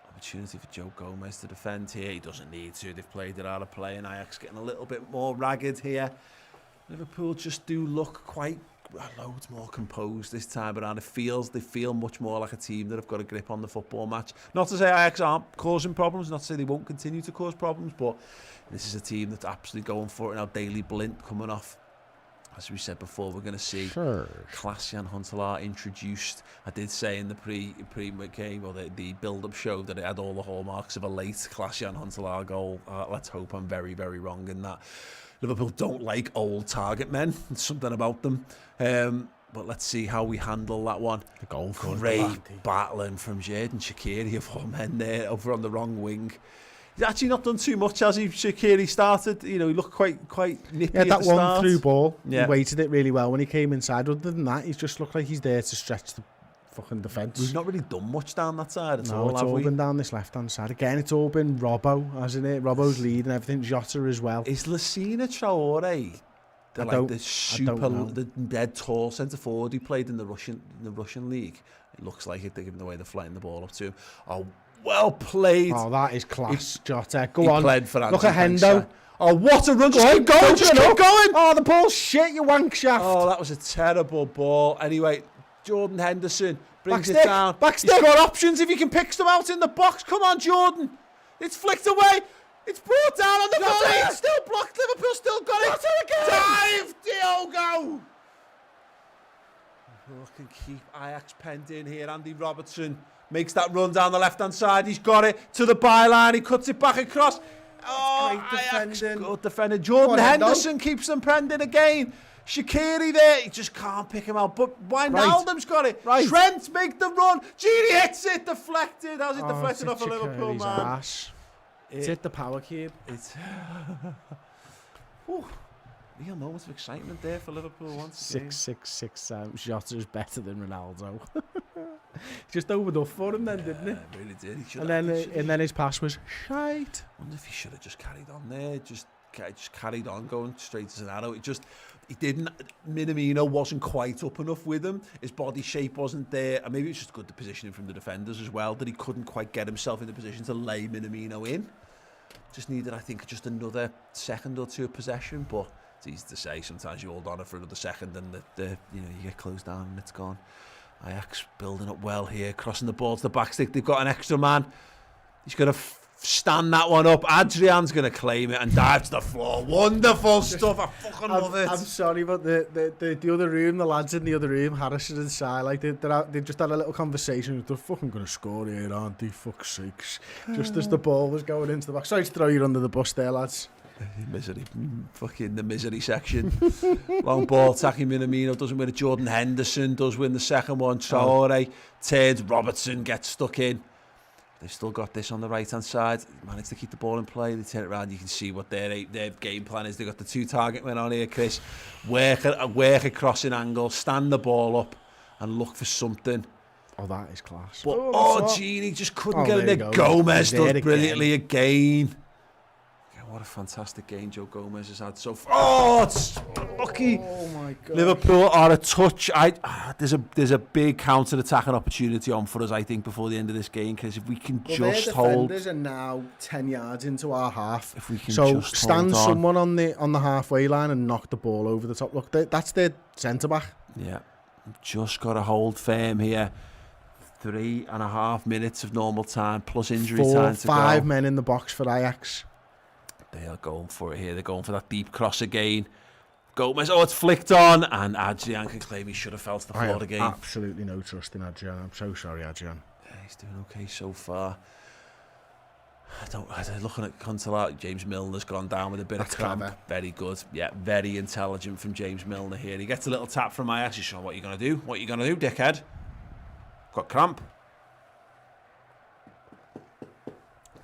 opportunity for Joe Gomez to defend here. He doesn't need to. They've played it out of play, and Ajax getting a little bit more ragged here. Liverpool just do look quite loads more composed this time around. They feel much more like a team that have got a grip on the football match. Not to say Ajax aren't causing problems, not to say they won't continue to cause problems, but this is a team that's absolutely going for it now. Daily Blint coming off. As we said before, we're going to see Klaas-Jan Huntelaar introduced. I did say in the pre-game, or the build-up show, that it had all the hallmarks of a late Klaas-Jan Huntelaar goal. Let's hope I'm very, very wrong in that. Liverpool don't like old target men. There's something about them. But let's see how we handle that one. The goal great battling from Xherdan Shaqiri of all men there over on the wrong wing. He's actually not done too much, has he? Shaqiri started, he looked quite nippy at the start. That one through ball, he weighted it really well when he came inside. Other than that, he's just looked like he's there to stretch the fucking defence. We've not really done much down that side at all, No, it's all been down this left-hand side. Again, it's all been Robbo, hasn't it? Robbo's lead and everything. Jota as well. Is Lassina Traore the dead tall centre forward who played in the Russian league? It looks like it, given the way they're flying the ball up to him. Oh, Well played. Oh, that is class, Jota. Go He on. played for Look Anthony, at thanks, Hendo. sir. Oh, what a run. Just keep going. Just keep going. Oh, the ball's shit, you wank shaft. Oh, that was a terrible ball. Anyway, Jordan Henderson brings Back it stick, down. back He's stick. got options if he can pick them out in the box. Come on, Jordan. It's flicked away. It's brought down on the volley. It's still blocked. Liverpool still got it. Dive, Diogo. Liverpool can keep Ajax penned in here. Andy Robertson makes that run down the left-hand side. He's got it to the byline. He cuts it back across. Oh, great Ajax, defending. good defender. Jordan Henderson keeps them penned in again. Shaqiri there, he just can't pick him out. But Wijnaldum's got it. Right. Trent make the run. Gini hits it, deflected. How's it deflected off a Liverpool man? Ass. It's hit the power cube. It's real moments of excitement there for Liverpool once again. 666 Jota is better than Ronaldo. Just overdone for him then, didn't it? Yeah, really did. He And then his pass was shite. I wonder if he should have just carried on there. Just carried on, going straight as an arrow. He didn't. Minamino wasn't quite up enough with him. His body shape wasn't there, and maybe it was just good the positioning from the defenders as well, that he couldn't quite get himself in the position to lay Minamino in. Just needed, I think, just another second or two of possession. But it's easy to say. Sometimes you hold on for another second, and you get closed down and it's gone. Ajax building up well here, crossing the ball to the back stick. They've got an extra man. He's going to stand that one up. Adrian's going to claim it and dive to the floor. Wonderful stuff. I fucking love it. I'm sorry, but the other room, the lads in the other room, Harrison and Si, like they just had a little conversation. They're fucking going to score here, aren't they? Fuck's sakes. Just as the ball was going into the back. Sorry to throw you under the bus there, lads. Misery, fucking the misery section. Long ball, attacking Minamino, doesn't win it. Jordan Henderson does win the second one. Traore turns, Robertson gets stuck in. They've still got this on the right hand side. Managed to keep the ball in play. They turn it around. You can see what their game plan is. They've got the two target men on here, Chris. Work a crossing angle, stand the ball up and look for something. Oh, that is class. But Gini just couldn't get in there. Gomez does brilliantly again. What a fantastic game Joe Gomez has had so far. Oh, it's lucky. Oh my God. Liverpool are a touch. There's a big counter-attacking opportunity on for us, I think, before the end of this game, because if we can just hold. Defenders are now 10 yards into our half. If we can just stand someone on the halfway line and knock the ball over the top. Look, that's their centre-back. Yeah, just got to hold firm here. 3.5 minutes of normal time plus injury time to go. 5 men in the box for Ajax. They are going for it here. They're going for that deep cross again. Gomez, it's flicked on, and Adrian can claim he should have fell to the floor again. Absolutely no trust in Adrian. I'm so sorry, Adrian. Yeah, he's doing okay so far. Looking at Consola, James Milner's gone down with a bit of cramp. Clever. Very good. Yeah, very intelligent from James Milner here. He gets a little tap from Ajax. He's showing what you're going to do. What you going to do, dickhead? Got cramp.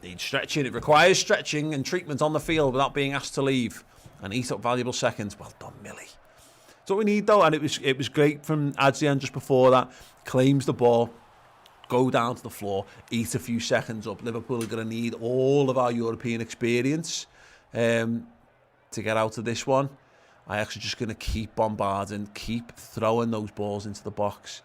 Needs stretching. It requires stretching and treatment on the field without being asked to leave and eat up valuable seconds. Well done, Millie. That's what we need, though, and it was great from Adrian just before that. Claims the ball, go down to the floor, eat a few seconds up. Liverpool are going to need all of our European experience to get out of this one. Ajax are just going to keep bombarding, keep throwing those balls into the box.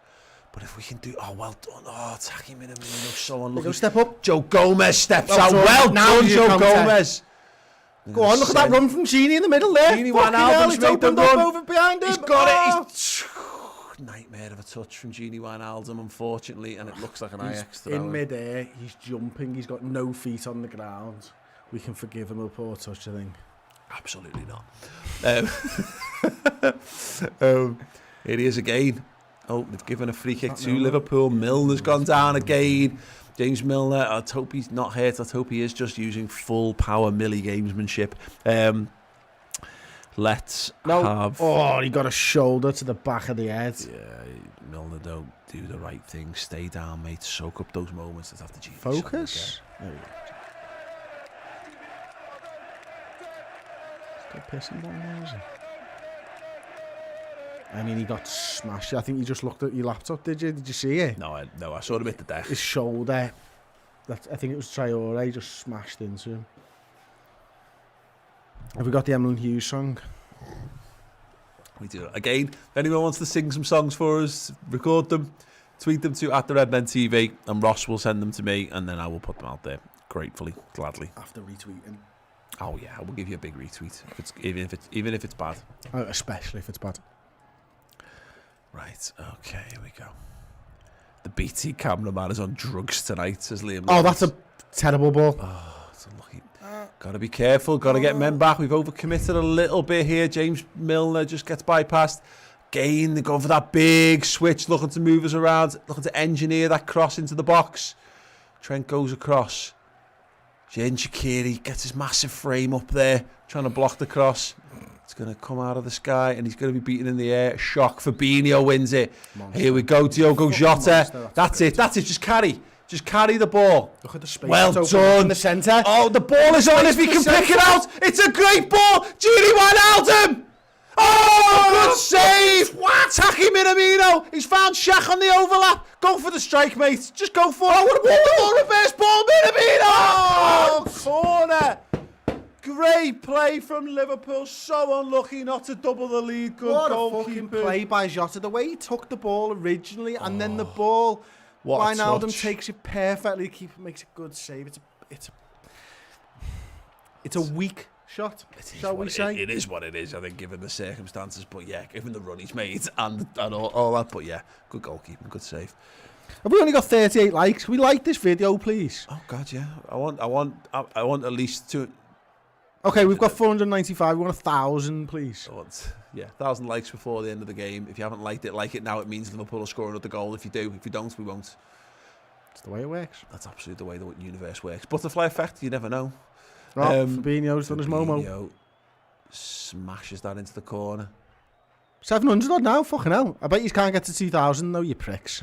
But if we can do... Oh, well done. Oh, attacking Minamino, so unlucky. Step up. Joe Gomez steps out. Done. Well Now done, Joe Gomez. Go on, look at that run from Gini in the middle there. Gini Wijnaldum's made the run. Over behind him. He's got it. Nightmare of a touch from Gini Wijnaldum, unfortunately, and it looks like an Ajax throw. In mid-air, he's jumping. He's got no feet on the ground. We can forgive him a poor touch, I think. Absolutely not. It is again. Oh, they've given a free kick to Liverpool. Milner's gone down again. James Milner, I hope he's not hurt. I hope he is just using full power Millie gamesmanship. Let's have... Oh, he got a shoulder to the back of the head. Yeah, Milner don't do the right thing. Stay down, mate. Soak up those moments. Let's have the Focus. There we go. Still pissing down there, is he? I mean, he got smashed. I think you just looked at your laptop, did you? Did you see it? No, I saw him hit the deck. His shoulder, I think it was Traore, just smashed into him. Have we got the Emlyn Hughes song? We do. Again, if anyone wants to sing some songs for us, record them. Tweet them to @TheRedMenTV, and Ross will send them to me, and then I will put them out there gratefully, gladly. After retweeting. Oh yeah, I will give you a big retweet even if it's bad. Especially if it's bad. Right. Okay. Here we go. The BT cameraman is on drugs tonight, says Liam. Oh, that's a terrible ball. Oh, it's unlucky. Got to be careful. Got to get men back. We've overcommitted a little bit here. James Milner just gets bypassed. Again, they're going for that big switch, looking to move us around, looking to engineer that cross into the box. Trent goes across. Jen Shaqiri gets his massive frame up there, trying to block the cross. It's going to come out of the sky, and he's going to be beaten in the air. Shock. Fabinho wins it. Monster. Here we go, Diogo Jota. That's it. Just carry the ball. Look at the space. Well done. In the centre. Oh, the ball is on if he can pick it out. It's a great ball. Gini Wijnaldum. Oh, good save. Taki Minamino. He's found Shaq on the overlap. Go for the strike, mate. Just go for it. What a reverse ball, Minamino. Oh, corner. Great play from Liverpool. So unlucky not to double the lead. Good goalkeeper. What a fucking play by Jota. The way he took the ball originally, and then the ball, Wijnaldum takes it perfectly. The keeper makes a good save. It's a weak shot, shall we say? It is what it is, I think, given the circumstances. But yeah, given the run he's made and all that. But yeah, good goalkeeping, good save. Have we only got 38 likes? Can we like this video, please? Oh God, yeah. I want at least two. Okay, we've got 495. We want 1,000, please. I want 1,000 likes before the end of the game. If you haven't liked it, like it now. It means Liverpool will score another goal. If you do, if you don't, we won't. It's the way it works. That's absolutely the way the universe works. Butterfly effect, you never know. Fabinho's done his Momo. Smashes that into the corner. 700 odd now, fucking hell. I bet you can't get to 2,000 though, you pricks.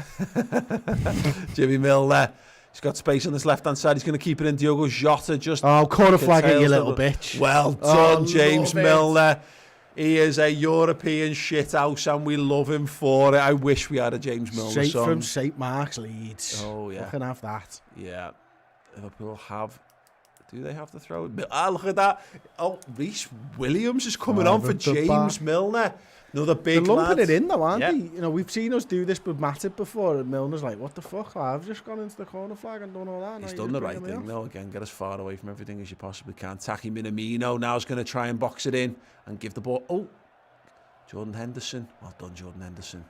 Jimmy Milner. He's got space on this left-hand side. He's going to keep it in. Diogo Jota just... Oh, corner flag it, you little bitch. Well done, James Milner. He is a European shithouse, and we love him for it. I wish we had a James Milner Straight song. from St. Mark's, Leeds. Oh, yeah. Fucking have that. Yeah. Liverpool have... Do they have the throw? Look at that. Oh, Reece Williams is coming on for James Milner. Another big They're lumping lad. it in though, aren't they? You know, we've seen us do this with Matip before, and Milner's like, what the fuck? I've just gone into the corner flag and done all that. He's done the right thing, though. Again, get as far away from everything as you possibly can. Taki Minamino now is going to try and box it in and give the ball. Oh, Jordan Henderson. Well done, Jordan Henderson.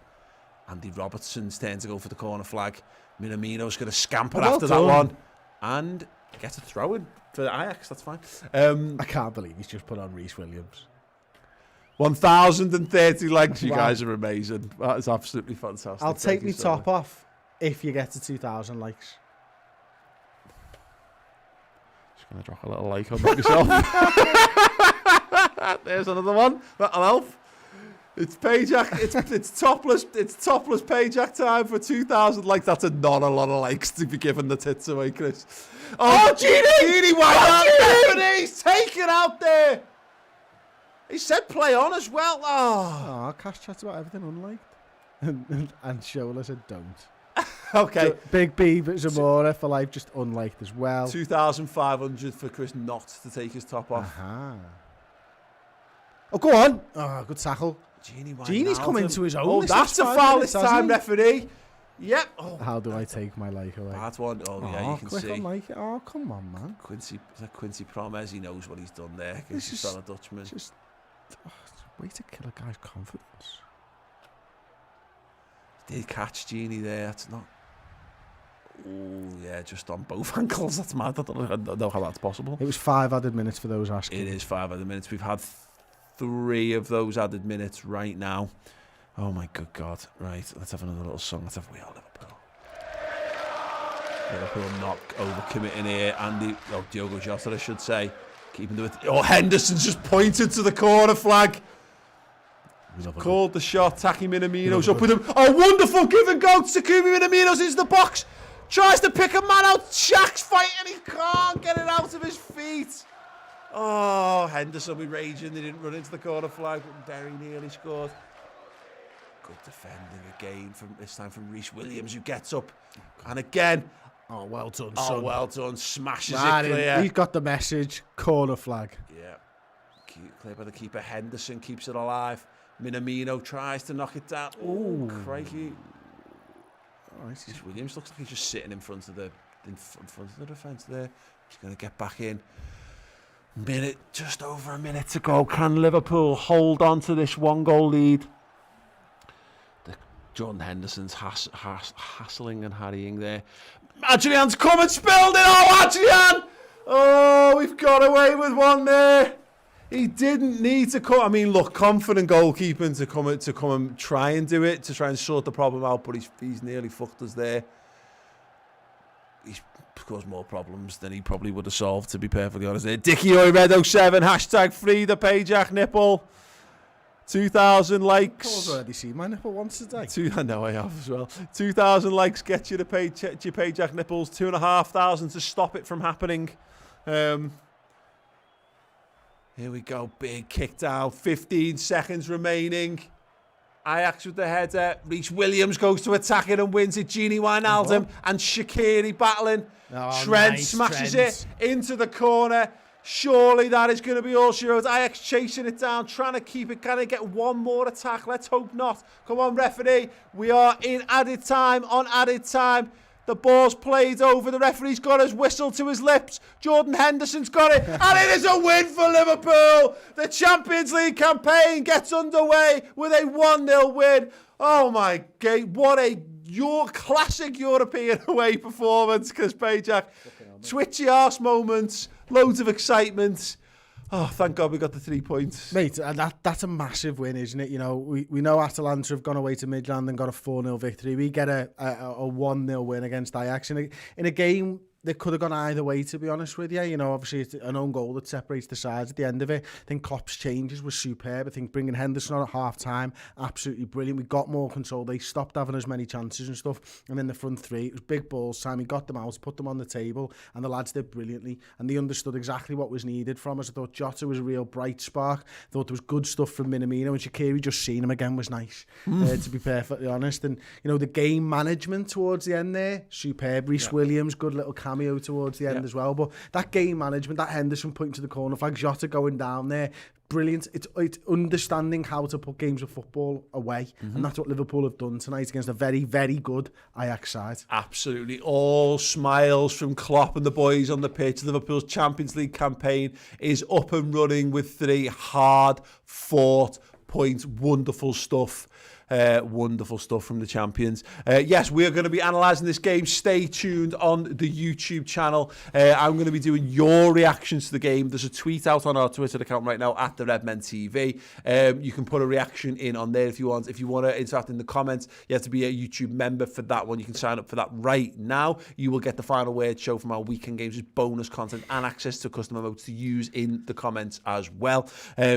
Andy Robertson's turn to go for the corner flag. Minamino's going to scamper after that one. And get a throw in for Ajax. That's fine. I can't believe he's just put on Reece Williams. 1,030 likes. You guys are amazing. That is absolutely fantastic. I'll take my top off if you get to 2,000 likes. Just going to drop a little like on that myself. There's another one. That'll help. It's Payjack. It's topless. It's topless Payjack time for 2,000 likes. That's not a lot of likes to be giving the tits away, Chris. Oh, Gini! Gini, he's taken out there. He said play on as well. Oh, Cash chats about everything unliked. And Shola said don't. Okay. So, Big B, but Zamora for life, just unliked as well. 2,500 for Chris not to take his top off. Oh, go on. Oh, good tackle. Gini's come into his own. Oh, that's a foul this time, referee. Yep. Oh, how do I take my like away? That one. Oh, yeah, you can quick see. On like it. Oh, come on, man. Quincy Promes, he knows what he's done there. He's just a Dutchman. Just way to kill a guy's confidence. Did catch Gini there. That's not... Oh, yeah, just on both ankles. That's mad. I don't know how that's possible. It was 5 added minutes for those asking. It is 5 added minutes. We've had 3 of those added minutes right now. Oh, my good God. Right, let's have another little song. Let's have We Are Liverpool. Liverpool not overcommitting here. Diogo Jota, I should say. Keeping the... Oh, Henderson's just pointed to the corner flag. Called the shot. Taki Minamino's up with him. Oh, wonderful give and go. Takumi Minamino's into the box. Tries to pick a man out. Shaq's fighting. He can't get it out of his feet. Oh, Henderson will be raging. They didn't run into the corner flag, but very nearly scored. Good defending again, this time from Reece Williams, who gets up. And again. Oh, well done, son. Oh, well done. Smashes it clear. He's got the message. Corner flag. Yeah. Clear by the keeper. Henderson keeps it alive. Minamino tries to knock it down. Oh, crikey. All right. Rhys Williams looks like he's just sitting in front of the defence there. He's going to get back in. Just over a minute to go. Can Liverpool hold on to this 1-goal lead? Jordan Henderson's hassling and harrying there. Adrian's come and spilled it. Oh, Adrian! Oh, we've got away with one there. He didn't need to come. I mean, look, confident goalkeeping to come and try and do it, to try and sort the problem out, but he's nearly fucked us there. He's caused more problems than he probably would have solved, to be perfectly honest. Dickie Oyredo 7, hashtag free the Pajak nipple. 2,000 likes. I've already seen my nipple once a day. I know I have as well. 2,000 likes get you your Pajak nipples. 2,500 to stop it from happening. Here we go. Big kick down. 15 seconds remaining. Ajax with the header. Rhys Williams goes to attack it and wins it. Gini Wijnaldum and Shaqiri battling. Trent smashes it into the corner. Surely that is going to be all she wrote. Ajax chasing it down, trying to keep it. Can I get one more attack? Let's hope not. Come on, referee. We are in added time, on added time. The ball's played over. The referee's got his whistle to his lips. Jordan Henderson's got it. And it is a win for Liverpool. The Champions League campaign gets underway with a 1-0 win. Oh, my God. What a classic European away performance, Chris Pajak. Twitchy arse moments. Loads of excitement. Oh, thank God we got the 3 points. Mate, that's a massive win, isn't it? You know, we know Atalanta have gone away to Midland and got a 4-0 victory. We get a 1-0 win against Ajax in a game that could have gone either way, to be honest with you. You know, obviously it's an own goal that separates the sides at the end of it. I think Klopp's changes were superb. I think bringing Henderson on at half-time, absolutely brilliant. We got more control. They stopped having as many chances and stuff. And then the front three, it was big balls time. He got them out, put them on the table, and the lads did brilliantly. And they understood exactly what was needed from us. I thought Jota was a real bright spark. I thought there was good stuff from Minamino, and Shaqiri, just seeing him again was nice, to be perfectly honest. And, you know, the game management towards the end there, superb. Rhys Williams, good little cameo towards the end as well. But that game management, that Henderson pointing to the corner flag, Jota going down there, brilliant. It's understanding how to put games of football away, and that's what Liverpool have done tonight against a very, very good Ajax side. Absolutely. All smiles from Klopp and the boys on the pitch. Liverpool's Champions League campaign is up and running with 3 hard-fought points. Wonderful stuff. Wonderful stuff from the champions. Yes, we are going to be analysing this game. Stay tuned on the YouTube channel. I'm going to be doing your reactions to the game. There's a tweet out on our Twitter account right now at the Redmen TV. You can put a reaction in on there if you want. If you want to interact in the comments, you have to be a YouTube member for that one. You can sign up for that right now. You will get the final word show from our weekend games with bonus content and access to custom emotes to use in the comments as well.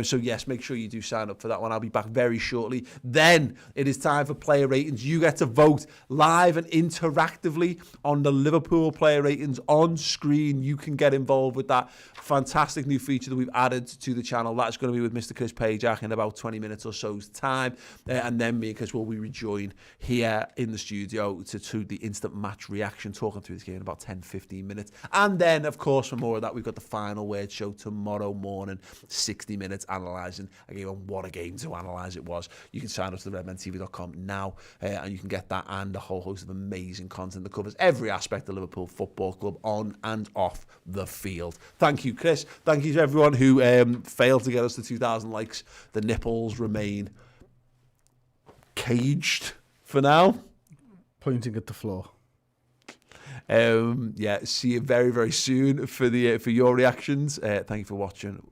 So yes, make sure you do sign up for that one. I'll be back very shortly. Then it is time for player ratings. You get to vote live and interactively on the Liverpool player ratings on screen. You can get involved with that fantastic new feature that we've added to the channel. That's going to be with Mr. Chris Pajak in about 20 minutes or so's time. And then me and Chris will be rejoined here in the studio to the instant match reaction, talking through this game in about 10-15 minutes. And then, of course, for more of that, we've got the final word show tomorrow morning, 60 minutes analysing a game, and what a game to analyse it was. You can sign up to the redmentv.com now, and you can get that and a whole host of amazing content that covers every aspect of Liverpool Football Club on and off the field. Thank you, Chris. Thank you to everyone who failed to get us to 2,000 likes. The nipples remain caged for now. Pointing at the floor. Yeah, see you very, very soon for your reactions. Thank you for watching.